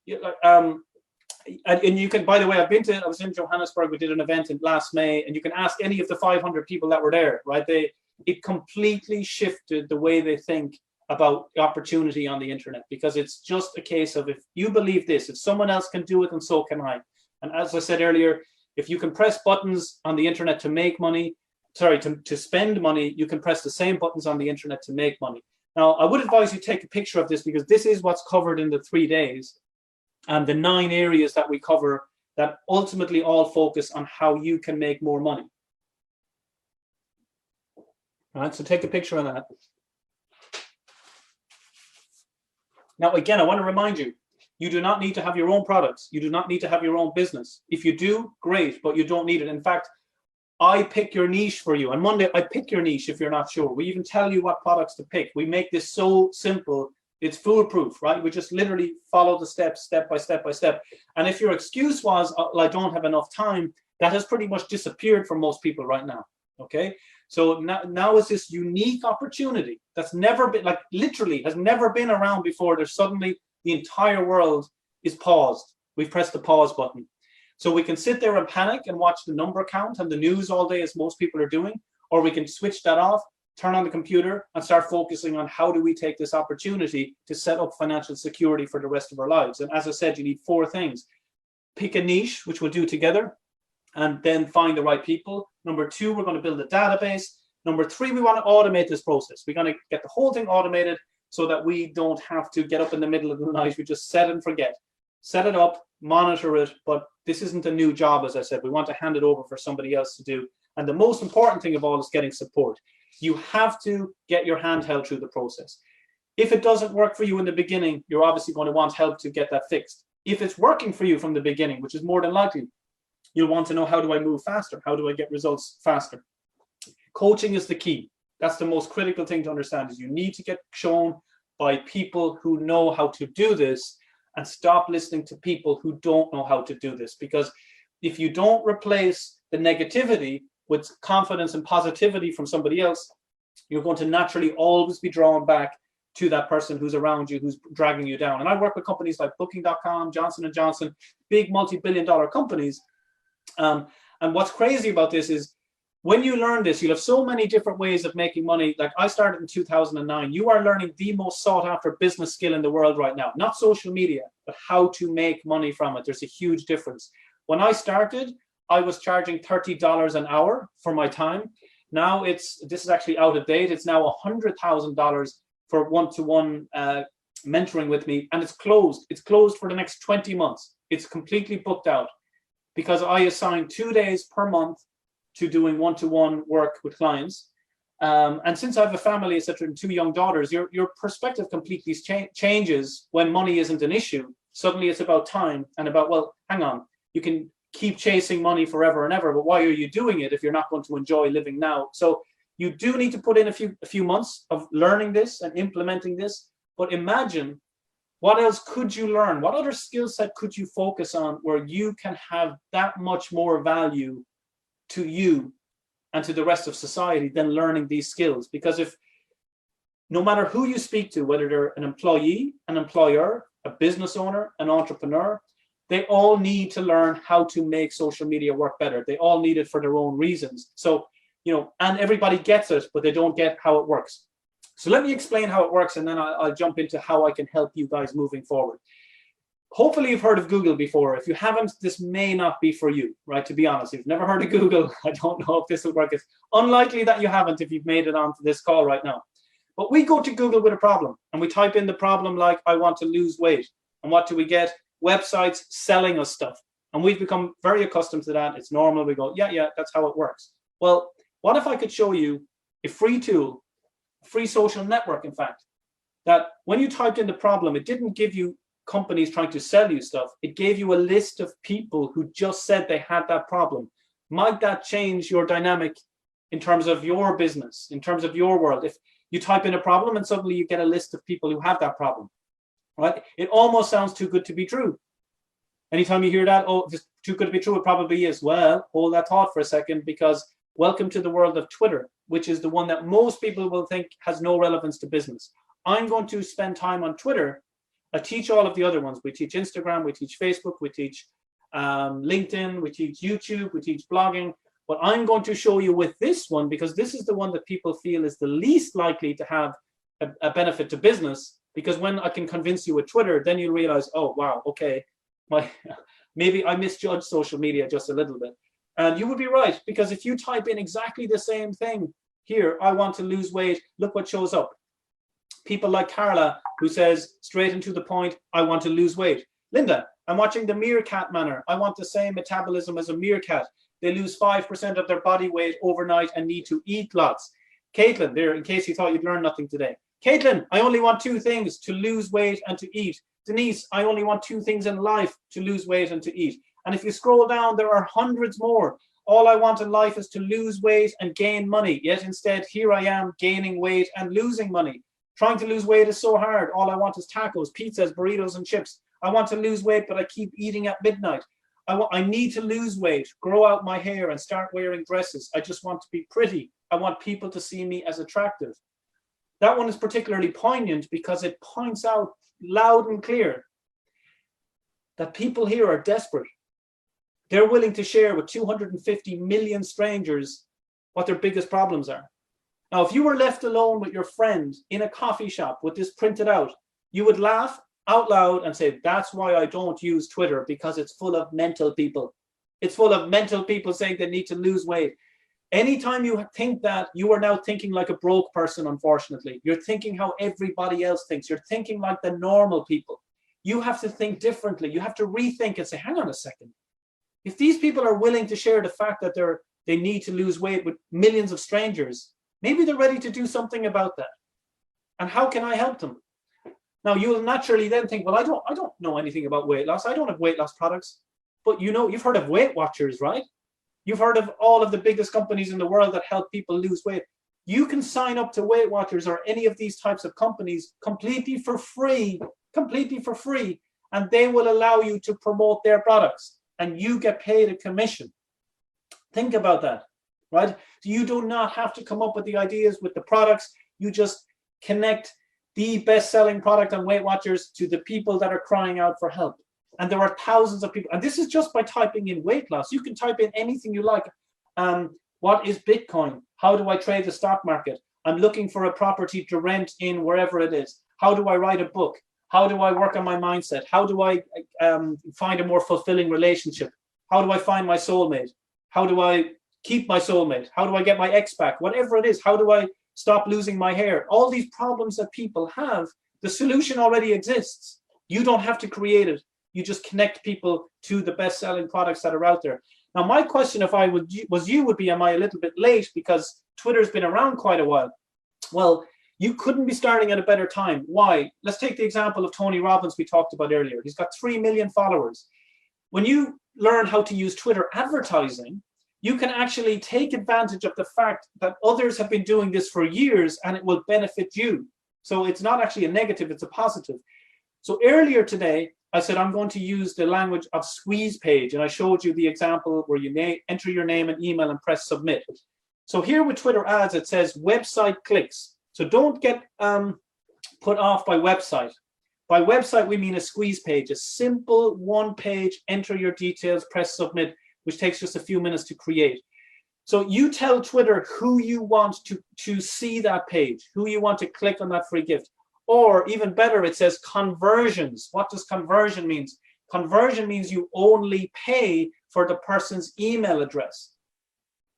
And you can, by the way, I was in Johannesburg, we did an event in last May, and you can ask any of the 500 people that were there, right? It completely shifted the way they think about opportunity on the internet, because it's just a case of, if you believe this, if someone else can do it, and so can I. And as I said earlier, if you can press buttons on the internet to make money, to spend money, you can press the same buttons on the internet to make money. Now, I would advise you take a picture of this, because this is what's covered in the 3 days and the 9 areas that we cover that ultimately all focus on how you can make more money. All right, so take a picture of that. Now, again, I want to remind you, you do not need to have your own products. You do not need to have your own business. If you do, great, but you don't need it. In fact, I pick your niche for you. On Monday, I pick your niche if you're not sure. We even tell you what products to pick. We make this so simple. It's foolproof, right? We just literally follow the steps, step by step by step. And if your excuse was, I don't have enough time, that has pretty much disappeared for most people right now, okay? So now is this unique opportunity that's never been, like literally has never been around before. There's suddenly, the entire world is paused. We've pressed the pause button. So we can sit there and panic and watch the number count and the news all day, as most people are doing, or we can switch that off, turn on the computer and start focusing on how do we take this opportunity to set up financial security for the rest of our lives. And as I said, you need 4 things. Pick a niche, which we'll do together, and then find the right people. Number 2, we're going to build a database. Number 3, we want to automate this process. We're going to get the whole thing automated so that we don't have to get up in the middle of the night. We just set and forget. Set it up, monitor it, but this isn't a new job, as I said. We want to hand it over for somebody else to do. And the most important thing of all is getting support. You have to get your hand held through the process. If it doesn't work for you in the beginning, you're obviously going to want help to get that fixed. If it's working for you from the beginning, which is more than likely, you'll want to know, how do I move faster? How do I get results faster? Coaching is the key. That's the most critical thing to understand, is you need to get shown by people who know how to do this, and stop listening to people who don't know how to do this. Because if you don't replace the negativity with confidence and positivity from somebody else, you're going to naturally always be drawn back to that person who's around you, who's dragging you down. And I work with companies like Booking.com, Johnson & Johnson, big multi-billion-dollar companies. And what's crazy about this is, when you learn this, you'll have so many different ways of making money. Like I started in 2009. You are learning the most sought after business skill in the world right now. Not social media, but how to make money from it. There's a huge difference. When I started, I was charging $30 an hour for my time. Now this is actually out of date. It's now $100,000 for one-to-one mentoring with me. And it's closed. It's closed for the next 20 months. It's completely booked out, because I assign 2 days per month to doing one-to-one work with clients. And since I have a family, etc., and 2 young daughters, your perspective completely changes when money isn't an issue. Suddenly it's about time and about, well, hang on, you can keep chasing money forever and ever, but why are you doing it if you're not going to enjoy living now? So you do need to put in a few months of learning this and implementing this. But imagine, what else could you learn? What other skill set could you focus on where you can have that much more value to you and to the rest of society than learning these skills? Because if, no matter who you speak to, whether they're an employee, an employer, a business owner, an entrepreneur, they all need to learn how to make social media work better. They all need it for their own reasons. So, and everybody gets it, but they don't get how it works. So let me explain how it works, and then I'll jump into how I can help you guys moving forward. Hopefully you've heard of Google before. If you haven't, this may not be for you, right? To be honest, if you've never heard of Google, I don't know if this will work. It's unlikely that you haven't if you've made it onto this call right now. But we go to Google with a problem, and we type in the problem like, I want to lose weight. And what do we get? Websites selling us stuff. And we've become very accustomed to that. It's normal. We go, yeah, that's how it works. Well, what if I could show you a free tool, a free social network, in fact, that when you typed in the problem, it didn't give you companies trying to sell you stuff. It gave you a list of people who just said they had that problem. Might that change your dynamic in terms of your business, in terms of your world. If you type in a problem and suddenly you get a list of people who have that problem, right? It almost sounds too good to be true. Anytime you hear that, oh, it's too good to be true, it probably is. Well, hold that thought for a second, because welcome to the world of Twitter, which is the one that most people will think has no relevance to business. I'm going to spend time on Twitter. I teach all of the other ones. We teach Instagram, we teach Facebook, we teach LinkedIn, we teach YouTube, we teach blogging. But I'm going to show you with this one, because this is the one that people feel is the least likely to have a benefit to business. Because when I can convince you with Twitter, then you realize, oh, wow, okay, maybe I misjudged social media just a little bit. And you would be right, because if you type in exactly the same thing here, I want to lose weight, look what shows up. People like Carla, who says straight and to the point, I want to lose weight. Linda, I'm watching the meerkat manner. I want the same metabolism as a meerkat. They lose 5% of their body weight overnight and need to eat lots. Caitlin, there, in case you thought you'd learn nothing today. Caitlin, I only want 2 things, to lose weight and to eat. Denise, I only want 2 things in life, to lose weight and to eat. And if you scroll down, there are hundreds more. All I want in life is to lose weight and gain money. Yet instead, here I am gaining weight and losing money. Trying to lose weight is so hard. All I want is tacos, pizzas, burritos, and chips. I want to lose weight, but I keep eating at midnight. I need to lose weight, grow out my hair, and start wearing dresses. I just want to be pretty. I want people to see me as attractive. That one is particularly poignant because it points out loud and clear that people here are desperate. They're willing to share with 250 million strangers what their biggest problems are. Now, if you were left alone with your friend in a coffee shop with this printed out, you would laugh out loud and say, that's why I don't use Twitter, because it's full of mental people. It's full of mental people saying they need to lose weight. Anytime you think that, you are now thinking like a broke person, unfortunately. You're thinking how everybody else thinks. You're thinking like the normal people. You have to think differently. You have to rethink and say, hang on a second. If these people are willing to share the fact that they need to lose weight with millions of strangers, maybe they're ready to do something about that. And how can I help them? Now, you'll naturally then think, well, I don't know anything about weight loss. I don't have weight loss products. But you know, you've heard of Weight Watchers, right? You've heard of all of the biggest companies in the world that help people lose weight. You can sign up to Weight Watchers or any of these types of companies completely for free, and they will allow you to promote their products, and you get paid a commission. Think about that, right? You do not have to come up with the ideas with the products. You just connect the best-selling product on Weight Watchers to the people that are crying out for help. And there are thousands of people. And this is just by typing in weight loss. You can type in anything you like. What is Bitcoin? How do I trade the stock market? I'm looking for a property to rent in wherever it is. How do I write a book? How do I work on my mindset? How do I find a more fulfilling relationship? How do I find my soulmate? How do I keep my soulmate? How do I get my ex back? Whatever it is, how do I stop losing my hair? All these problems that people have, the solution already exists. You don't have to create it. You just connect people to the best-selling products that are out there. Now, my question, if I was you, would be, am I a little bit late? Because Twitter's been around quite a while. Well, you couldn't be starting at a better time. Why? Let's take the example of Tony Robbins we talked about earlier. He's got 3 million followers. When you learn how to use Twitter advertising, you can actually take advantage of the fact that others have been doing this for years and it will benefit you. So it's not actually a negative, it's a positive. So earlier today, I said, I'm going to use the language of squeeze page. And I showed you the example where you enter your name and email and press submit. So here with Twitter ads, it says website clicks. So don't get put off by website. By website, we mean a squeeze page, a simple 1-page, enter your details, press submit, which takes just a few minutes to create. So you tell Twitter who you want to see that page, who you want to click on that free gift. Or even better, it says conversions. What does conversion mean? Conversion means you only pay for the person's email address.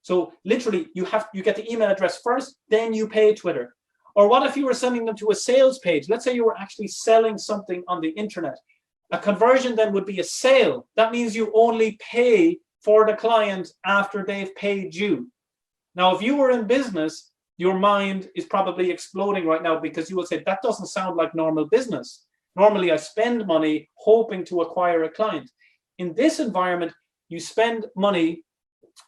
So literally, you get the email address first, then you pay Twitter. Or what if you were sending them to a sales page? Let's say you were actually selling something on the internet. A conversion then would be a sale. That means you only pay for the client after they've paid you. Now, if you were in business, your mind is probably exploding right now because you will say, that doesn't sound like normal business. Normally, I spend money hoping to acquire a client. In this environment, you spend money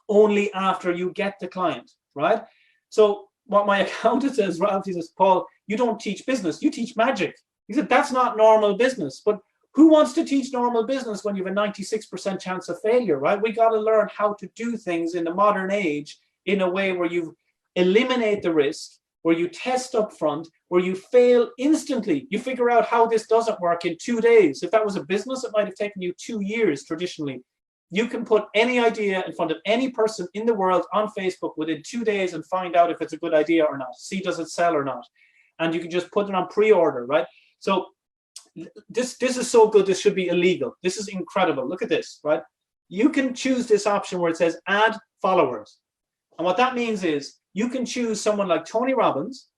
only after you get the client. right? So what my accountant says, Ralph, he says, Paul, you don't teach business, you teach magic. He said, that's not normal business. But who wants to teach normal business when you have a 96% chance of failure, right? We got to learn how to do things in the modern age in a way where you eliminate the risk, where you test up front, where you fail instantly. You figure out how this doesn't work in 2 days. If that was a business, it might have taken you 2 years traditionally. You can put any idea in front of any person in the world on Facebook within 2 days and find out if it's a good idea or not. See, does it sell or not? And you can just put it on pre-order, right? So this is so good, this should be illegal. This is incredible. Look at this, right? You can choose this option where it says add followers. And what that means is you can choose someone like Tony Robbins.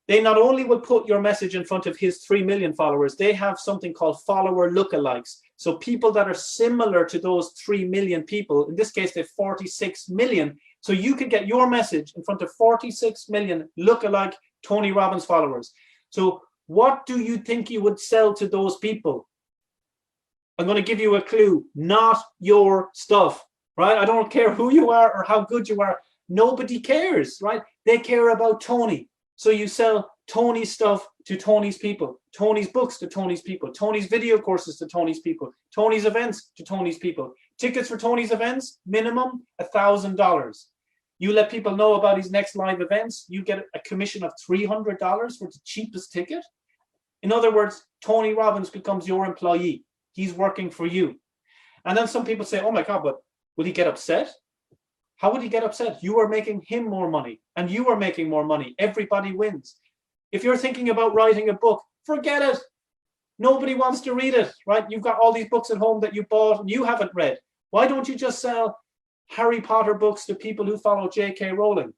They not only will put your message in front of his 3 million followers, they have something called follower lookalikes. So people that are similar to those 3 million people, in this case, they have 46 million. So you could get your message in front of 46 million lookalike Tony Robbins followers. So what do you think you would sell to those people? I'm going to give you a clue. Not your stuff, right? I don't care who you are or how good you are. Nobody cares, right? They care about Tony. So you sell Tony's stuff to Tony's people, Tony's books to Tony's people, Tony's video courses to Tony's people, Tony's events to Tony's people. Tickets for Tony's events, minimum $1,000. You let people know about his next live events, you get a commission of $300 for the cheapest ticket. In other words, Tony Robbins becomes your employee. He's working for you. And then some people say, oh my God, but will he get upset? How would he get upset? You are making him more money and you are making more money. Everybody wins. If you're thinking about writing a book, forget it. Nobody wants to read it, right? You've got all these books at home that you bought and you haven't read. Why don't you just sell Harry Potter books to people who follow J.K. Rowling?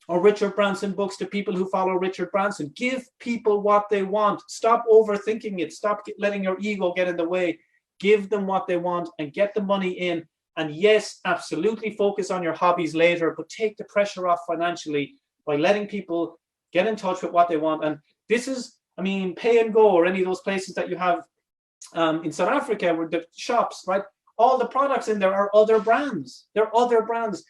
Or Richard Branson books to people who follow Richard Branson? Give people what they want. Stop overthinking it. Stop letting your ego get in the way. Give them what they want and get the money in. And yes, absolutely focus on your hobbies later, but take the pressure off financially by letting people get in touch with what they want. And this is, I mean, Pay and Go or any of those places that you have in South Africa where the shops, right? All the products in there are other brands. They're other brands.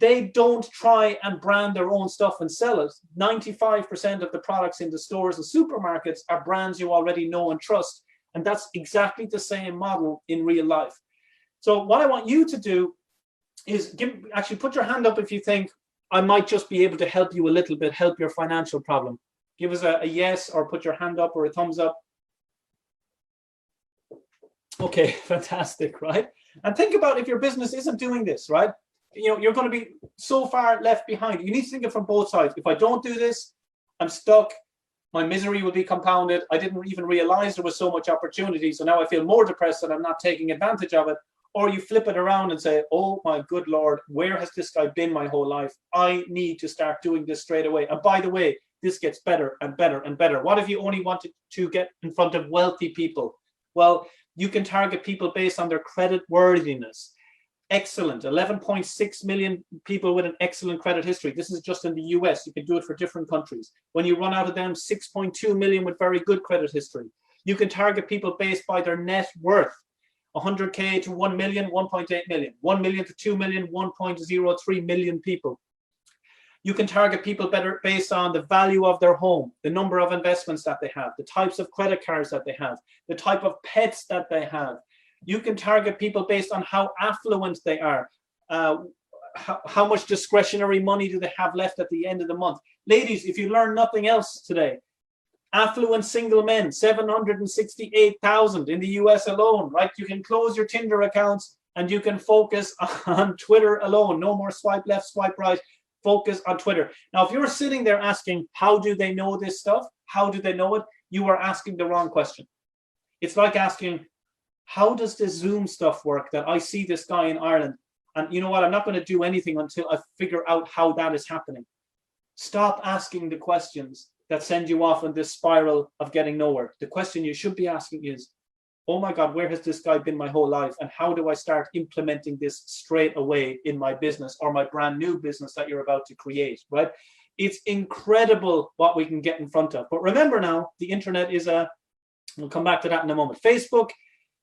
They don't try and brand their own stuff and sell it. 95% of the products in the stores and supermarkets are brands you already know and trust. And that's exactly the same model in real life. So what I want you to do is actually put your hand up if you think I might just be able to help you a little bit, help your financial problem. Give us a yes or put your hand up or a thumbs up. Okay, fantastic, right? And think about if your business isn't doing this, right? You know, you're going to be so far left behind. You need to think it from both sides. If I don't do this, I'm stuck. My misery will be compounded. I didn't even realize there was so much opportunity. So now I feel more depressed that I'm not taking advantage of it. Or you flip it around and say, oh my good Lord, where has this guy been my whole life? I need to start doing this straight away. And by the way, this gets better and better and better. What if you only wanted to get in front of wealthy people? Well, you can target people based on their credit worthiness. Excellent. 11.6 million people with an excellent credit history. This is just in the US. You can do it for different countries. When you run out of them, 6.2 million with very good credit history. You can target people based by their net worth. 100K to 1 million, 1.8 million. 1 million to 2 million, 1.03 million people. You can target people better based on the value of their home, the number of investments that they have, the types of credit cards that they have, the type of pets that they have. You can target people based on how affluent they are, how much discretionary money do they have left at the end of the month. Ladies, if you learn nothing else today, affluent single men, 768,000 in the US alone, right? You can close your Tinder accounts and you can focus on Twitter alone. No more swipe left, swipe right. Focus on Twitter. Now, if you're sitting there asking, how do they know this stuff? How do they know it? You are asking the wrong question. It's like asking, how does this Zoom stuff work that I see this guy in Ireland? And you know what? I'm not going to do anything until I figure out how that is happening. Stop asking the questions that send you off on this spiral of getting nowhere. The question you should be asking is, oh my God, where has this guy been my whole life? And how do I start implementing this straight away in my business or my brand new business that you're about to create, right? It's incredible what we can get in front of. But remember now, the internet is we'll come back to that in a moment. Facebook,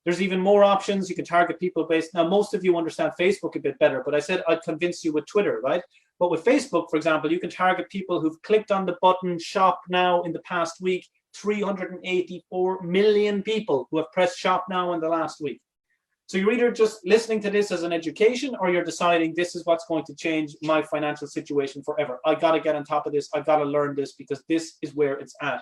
there's even more options. You can target people based. Now, most of you understand Facebook a bit better, but I said I'd convince you with Twitter, right? But with Facebook, for example, you can target people who've clicked on the button shop now in the past week. 384 million people who have pressed shop now in the last week. So you're either just listening to this as an education, or you're deciding this is what's going to change my financial situation forever. I got to get on top of this. I got to learn this because this is where it's at.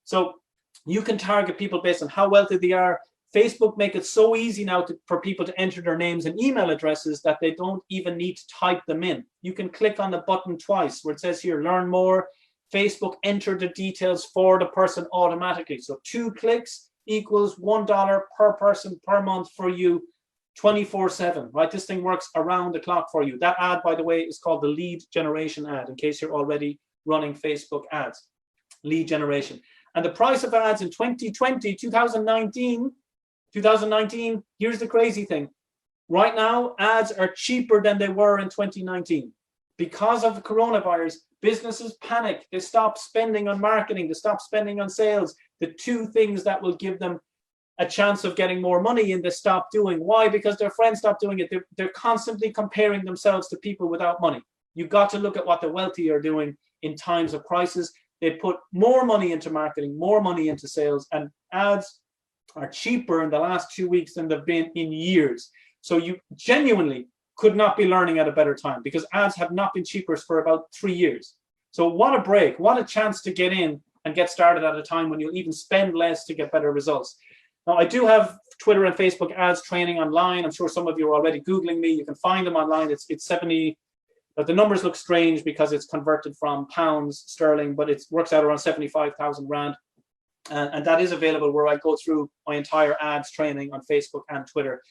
So you can target people based on how wealthy they are. Facebook make it so easy now for people to enter their names and email addresses that they don't even need to type them in. You can click on the button twice where it says here, learn more. Facebook enter the details for the person automatically. So 2 clicks equals $1 per person per month for you 24/7, right? This thing works around the clock for you. That ad, by the way, is called the lead generation ad, in case you're already running Facebook ads. Lead generation. And the price of ads in 2019, here's the crazy thing. Right now, ads are cheaper than they were in 2019. Because of the coronavirus, businesses panic. They stop spending on marketing. They stop spending on sales. The 2 things that will give them a chance of getting more money in, they stop doing. Why? Because their friends stop doing it. They're constantly comparing themselves to people without money. You've got to look at what the wealthy are doing in times of crisis. They put more money into marketing, more money into sales, and ads are cheaper in the last 2 weeks than they've been in years. So you genuinely could not be learning at a better time, because ads have not been cheaper for about 3 years. So what a break, what a chance to get in and get started at a time when you'll even spend less to get better results. Now, I do have Twitter and Facebook ads training online. I'm sure some of you are already Googling me. You can find them online. It's 70, but the numbers look strange because it's converted from pounds sterling, but it works out around 75,000 rand. And that is available, where I go through my entire ads training on Facebook and Twitter.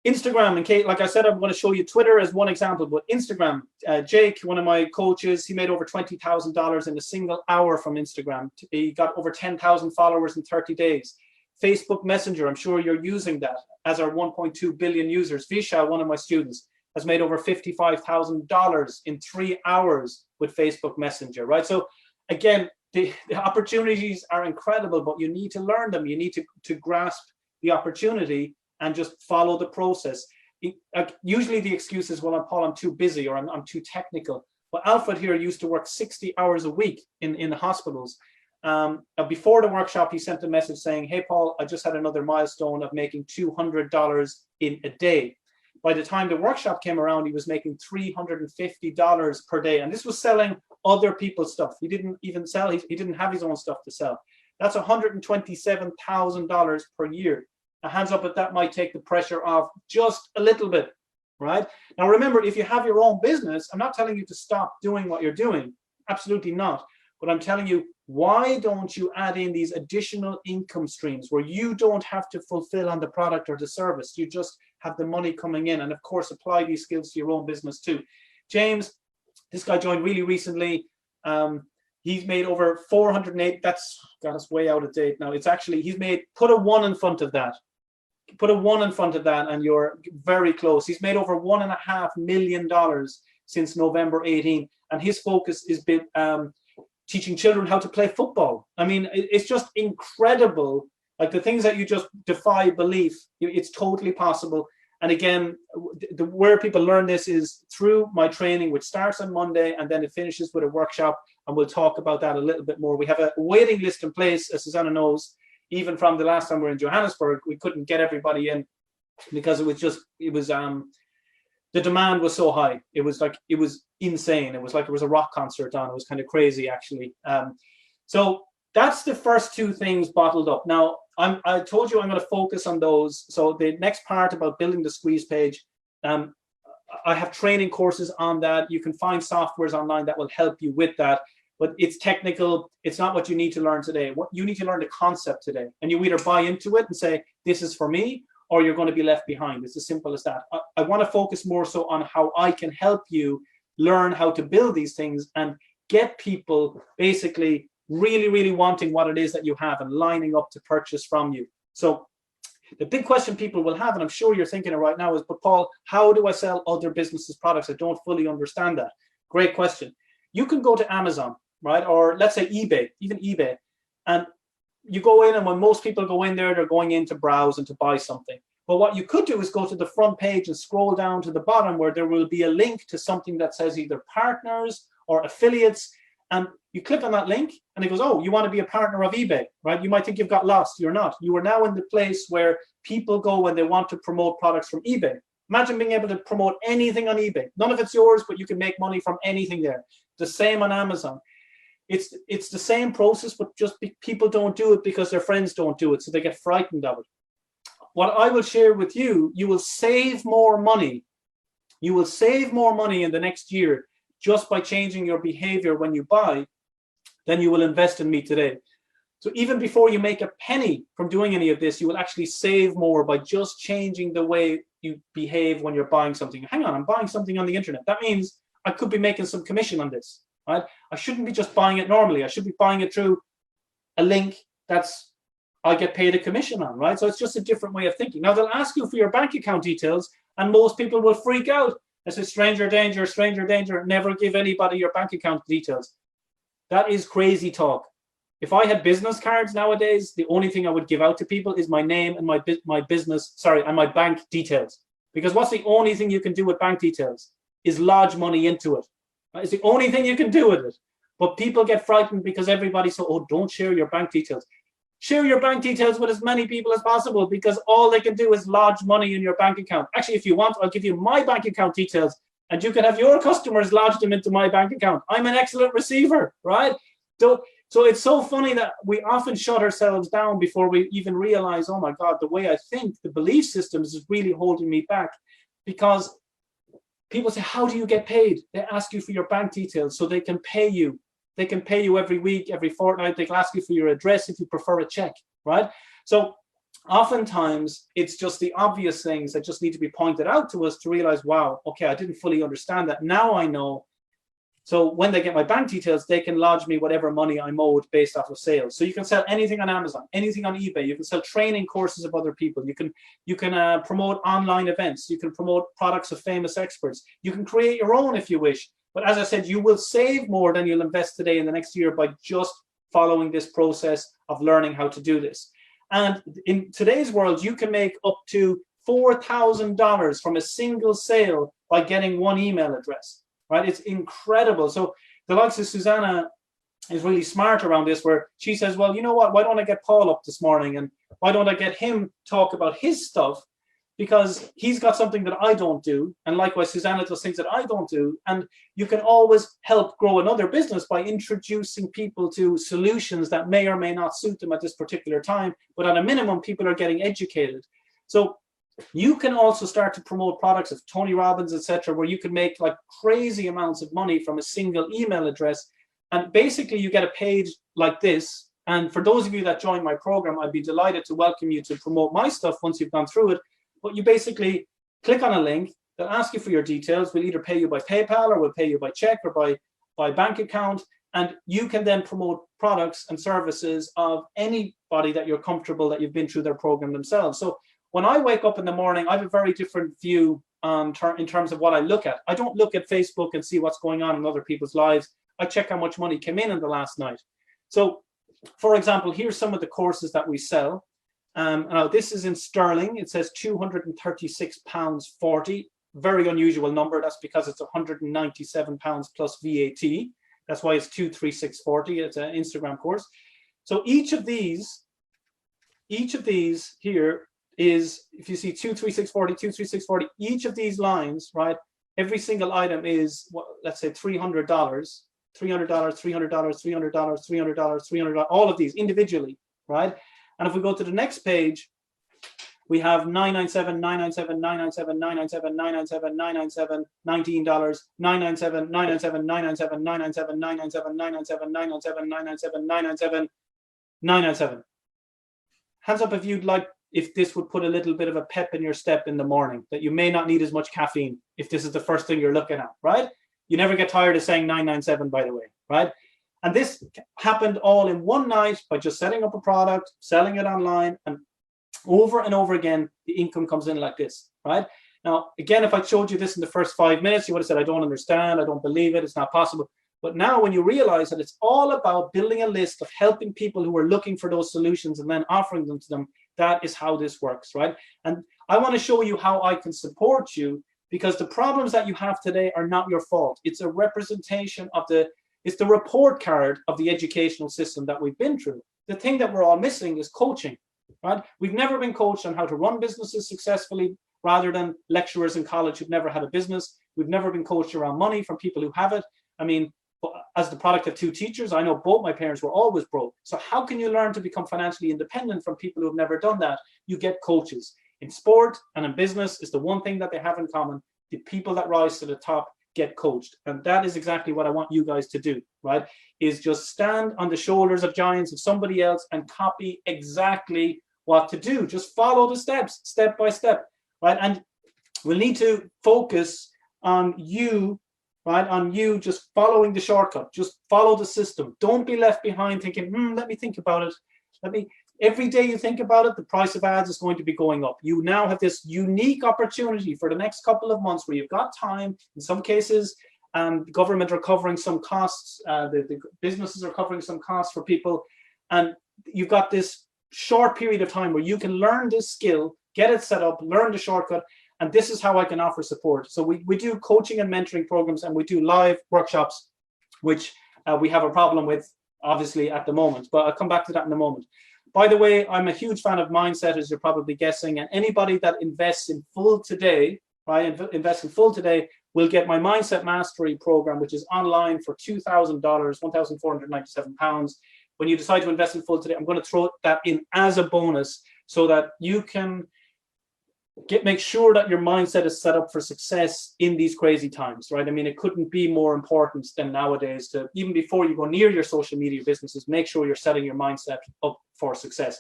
Instagram, in case, like I said, I'm going to show you Twitter as one example, but Instagram, Jake, one of my coaches, he made over $20,000 in a single hour from Instagram. He got over 10,000 followers in 30 days. Facebook Messenger, I'm sure you're using that, as our 1.2 billion users. Vishal, one of my students, has made over $55,000 in 3 hours with Facebook Messenger, right? So again, the opportunities are incredible, but you need to learn them. You need to grasp the opportunity and just follow the process. Usually the excuse is, well, Paul, I'm too busy, or I'm too technical. But Alfred here used to work 60 hours a week in the hospitals. Before the workshop, he sent a message saying, hey, Paul, I just had another milestone of making $200 in a day. By the time the workshop came around, he was making $350 per day. And this was selling other people's stuff. He didn't even sell, he didn't have his own stuff to sell. That's $127,000 per year. Now, hands up if that might take the pressure off just a little bit, right? Now, remember, if you have your own business, I'm not telling you to stop doing what you're doing. Absolutely not. But I'm telling you, why don't you add in these additional income streams where you don't have to fulfill on the product or the service? You just have the money coming in, and of course, apply these skills to your own business too. James, this guy joined really recently. He's made over 408. That's got us way out of date now. It's actually, he's made, put a 1 in front of that. Put a 1 in front of that and you're very close. He's made over $1.5 million since November 18, and his focus has been teaching children how to play football. I mean, it's just incredible. Like the things that you just defy belief, it's totally possible. And again, where people learn this is through my training, which starts on Monday, and then it finishes with a workshop, and we'll talk about that a little bit more. We have a waiting list in place, as Susana knows. Even from the last time we were in Johannesburg, we couldn't get everybody in because the demand was so high. It was insane. It was like it was a rock concert on. It was kind of crazy, actually. So that's the first 2 things bottled up. Now, I told you I'm going to focus on those. So the next part about building the squeeze page, I have training courses on that. You can find softwares online that will help you with that. But it's technical. It's not what you need to learn today. What you need to learn the concept today. And you either buy into it and say, this is for me, or you're going to be left behind. It's as simple as that. I want to focus more so on how I can help you learn how to build these things and get people basically really, really wanting what it is that you have and lining up to purchase from you. So the big question people will have, and I'm sure you're thinking it right now, is, but Paul, how do I sell other businesses' products? I don't fully understand that. Great question. You can go to Amazon, right? Or let's say eBay, even eBay. And you go in, and when most people go in there, they're going in to browse and to buy something. But what you could do is go to the front page and scroll down to the bottom where there will be a link to something that says either partners or affiliates. And you click on that link and it goes, oh, you want to be a partner of eBay, right? You might think you've got lost. You're not. You are now in the place where people go when they want to promote products from eBay. Imagine being able to promote anything on eBay. None of it's yours, but you can make money from anything there. The same on Amazon. It's the same process, but just people don't do it because their friends don't do it. So they get frightened of it. What I will share with you, you will save more money. You will save more money in the next year just by changing your behavior when you buy than you will invest in me today. So even before you make a penny from doing any of this, you will actually save more by just changing the way you behave when you're buying something. Hang on, I'm buying something on the internet. That means I could be making some commission on this, right? I shouldn't be just buying it normally. I should be buying it through a link that's I get paid a commission on, right? So it's just a different way of thinking. Now they'll ask you for your bank account details and most people will freak out. They say, stranger danger, never give anybody your bank account details. That is crazy talk. If I had business cards nowadays, the only thing I would give out to people is my name and my bank details. Because what's the only thing you can do with bank details is lodge money into it. It's the only thing you can do with it. But people get frightened because everybody says, oh, don't share your bank details. Share your bank details with as many people as possible because all they can do is lodge money in your bank account. Actually, if you want, I'll give you my bank account details and you can have your customers lodge them into my bank account. I'm an excellent receiver, right? So it's so funny that we often shut ourselves down before we even realize, oh my God, the way I think, the belief systems is really holding me back. Because people say, how do you get paid? They ask you for your bank details so they can pay you. They can pay you every week, every fortnight. They can ask you for your address if you prefer a check, right? So oftentimes it's just the obvious things that just need to be pointed out to us to realize, wow, okay, I didn't fully understand that. Now I know. So when they get my bank details, they can lodge me whatever money I'm owed based off of sales. So you can sell anything on Amazon, anything on eBay. You can sell training courses of other people. You can promote online events. You can promote products of famous experts. You can create your own if you wish. But as I said, you will save more than you'll invest today in the next year by just following this process of learning how to do this. And in today's world, you can make up to $4,000 from a single sale by getting one email address, right? It's incredible. So the likes of Susana is really smart around this, where she says, well, you know what? Why don't I get Paul up this morning? And why don't I get him talk about his stuff? Because he's got something that I don't do. And likewise, Susana does things that I don't do. And you can always help grow another business by introducing people to solutions that may or may not suit them at this particular time. But at a minimum, people are getting educated. So you can also start to promote products of Tony Robbins, etc., where you can make like crazy amounts of money from a single email address. And basically, you get a page like this. And for those of you that join my program, I'd be delighted to welcome you to promote my stuff once you've gone through it. But you basically click on a link. They'll ask you for your details. We'll either pay you by PayPal or we'll pay you by check or by bank account. And you can then promote products and services of anybody that you're comfortable that you've been through their program themselves. So when I wake up in the morning, I have a very different view in terms of what I look at. I don't look at Facebook and see what's going on in other people's lives. I check how much money came in the last night. So, for example, here's some of the courses that we sell. Now this is in sterling. It says £236.40. Very unusual number. That's because it's £197 plus VAT. That's why it's 236.40. It's an Instagram course. So each of these here is, if you see 236.40, 236.40, each of these lines, right? Every single item is, let's say $300, $300, $300, $300, $300, $300, all of these individually, right? And if we go to the next page, we have $997, $997, $997, $997, $997, $997, $19, $997, $997, $997, $997, $997, $997, $997, $997, $997, $997. Hands up if this would put a little bit of a pep in your step in the morning, that you may not need as much caffeine if this is the first thing you're looking at, right? You never get tired of saying 997, by the way, right? And this happened all in one night by just setting up a product, selling it online, and over again, the income comes in like this, right? Now, again, if I showed you this in the first 5 minutes, you would have said, I don't understand, I don't believe it, it's not possible. But now when you realize that it's all about building a list of helping people who are looking for those solutions and then offering them to them, that is how this works, right? And I want to show you how I can support you, because the problems that you have today are not your fault. It's a representation of it's the report card of the educational system that we've been through. The thing that we're all missing is coaching, right? We've never been coached on how to run businesses successfully, rather than lecturers in college who've never had a business. We've never been coached around money from people who have it. I mean, as the product of two teachers, I know both my parents were always broke. So how can you learn to become financially independent from people who have never done that? You get coaches. In sport and in business is the one thing that they have in common. The people that rise to the top get coached. And that is exactly what I want you guys to do, right? Is just stand on the shoulders of giants of somebody else and copy exactly what to do. Just follow the steps, step by step, right? And we'll need to focus on you, right? On you just following the shortcut. Just follow the system. Don't be left behind thinking, let me think about it. Every day you think about it, the price of ads is going to be going up. You now have this unique opportunity for the next couple of months where you've got time. In some cases, the government are covering some costs. The businesses are covering some costs for people. And you've got this short period of time where you can learn this skill, get it set up, learn the shortcut. And this is how I can offer support. So we do coaching and mentoring programs, and we do live workshops, which we have a problem with, obviously, at the moment. But I'll come back to that in a moment. By the way, I'm a huge fan of mindset, as you're probably guessing. And anybody that invests in full today, right, invest in full today, will get my Mindset Mastery program, which is online for $2,000, £1,497. When you decide to invest in full today, I'm going to throw that in as a bonus so that you can make sure that your mindset is set up for success in these crazy times, right? I mean, it couldn't be more important than nowadays to, even before you go near your social media businesses, make sure you're setting your mindset up for success.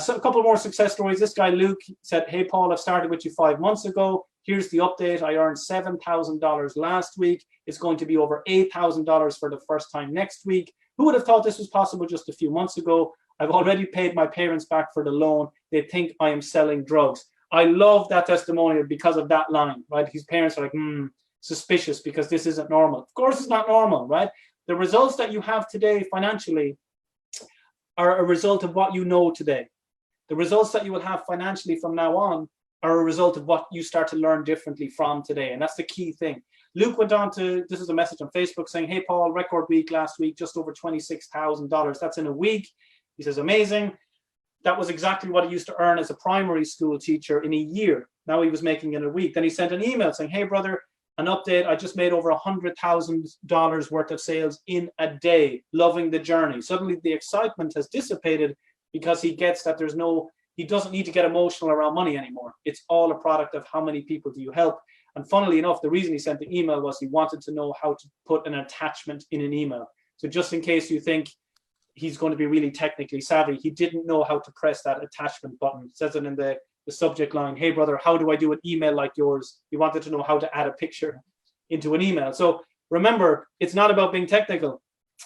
So a couple more success stories. This guy, Luke, said, hey, Paul, I've started with you 5 months ago. Here's the update. I earned $7,000 last week. It's going to be over $8,000 for the first time next week. Who would have thought this was possible just a few months ago? I've already paid my parents back for the loan. They think I am selling drugs. I love that testimonial because of that line, right? His parents are like, suspicious, because this isn't normal. Of course, it's not normal, right? The results that you have today financially are a result of what you know today. The results that you will have financially from now on are a result of what you start to learn differently from today. And that's the key thing. Luke went on to, this is a message on Facebook saying, hey, Paul, record week last week, just over $26,000. That's in a week. He says, amazing. That was exactly what he used to earn as a primary school teacher in a year. Now he was making it in a week. Then he sent an email saying, hey, brother, an update. I just made over $100,000 worth of sales in a day. Loving the journey. Suddenly the excitement has dissipated because he gets that he doesn't need to get emotional around money anymore. It's all a product of how many people do you help. And funnily enough, the reason he sent the email was he wanted to know how to put an attachment in an email. So just in case you think he's going to be really technically savvy, he didn't know how to press that attachment button. It says it in the subject line, hey brother, how do I do an email like yours? He wanted to know how to add a picture into an email. So remember, it's not about being technical,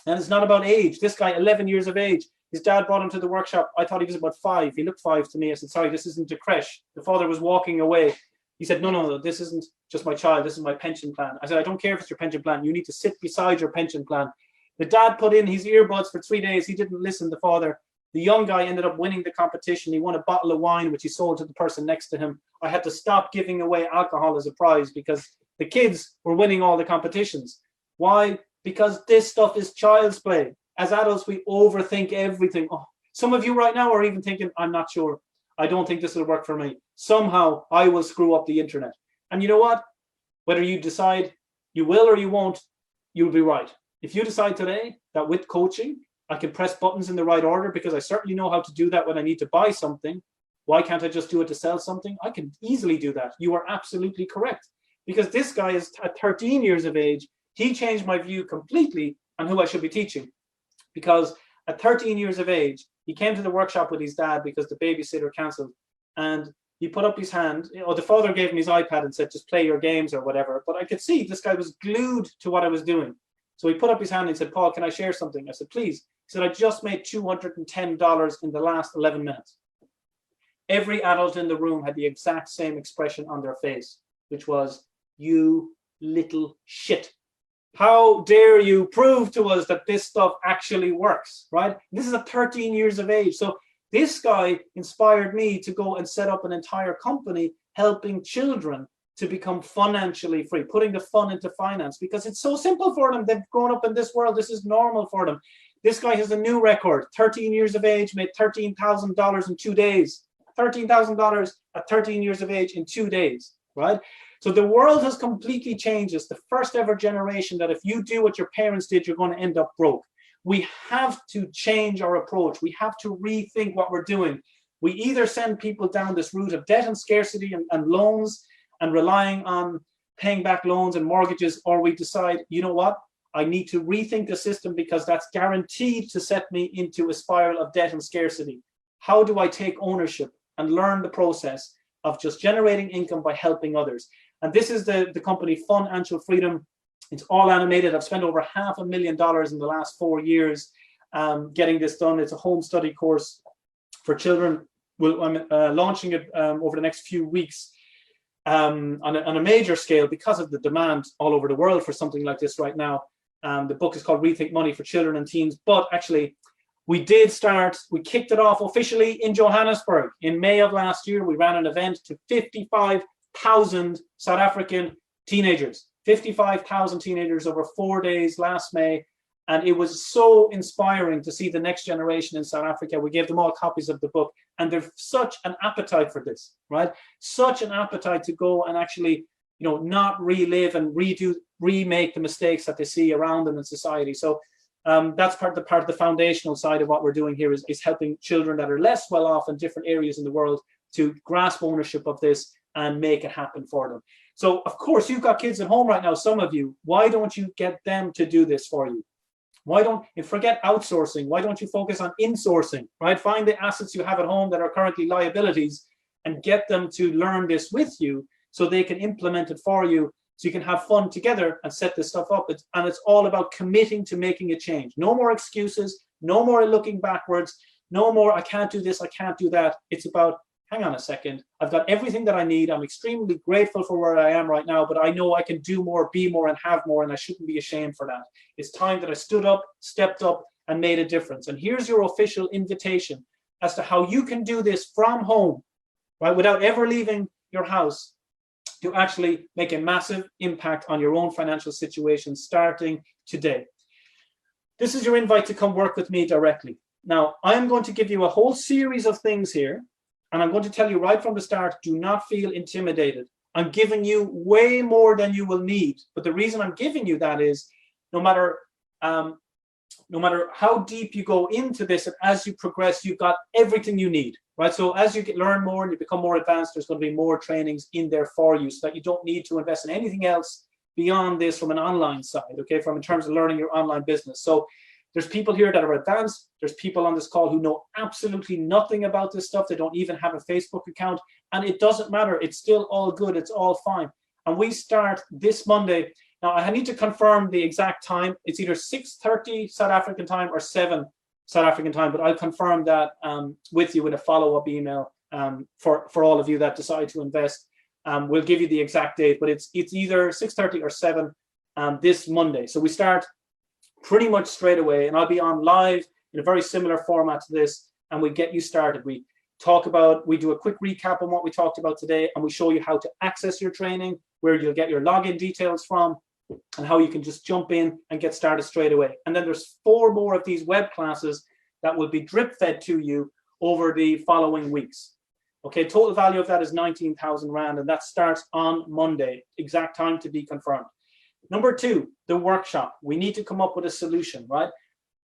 and it's not about age. This guy, 11 years of age, his dad brought him to the workshop. I thought he was about 5. He looked 5 to me. I said, sorry, this isn't a creche. The father was walking away. He said, no, this isn't just my child. This is my pension plan. I said, I don't care if it's your pension plan. You need to sit beside your pension plan. The dad put in his earbuds for 3 days. He didn't listen, the father. The young guy ended up winning the competition. He won a bottle of wine, which he sold to the person next to him. I had to stop giving away alcohol as a prize because the kids were winning all the competitions. Why? Because this stuff is child's play. As adults, we overthink everything. Oh, some of you right now are even thinking, I'm not sure. I don't think this will work for me. Somehow I will screw up the internet. And you know what? Whether you decide you will or you won't, you'll be right. If you decide today that with coaching, I can press buttons in the right order because I certainly know how to do that when I need to buy something, why can't I just do it to sell something? I can easily do that. You are absolutely correct. Because this guy is at 13 years of age. He changed my view completely on who I should be teaching. Because at 13 years of age, he came to the workshop with his dad because the babysitter canceled. And he put up his hand. The father gave him his iPad and said, just play your games or whatever. But I could see this guy was glued to what I was doing. So he put up his hand and said, Paul, can I share something? I said, please. He said, I just made $210 in the last 11 minutes. Every adult in the room had the exact same expression on their face, which was, you little shit. How dare you prove to us that this stuff actually works, right? This is at 13 years of age. So This guy inspired me to go and set up an entire company helping children to become financially free, putting the fun into finance, because it's so simple for them. They've grown up in this world. This is normal for them. This guy has a new record, 13 years of age, made $13,000 in 2 days. $13,000 at 13 years of age in 2 days, right? So the world has completely changed. It's the first ever generation that if you do what your parents did, you're going to end up broke. We have to change our approach. We have to rethink what we're doing. We either send people down this route of debt and scarcity and loans and relying on paying back loans and mortgages, or we decide, you know what, I need to rethink the system because that's guaranteed to set me into a spiral of debt and scarcity. How do I take ownership and learn the process of just generating income by helping others? And this is the company Financial Freedom. It's all animated. I've spent over $500,000 in the last 4 years getting this done. It's a home study course for children. I'm launching it over the next few weeks on a major scale because of the demand all over the world for something like this right now. The book is called Rethink Money for Children and Teens. But actually, we kicked it off officially in Johannesburg. In May of last year, we ran an event to 55,000 South African teenagers. 55,000 teenagers over 4 days last May. And it was so inspiring to see the next generation in South Africa. We gave them all copies of the book, and there's such an appetite for this, right? Such an appetite to go and actually, not relive and remake the mistakes that they see around them in society. So that's part of the foundational side of what we're doing here is helping children that are less well off in different areas in the world to grasp ownership of this and make it happen for them. So, of course, you've got kids at home right now, some of you. Why don't you get them to do this for you? Why don't you forget outsourcing? Why don't you focus on insourcing, right? Find the assets you have at home that are currently liabilities and get them to learn this with you so they can implement it for you so you can have fun together and set this stuff up. And it's all about committing to making a change. No more excuses, no more looking backwards, no more, I can't do this, I can't do that. It's about, hang on a second, I've got everything that I need. I'm extremely grateful for where I am right now, but I know I can do more, be more, and have more, and I shouldn't be ashamed for that. It's time that I stood up, stepped up, and made a difference. And here's your official invitation as to how you can do this from home, right, without ever leaving your house, to actually make a massive impact on your own financial situation starting today. This is your invite to come work with me directly. Now, I'm going to give you a whole series of things here, and I'm going to tell you right from the start, do not feel intimidated. I'm giving you way more than you will need. But the reason I'm giving you that is no matter how deep you go into this, and as you progress, you've got everything you need, right? So as you learn more and you become more advanced, there's going to be more trainings in there for you so that you don't need to invest in anything else beyond this from an online side, okay, in terms of learning your online business. So there's people here that are advanced. There's people on this call who know absolutely nothing about this stuff. They don't even have a Facebook account, and it doesn't matter. It's still all good. It's all fine. And we start this Monday. Now, I need to confirm the exact time. It's either 6:30 South African time or 7 South African time, but I'll confirm that with you in a follow-up email for all of you that decide to invest. We'll give you the exact date, but it's either 6:30 or 7 this Monday. So we start pretty much straight away, and I'll be on live in a very similar format to this, and we get you started. We do a quick recap on what we talked about today, and we show you how to access your training, where you'll get your login details from, and how you can just jump in and get started straight away. And then there's 4 more of these web classes that will be drip fed to you over the following weeks. Okay, total value of that is 19,000 Rand, and that starts on Monday. Exact time to be confirmed. Number 2, the workshop. We need to come up with a solution, right?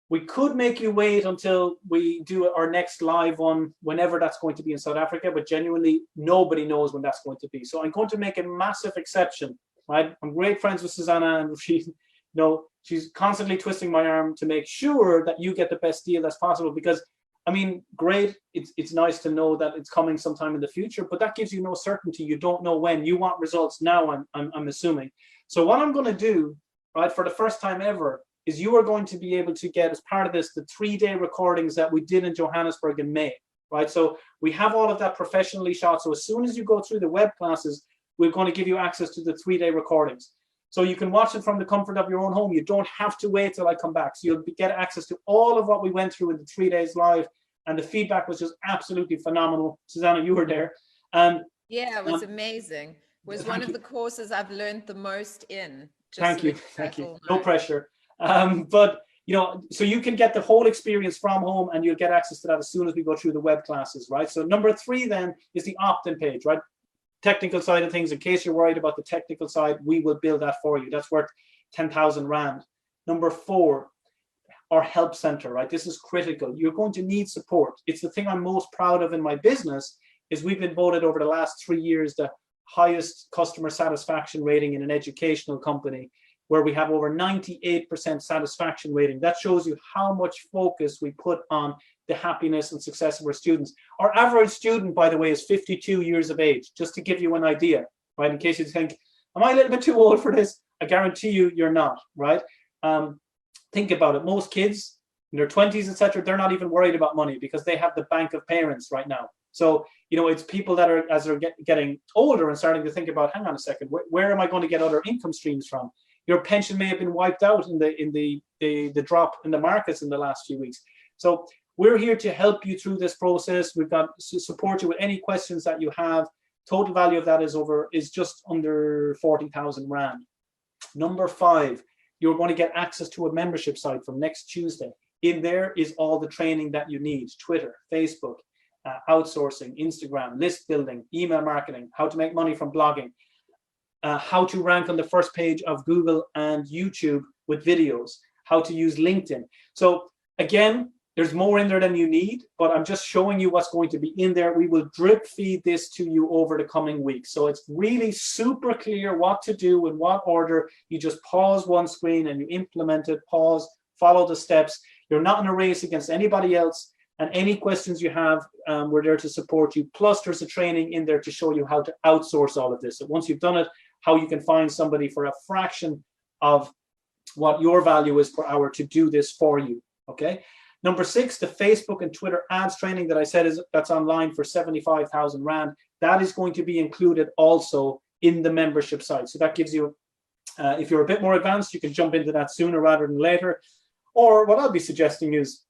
We could make you wait until we do our next live one, whenever that's going to be in South Africa, but genuinely nobody knows when that's going to be. So I'm going to make a massive exception, right? I'm great friends with Susana, and she's constantly twisting my arm to make sure that you get the best deal that's possible, because I mean, great, it's nice to know that it's coming sometime in the future, but that gives you no certainty. You don't know when. You want results now, I'm assuming. So what I'm going to do, right, for the first time ever, is you are going to be able to get, as part of this, the 3-day recordings that we did in Johannesburg in May, right? So we have all of that professionally shot. So as soon as you go through the web classes, we're going to give you access to the 3-day recordings. So you can watch it from the comfort of your own home. You don't have to wait till I come back. So you'll get access to all of what we went through in the 3 days live, and the feedback was just absolutely phenomenal. Susanna, you were there. And yeah, it was amazing. It was one of the courses I've learned the most in. Thank you. No pressure. But you know, so you can get the whole experience from home, and you'll get access to that as soon as we go through the web classes, right? So number 3 then is the opt-in page, right? Technical side of things. In case you're worried about the technical side, we will build that for you. That's worth 10,000 Rand. Number 4, our help center, right? This is critical. You're going to need support. It's the thing I'm most proud of in my business, is we've been voted over the last 3 years the highest customer satisfaction rating in an educational company, where we have over 98% satisfaction rating. That shows you how much focus we put on the happiness and success of our students. Our average student, by the way, is 52 years of age, just to give you an idea, right? In case you think, am I a little bit too old for this? I guarantee you, you're not, right? Think about it. Most kids in their 20s, etc., they're not even worried about money because they have the bank of parents right now. So, you know, it's people that are, as they're getting older and starting to think about, hang on a second, where am I going to get other income streams from? Your pension may have been wiped out in the drop in the markets in the last few weeks. So we're here to help you through this process. We've got to support you with any questions that you have. Total value of that is just under 40,000 Rand. Number 5, you're going to get access to a membership site from next Tuesday. In there is all the training that you need: Twitter, Facebook, outsourcing, Instagram, list building, email marketing, how to make money from blogging, how to rank on the first page of Google and YouTube with videos, how to use LinkedIn. So again, there's more in there than you need, but I'm just showing you what's going to be in there. We will drip feed this to you over the coming weeks. So it's really super clear what to do, in what order. You just pause one screen and you implement it, pause, follow the steps. You're not in a race against anybody else. And any questions you have, we're there to support you. Plus, there's a training in there to show you how to outsource all of this. So once you've done it, how you can find somebody for a fraction of what your value is per hour to do this for you, okay? Number 6, the Facebook and Twitter ads training that I said that's online for 75,000 Rand. That is going to be included also in the membership site. So that gives you, if you're a bit more advanced, you can jump into that sooner rather than later. Or what I'll be suggesting is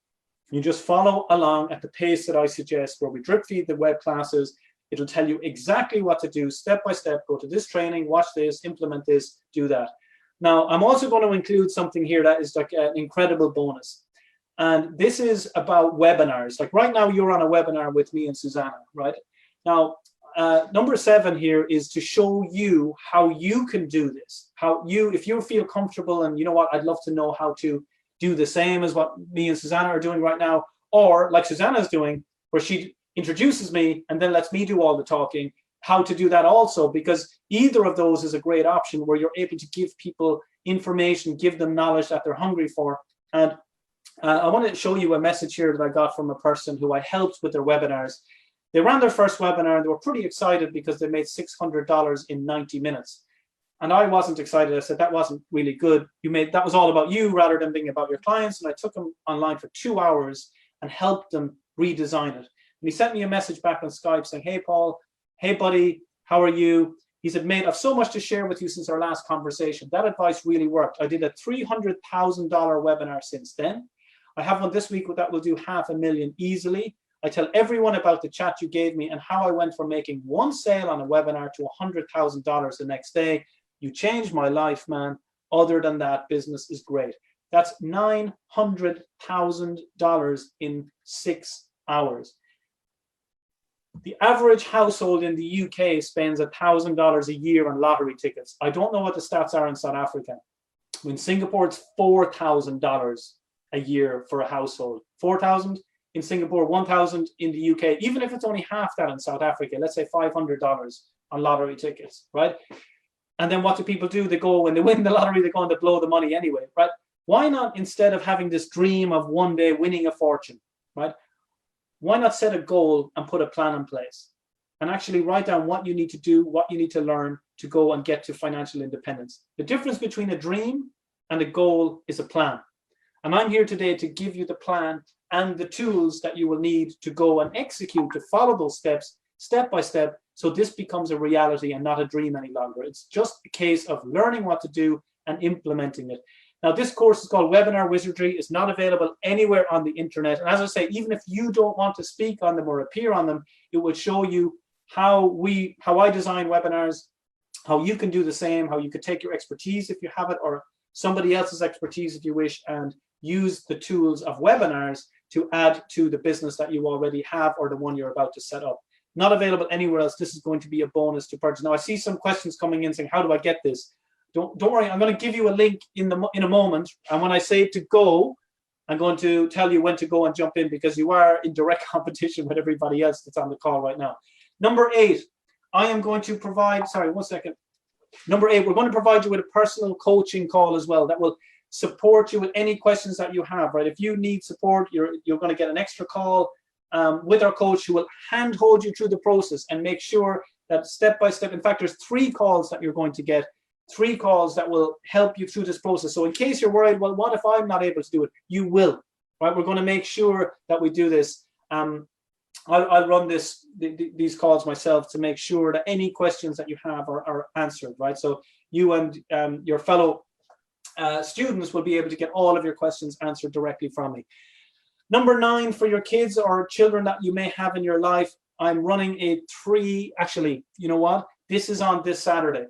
you just follow along at the pace that I suggest, where we drip feed the web classes. It'll tell you exactly what to do step by step. Go to this training, watch this, implement this, do that. Now, I'm also going to include something here that is like an incredible bonus. And this is about webinars. Like right now, you're on a webinar with me and Susana, right? Now, number 7 here is to show you how you can do this. How you, if you feel comfortable, and you know what, I'd love to know how to do the same as what me and Susana are doing right now, or like Susana is doing, where she introduces me and then lets me do all the talking, how to do that also, because either of those is a great option where you're able to give people information, give them knowledge that they're hungry for. And I want to show you a message here that I got from a person who I helped with their webinars. They ran their first webinar and they were pretty excited because they made $600 in 90 minutes. And I wasn't excited. I said, that wasn't really good. That was all about you rather than being about your clients. And I took them online for 2 hours and helped them redesign it. And he sent me a message back on Skype saying, hey, Paul, hey, buddy, how are you? He said, mate, I've so much to share with you since our last conversation. That advice really worked. I did a $300,000 webinar since then. I have one this week that will do $500,000 easily. I tell everyone about the chat you gave me and how I went from making one sale on a webinar to $100,000 the next day. You changed my life, man. Other than that, business is great. That's $900,000 in 6 hours. The average household in the UK spends $1,000 a year on lottery tickets. I don't know what the stats are in South Africa. In Singapore, it's $4,000 a year for a household. 4,000 in Singapore, 1,000 in the UK. Even if it's only half that in South Africa, let's say $500 on lottery tickets, right? And then what do people do? They go, when they win the lottery, they go and they blow the money anyway, right? Why not, instead of having this dream of one day winning a fortune, right? Why not set a goal and put a plan in place and actually write down what you need to do, what you need to learn to go and get to financial independence? The difference between a dream and a goal is a plan. And I'm here today to give you the plan and the tools that you will need to go and execute, to follow those steps, step by step, so this becomes a reality and not a dream any longer. It's just a case of learning what to do and implementing it. Now, this course is called Webinar Wizardry. It's not available anywhere on the internet. And as I say, even if you don't want to speak on them or appear on them, it would show you how I design webinars, how you can do the same, how you could take your expertise if you have it, or somebody else's expertise if you wish, and use the tools of webinars to add to the business that you already have or the one you're about to set up. Not available anywhere else. This is going to be a bonus to purchase. Now, I see some questions coming in saying, how do I get this? Don't worry, I'm going to give you a link in a moment. And when I say to go, I'm going to tell you when to go and jump in, because you are in direct competition with everybody else that's on the call right now. Number 8, I am going to provide, sorry, 1 second. Number 8, we're going to provide you with a personal coaching call as well that will support you with any questions that you have, right? If you need support, you're going to get an extra call with our coach who will handhold you through the process and make sure that step by step, in fact, there's 3 calls that you're going to get, 3 calls that will help you through this process. So in case you're worried, well, what if I'm not able to do it? You will, right? We're going to make sure that we do this. I'll run these calls myself to make sure that any questions that you have are answered, right? So you and your fellow students will be able to get all of your questions answered directly from me. Number 9, for your kids or children that you may have in your life, I'm running a 3, actually, you know what? This is on this Saturday.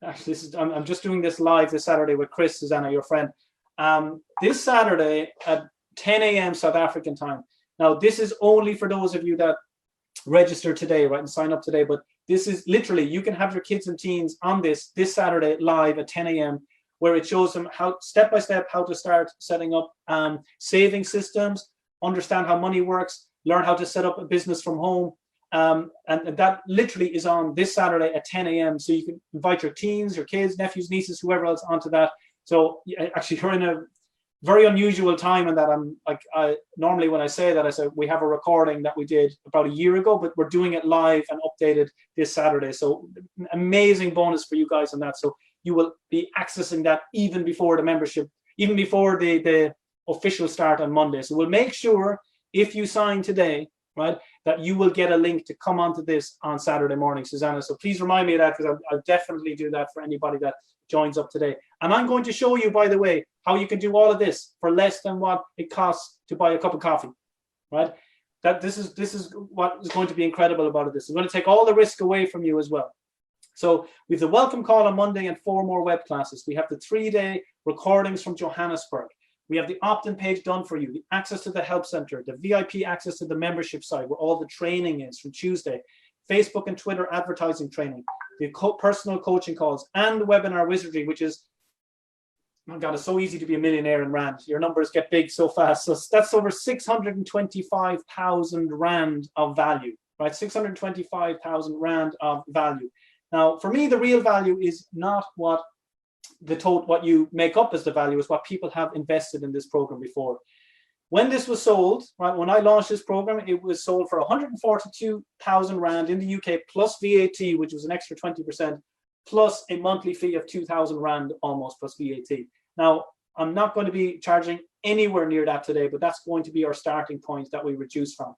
Actually, I'm just doing this live this Saturday with Chris, Susana, your friend. This Saturday at 10 a.m. South African time. Now, this is only for those of you that register today, right, and sign up today. But this is literally, you can have your kids and teens on this Saturday live at 10 a.m. where it shows them how step by step how to start setting up saving systems, understand how money works, learn how to set up a business from home. And that literally is on this Saturday at 10 a.m. So you can invite your teens, your kids, nephews, nieces, whoever else onto that. So actually, you're in a very unusual time in that normally when I say that, I say we have a recording that we did about a year ago, but we're doing it live and updated this Saturday. So amazing bonus for you guys on that. So you will be accessing that even before the membership, even before the official start on Monday. So we'll make sure if you sign today, right, that you will get a link to come onto this on Saturday morning, Susana. So please remind me of that, because I'll definitely do that for anybody that joins up today. And I'm going to show you, by the way, how you can do all of this for less than what it costs to buy a cup of coffee, right? That this is what is going to be incredible about this. I'm going to take all the risk away from you as well. So we have the welcome call on Monday and 4 more web classes. We have the 3-day recordings from Johannesburg. We have the opt-in page done for you, the access to the help center, the VIP access to the membership site where all the training is from Tuesday, Facebook and Twitter advertising training, the personal coaching calls, and the webinar wizardry, which is, oh God, it's so easy to be a millionaire in Rand. Your numbers get big so fast. So that's over 625,000 Rand of value, right? 625,000 Rand of value. Now, for me, the real value is not what you make up as the value, is what people have invested in this program before. When this was sold, right, when I launched this program, it was sold for 142,000 Rand in the UK plus VAT, which was an extra 20%, plus a monthly fee of 2,000 Rand almost plus VAT. Now, I'm not going to be charging anywhere near that today, but that's going to be our starting point that we reduce from.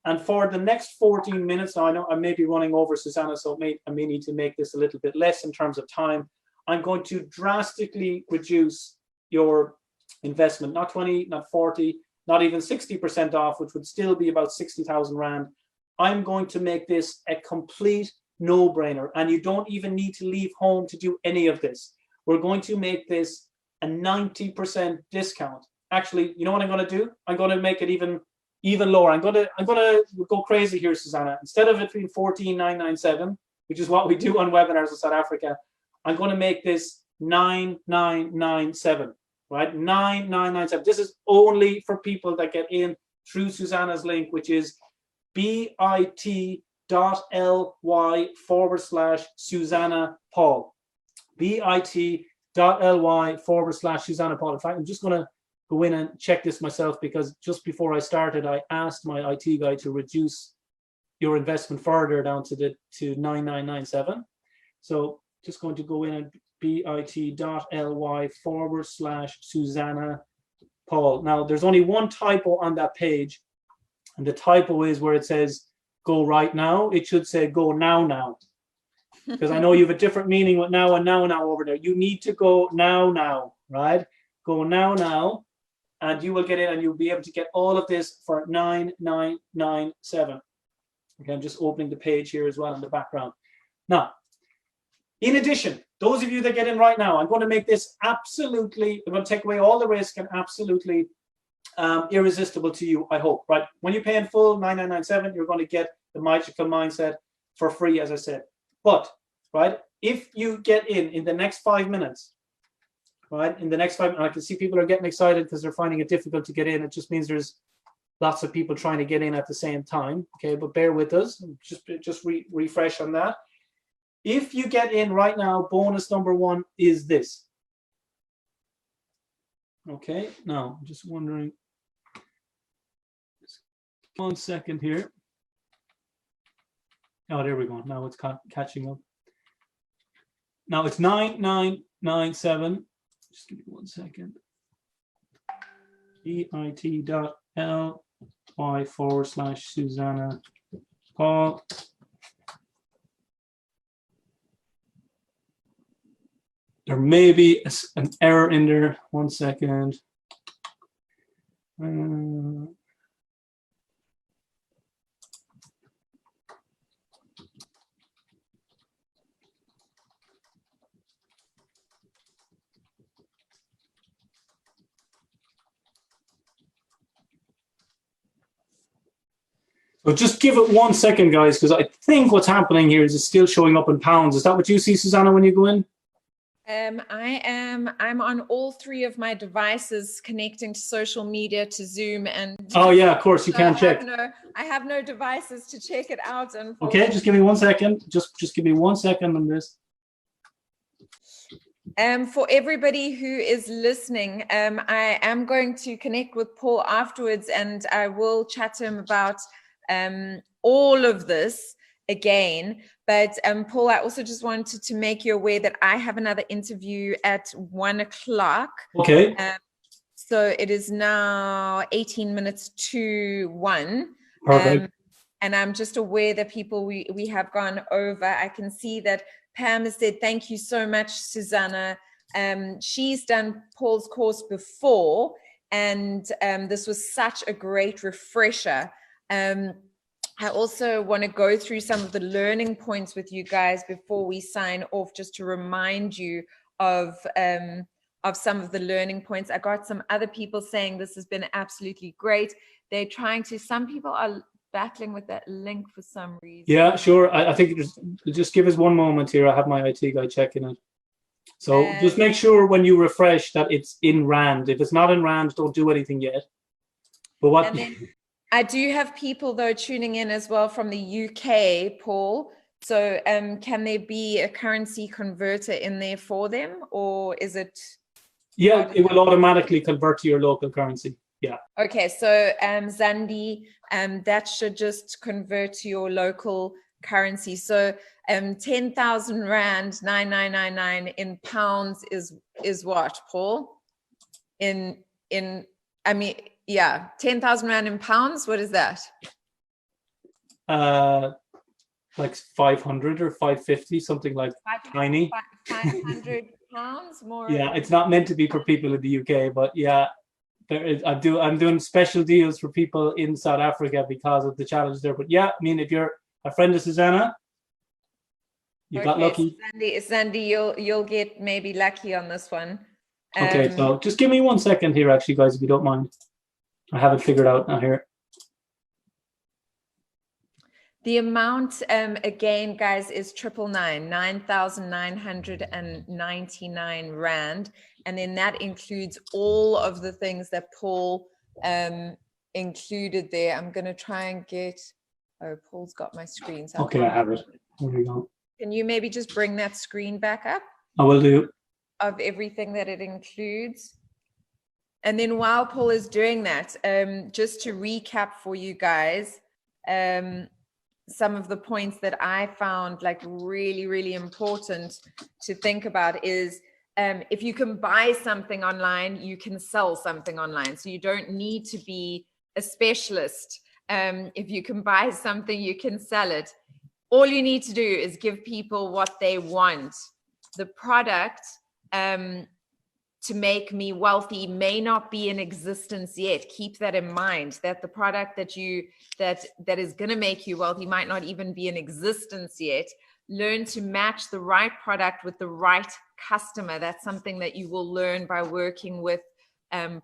And for the next 14 minutes, now I know I may be running over, Susana, so I may need to make this a little bit less in terms of time. I'm going to drastically reduce your investment, not 20, not 40, not even 60% off, which would still be about 60,000 Rand. I'm going to make this a complete no-brainer, and you don't even need to leave home to do any of this. We're going to make this a 90% discount. Actually, you know what I'm going to do? I'm going to make it even lower. I'm going to go crazy here, Susana. Instead of it being 14,997, which is what we do on webinars in South Africa, I'm going to make this 9,997, right? 9,997. This is only for people that get in through Susana's link, which is bit.ly/Susana Paul. bit.ly/Susana Paul. In fact, I'm just going to go in and check this myself, because just before I started, I asked my IT guy to reduce your investment further down to 9,997. So just going to go in and bit.ly/Susana Paul. Now, there's only one typo on that page, and the typo is where it says go right now. It should say go now, because I know you have a different meaning with now and now over there. You need to go now, right? Go now, and you will get in, and you'll be able to get all of this for 9,997. Okay, I'm just opening the page here as well in the background. Now, in addition, those of you that get in right now, I'm going to make this absolutely, I'm going to take away all the risk and absolutely irresistible to you, I hope, right? When you pay in full 9,997, you're going to get the Magical Mindset for free, as I said. But, right, if you get in the next 5 minutes, right, in the next 5 minutes, I can see people are getting excited because they're finding it difficult to get in. It just means there's lots of people trying to get in at the same time, okay? But bear with us, just refresh on that. If you get in right now, bonus number 1 is this. Okay, now I'm just wondering, just 1 second here. Oh, there we go. Now it's catching up. Now it's 9,997. Just give me 1 second. bit.ly/Susana Paul. There may be an error in there. 1 second. So just give it 1 second, guys, because I think what's happening here is it's still showing up in pounds. Is that what you see, Susana, when you go in? I'm on all 3 of my devices connecting to social media, to Zoom, and oh yeah, of course you can check. I have no devices to check it out. Okay, just give me 1 second. Just give me 1 second on this. For everybody who is listening, I am going to connect with Paul afterwards, and I will chat to him about all of this again. But Paul, I also just wanted to make you aware that I have another interview at 1 o'clock. Okay. So it is now 18 minutes to 1. Perfect. And I'm just aware that people we have gone over. I can see that Pam has said, thank you so much, Susana. She's done Paul's course before, and this was such a great refresher. I also want to go through some of the learning points with you guys before we sign off, just to remind you of some of the learning points. I got some other people saying this has been absolutely great. They're trying to, some people are battling with that link for some reason. Yeah, sure. I think just give us 1 moment here. I have my IT guy checking it. So just make sure when you refresh that it's in Rand. If it's not in Rand, don't do anything yet. But what? And then I do have people though tuning in as well from the UK, Paul. So can there be a currency converter in there for them, or is it? Yeah, it will automatically convert to your local currency. Yeah. Okay, so Zandi, that should just convert to your local currency. So 10,000 Rand 9,999 in pounds is what, Paul? In I mean, yeah, 10,000 Rand in pounds. What is that? Like 500 or 550, something like tiny. 500 pounds more. Yeah, it's not meant to be for people in the UK, but yeah, I'm doing special deals for people in South Africa because of the challenge there. But yeah, I mean, if you're a friend of Susana, you got lucky. Sandy, you'll get maybe lucky on this one. Okay, so just give me 1 second here, actually, guys, if you don't mind. I have it figured out now here. The amount, again, guys, is 999 Rand. And then that includes all of the things that Paul included there. I'm going to try and get, oh, Paul's got my screen. So okay, I have it. There we go. Can you maybe just bring that screen back up? I will do. Of everything that it includes. And then while Paul is doing that, just to recap for you guys, some of the points that I found like really, really important to think about is if you can buy something online, you can sell something online. So you don't need to be a specialist. If you can buy something, you can sell it. All you need to do is give people what they want. The product to make me wealthy may not be in existence yet. Keep that in mind, that the product that is going to make you wealthy might not even be in existence yet. Learn to match the right product with the right customer. That's something that you will learn by working with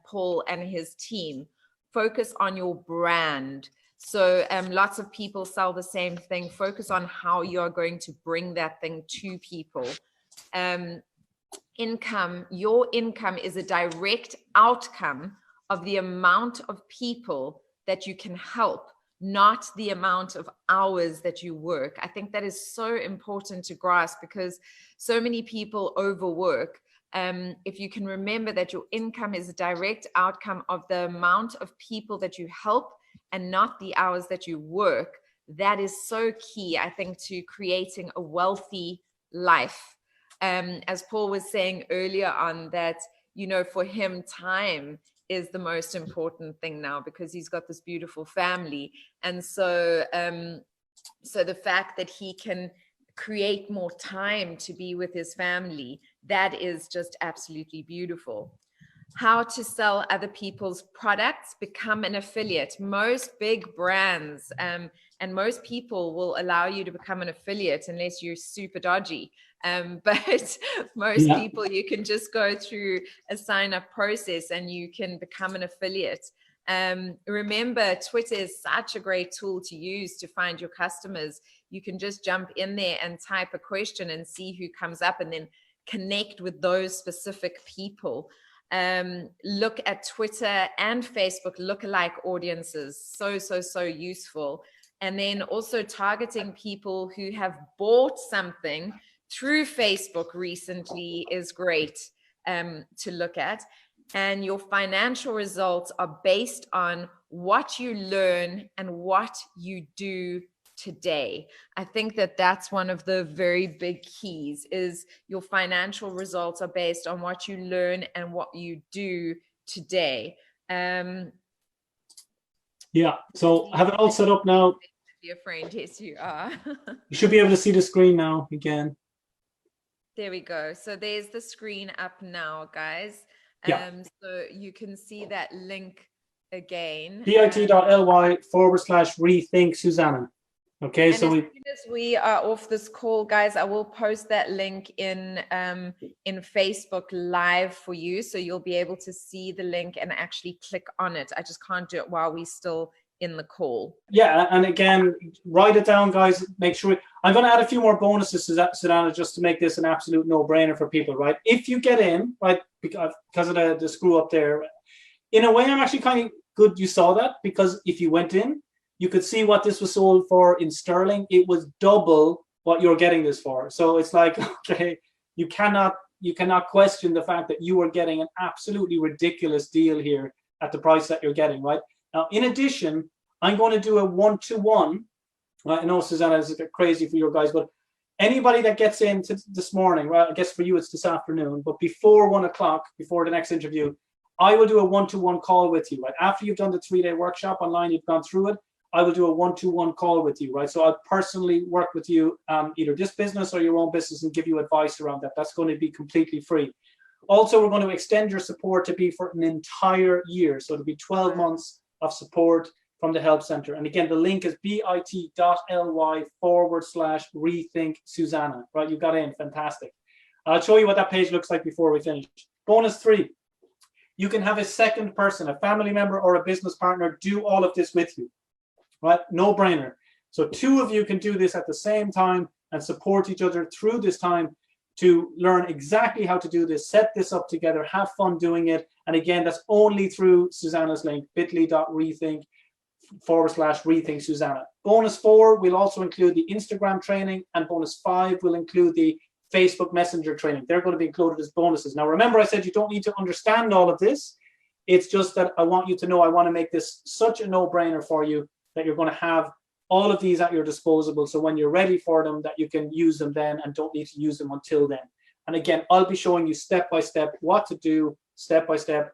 Paul and his team. Focus on your brand. So lots of people sell the same thing. Focus on how you're going to bring that thing to people. Income, your income is a direct outcome of the amount of people that you can help, not the amount of hours that you work. I think that is so important to grasp, because so many people overwork. If you can remember that your income is a direct outcome of the amount of people that you help and not the hours that you work, that is so key, I think, to creating a wealthy life. As Paul was saying earlier on, that, you know, for him, time is the most important thing now, because he's got this beautiful family. And so, so the fact that he can create more time to be with his family, that is just absolutely beautiful. How to sell other people's products, become an affiliate. Most big brands and most people will allow you to become an affiliate unless you're super dodgy. But most people, you can just go through a sign-up process and you can become an affiliate. Remember, Twitter is such a great tool to use to find your customers. You can just jump in there and type a question and see who comes up, and then connect with those specific people. Look at Twitter and Facebook lookalike audiences. So useful. And then also targeting people who have bought something through Facebook recently is great to look at. And your financial results are based on what you learn and what you do today. I think that that's one of the very big keys, is your financial results are based on what you learn and what you do today. Yeah, so I have it all set up now. Be a friend, yes you are. You should be able to see the screen now again. There we go. So there's the screen up now, guys. So you can see that link again. bit.ly/rethink Susana. Okay, and so as soon as we are off this call, guys, I will post that link in Facebook Live for you, so you'll be able to see the link and actually click on it. I just can't do it while we're still in the call. Yeah, and again, write it down, guys. Make sure I'm going to add a few more bonuses to that, Susana, just to make this an absolute no-brainer for people, right? If you get in, right, because of the screw up there, in a way, I'm actually kind of good you saw that, because if you went in, you could see what this was sold for in sterling. It was double what you're getting this for. So it's like, okay, you cannot question the fact that you are getting an absolutely ridiculous deal here at the price that you're getting, right? Now, in addition, I'm going to do a one-to-one. I know, Susana, this is a bit crazy for you guys, but anybody that gets in this morning, well, I guess for you it's this afternoon, but before 1 o'clock, before the next interview, I will do a one-to-one call with you, right? After you've done the 3-day workshop online, you've gone through it, I will do a one-to-one call with you, right? So I'll personally work with you, either this business or your own business, and give you advice around that. That's going to be completely free. Also, we're going to extend your support to be for an entire year. So it'll be 12 months of support from the Help Center. And again, the link is bit.ly/rethink Susana, right? You got in, fantastic. I'll show you what that page looks like before we finish. Bonus 3, you can have a second person, a family member or a business partner, do all of this with you, right? No brainer. So 2 of you can do this at the same time and support each other through this time to learn exactly how to do this, set this up together, have fun doing it. And again, that's only through Susana's link, bit.ly/rethink Susana. Bonus 4 will also include the Instagram training, and bonus 5 will include the Facebook Messenger training. They're going to be included as bonuses. Now, remember, I said you don't need to understand all of this. It's just that I want you to know I want to make this such a no-brainer for you that you're going to have all of these at your disposal. So when you're ready for them, that you can use them then and don't need to use them until then. And again, I'll be showing you step-by-step what to do, step-by-step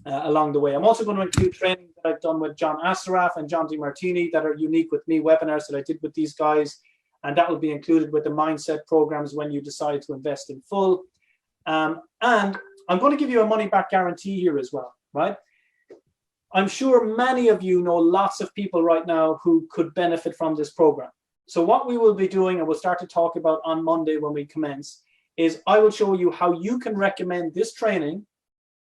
along the way. I'm also going to include training that I've done with John Asaraf and John DiMartini that are unique with me, webinars that I did with these guys. And that will be included with the mindset programs when you decide to invest in full. And I'm going to give you a money back guarantee here as well, right? I'm sure many of you know lots of people right now who could benefit from this program. So what we will be doing, and we'll start to talk about on Monday when we commence, is I will show you how you can recommend this training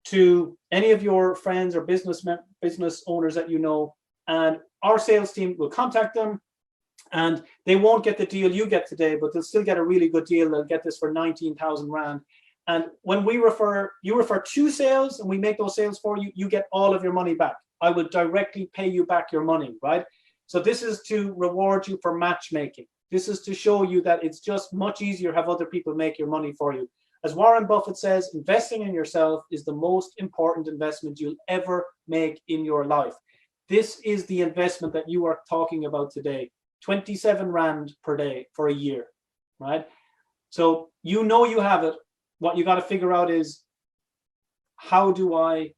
to any of your friends or business owners that you know, and our sales team will contact them, and they won't get the deal you get today, but they'll still get a really good deal. They'll get this for 19,000 Rand. And when you refer 2 sales and we make those sales for you, you get all of your money back. I will directly pay you back your money, right? So this is to reward you for matchmaking. This is to show you that it's just much easier to have other people make your money for you. As Warren Buffett says, investing in yourself is the most important investment you'll ever make in your life. This is the investment that you are talking about today. 27 Rand per day for a year, right? So you know you have it. What you got to figure out is, how do I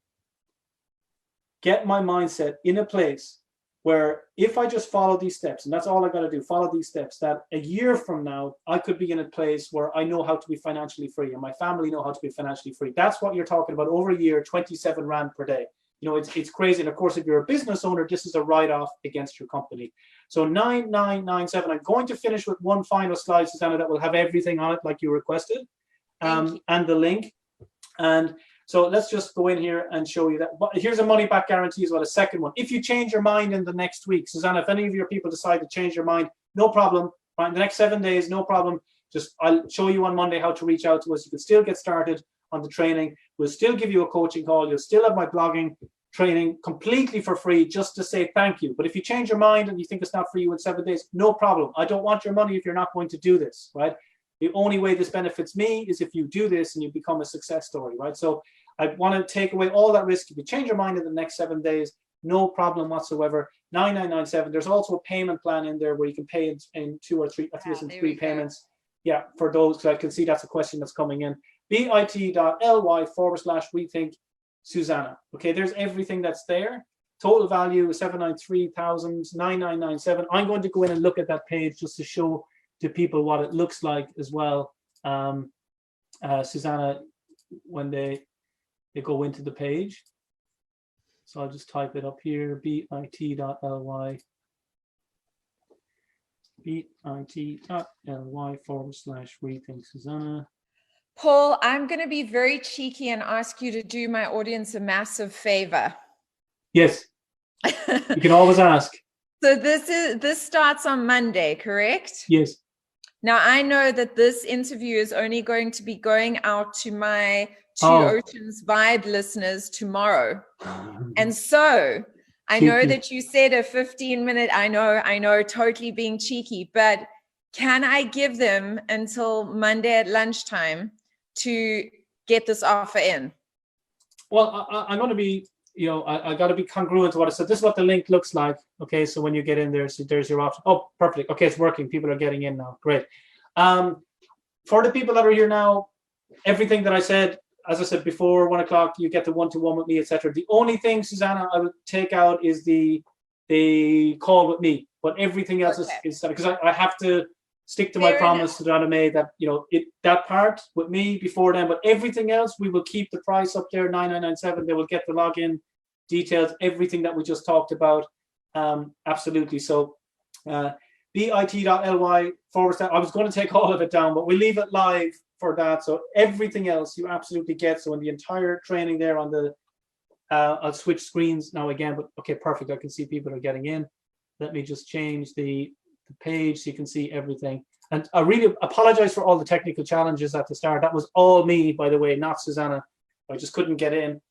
get my mindset in a place where if I just follow these steps, and that's all I got to do, follow these steps, that a year from now, I could be in a place where I know how to be financially free and my family know how to be financially free. That's what you're talking about over a year, 27 Rand per day. You know, it's crazy. And of course, if you're a business owner, this is a write-off against your company. So 9997, I'm going to finish with one final slide, Susana, that will have everything on it like you requested, and the link. And so let's just go in here and show you that. Here's a money back guarantee as well, a second one. If you change your mind in the next week, Susana, if any of your people decide to change your mind, no problem. Right, in the next 7 days, no problem. Just I'll show you on Monday how to reach out to us. You can still get started on the training. We'll still give you a coaching call. You'll still have my blogging training completely for free, just to say thank you. But if you change your mind and you think it's not for you in 7 days, no problem. I don't want your money if you're not going to do this, right? The only way this benefits me is if you do this and you become a success story, right? So I want to take away all that risk. If you change your mind in the next 7 days, no problem whatsoever. 9997. There's also a payment plan in there where you can pay it in 2 or 3, I think it's in 3 payments. Yeah, for those, because I can see that's a question that's coming in. bit.ly/rethink Susana. Okay, there's everything that's there. Total value is 793,9997. I'm going to go in and look at that page just to show to people what it looks like as well, Susana, when they go into the page. So I'll just type it up here, bit.ly bit.ly/rethink Susana. Paul, I'm going to be very cheeky and ask you to do my audience a massive favor. Yes, you can always ask. So this starts on Monday, correct? Yes. Now I know that this interview is only going to be going out to my Two Oceans Vibe listeners tomorrow. And so I know that you said a 15-minute, I know, totally being cheeky, but can I give them until Monday at lunchtime to get this offer in? Well, I'm going to be, I got to be congruent to what I said. This is what the link looks like. Okay, so when you get in there, so there's your option. Oh, perfect. Okay, it's working. People are getting in now. Great. For the people that are here now, everything that I said, as I said before, 1 o'clock, you get the one-to-one with me, etc. The only thing, Susana, I would take out is the call with me. But everything else is because I have to stick to my promise to Donna May that that part with me before then, but everything else we will keep the price up there, 9997. They will get the login details, everything that we just talked about. Absolutely. So bit.ly/. I was going to take all of it down, but we leave it live for that. So everything else you absolutely get. So in the entire training there on the I'll switch screens now again, but okay, perfect. I can see people are getting in. Let me just change the page so you can see everything. And I really apologize for all the technical challenges at the start. That was all me, by the way, not Susana. I just couldn't get in.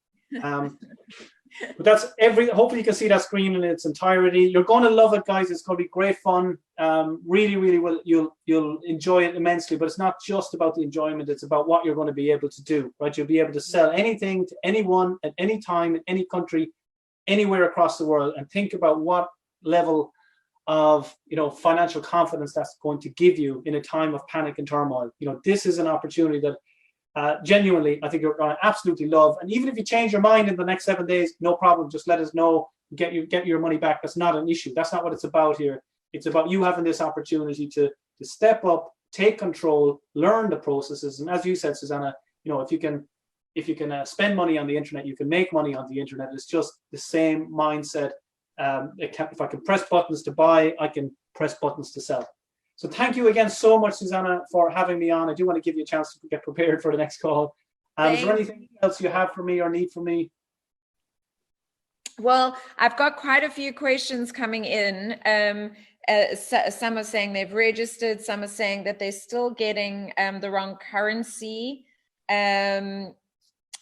But that's hopefully you can see that screen in its entirety. You're going to love it, guys. It's going to be great fun. Really, really will. You'll enjoy it immensely, but it's not just about the enjoyment. It's about what you're going to be able to do, right? You'll be able to sell anything to anyone at any time, in any country, anywhere across the world, and think about what level of financial confidence that's going to give you in a time of panic and turmoil. This is an opportunity that genuinely I think you're going to absolutely love. And even if you change your mind in the next 7 days, no problem. Just let us know. Get your money back. That's not an issue. That's not what it's about here. It's about you having this opportunity to step up, take control, learn the processes. And as you said, Susana, if you can if you can spend money on the internet, you can make money on the internet. It's just the same mindset. If I can press buttons to buy, I can press buttons to sell. So thank you again so much, Susana, for having me on. I do want to give you a chance to get prepared for the next call. Is there anything else you have for me or need from me? Well, I've got quite a few questions coming in. Some are saying they've registered. Some are saying that they're still getting the wrong currency.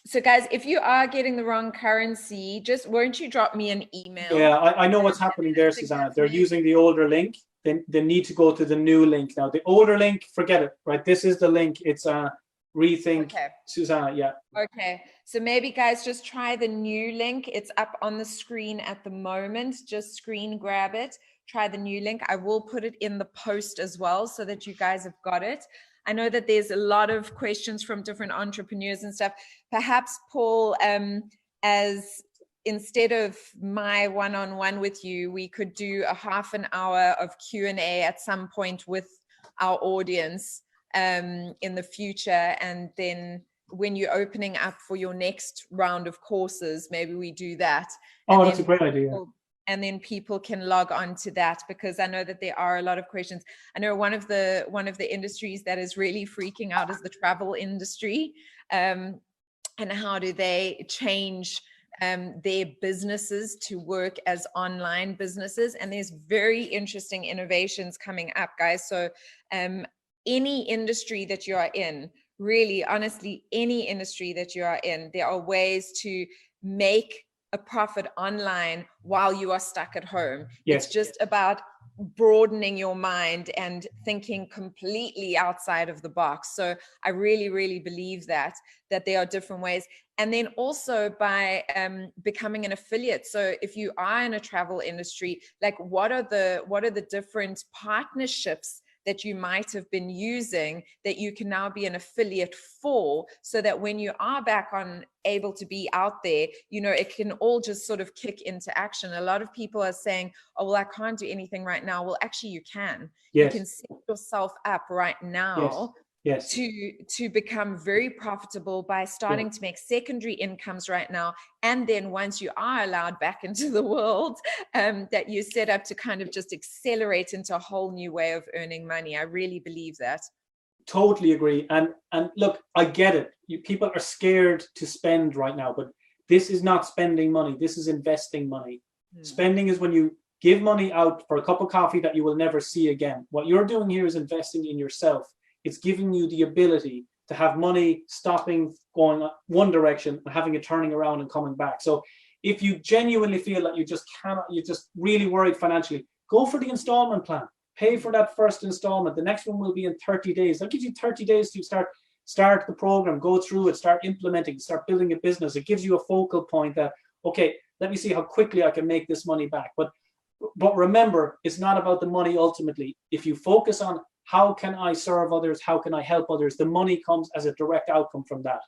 So guys, if you are getting the wrong currency, just won't you drop me an email? Yeah, I know what's happening there, Susana. They're using the older link. They need to go to the new link now. The older link, forget it, right? This is the link. It's Rethink, okay. Susana, yeah. Okay, so maybe guys, just try the new link. It's up on the screen at the moment. Just screen grab it. Try the new link. I will put it in the post as well so that you guys have got it. I know that there's a lot of questions from different entrepreneurs and stuff. Perhaps, Paul, as instead of my one-on-one with you, we could do a half an hour of Q&A at some point with our audience in the future. And then when you're opening up for your next round of courses, maybe we do that. Oh, that's a great idea. And then people can log on to that, because I know that there are a lot of questions. I know one of the industries that is really freaking out is the travel industry, and how do they change their businesses to work as online businesses. And there's very interesting innovations coming up, guys. So any industry that you are in, really, honestly, any industry that you are in, there are ways to make a profit online while you are stuck at home. Yes. It's just about broadening your mind and thinking completely outside of the box. So I really, really believe that there are different ways. And then also by becoming an affiliate. So if you are in a travel industry, like what are the different partnerships that you might have been using that you can now be an affiliate for, so that when you are back on able to be out there, you know, it can all just sort of kick into action. A lot of people are saying, oh, well, I can't do anything right now. Well, actually you can. Yes. You can set yourself up right now. Yes. To become very profitable by starting to make secondary incomes right now. And then once you are allowed back into the world, that you set up to kind of just accelerate into a whole new way of earning money. I really believe that. Totally agree. And look, I get it. People are scared to spend right now, but this is not spending money. This is investing money. Spending is when you give money out for a cup of coffee that you will never see again. What you're doing here is investing in yourself. It's giving you the ability to have money stopping, going one direction and having it turning around and coming back. So if you genuinely feel that you just cannot, you're just really worried financially, go for the installment plan. Pay for that first installment. The next one will be in 30 days. That gives you 30 days to start the program, go through it, start implementing, start building a business. It gives you a focal point that, okay, let me see how quickly I can make this money back. But remember, it's not about the money ultimately. If you focus on how can I serve others? How can I help others? The money comes as a direct outcome from that.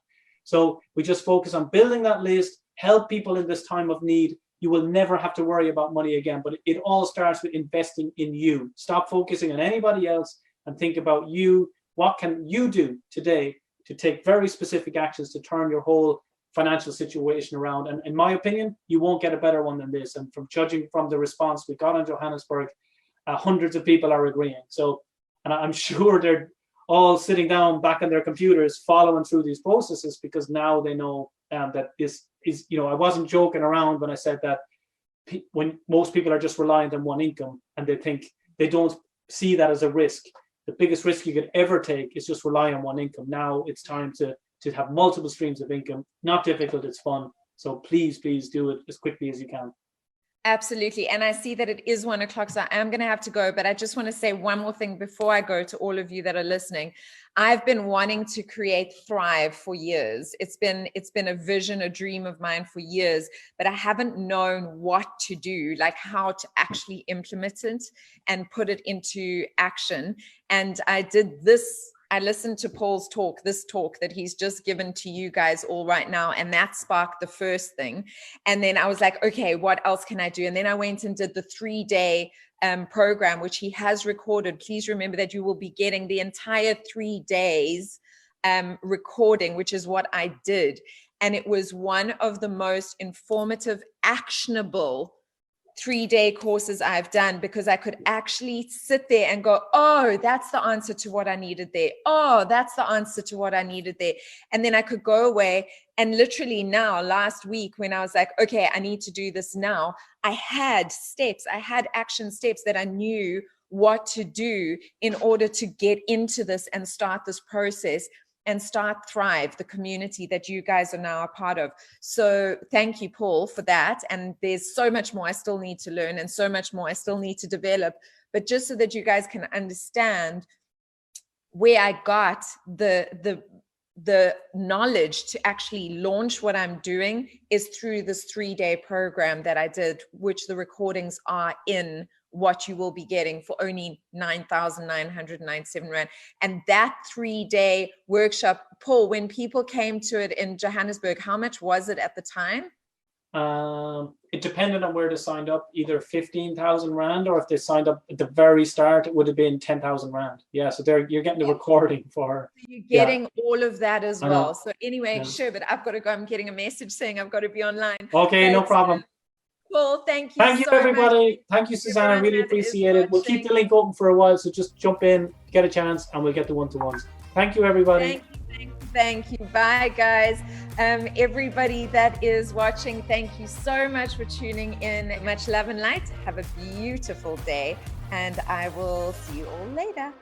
So we just focus on building that list, help people in this time of need. You will never have to worry about money again, but it all starts with investing in you. Stop focusing on anybody else and think about you. What can you do today to take very specific actions to turn your whole financial situation around? And in my opinion, you won't get a better one than this. And from judging from the response we got on Johannesburg, hundreds of people are agreeing. So, and I'm sure they're all sitting down back on their computers following through these processes, because now they know that this is, you know, I wasn't joking around when I said that when most people are just reliant on one income and they don't see that as a risk. The biggest risk you could ever take is just rely on one income. Now it's time to have multiple streams of income. Not difficult, it's fun. So please do it as quickly as you can. Absolutely. And I see that it is 1 o'clock, so I am going to have to go, but I just want to say one more thing before I go to all of you that are listening. I've been wanting to create Thrive for years. It's been a vision, a dream of mine for years, but I haven't known what to do, like how to actually implement it and put it into action. And I listened to Paul's talk, this talk that he's just given to you guys all right now. And that sparked the first thing. And then I was like, okay, what else can I do? And then I went and did the 3-day program, which he has recorded. Please remember that you will be getting the entire 3 days recording, which is what I did. And it was one of the most informative, actionable 3-day courses I've done, because I could actually sit there and go, oh, that's the answer to what I needed there. Oh, that's the answer to what I needed there. And then I could go away, and literally now, last week, when I was like, okay, I need to do this now, I had steps, I had action steps that I knew what to do in order to get into this and start this process and start Thrive, the community that you guys are now a part of. So thank you, Paul, for that. And there's so much more I still need to learn, and so much more I still need to develop. But just so that you guys can understand where I got the knowledge to actually launch what I'm doing is through this 3-day program that I did, which the recordings are in what you will be getting for only 9,997 Rand. And that 3-day workshop, Paul, when people came to it in Johannesburg, how much was it at the time? It depended on where they signed up, either 15,000 Rand, or if they signed up at the very start, it would have been 10,000 Rand. Yeah, so you're getting the recording for. So you're getting all of that as well. So anyway, Yeah. Sure, but I've got to go. I'm getting a message saying I've got to be online. Okay, no problem. Paul, thank you. Thank you, so everybody. much. Thank you, Susana. I really Everyone that is appreciate it. We'll keep the link open for a while, so just jump in, get a chance, and we'll get the one-to-ones. Thank you, everybody. Thank you. Bye, guys. Everybody that is watching, thank you so much for tuning in. Much love and light. Have a beautiful day, and I will see you all later.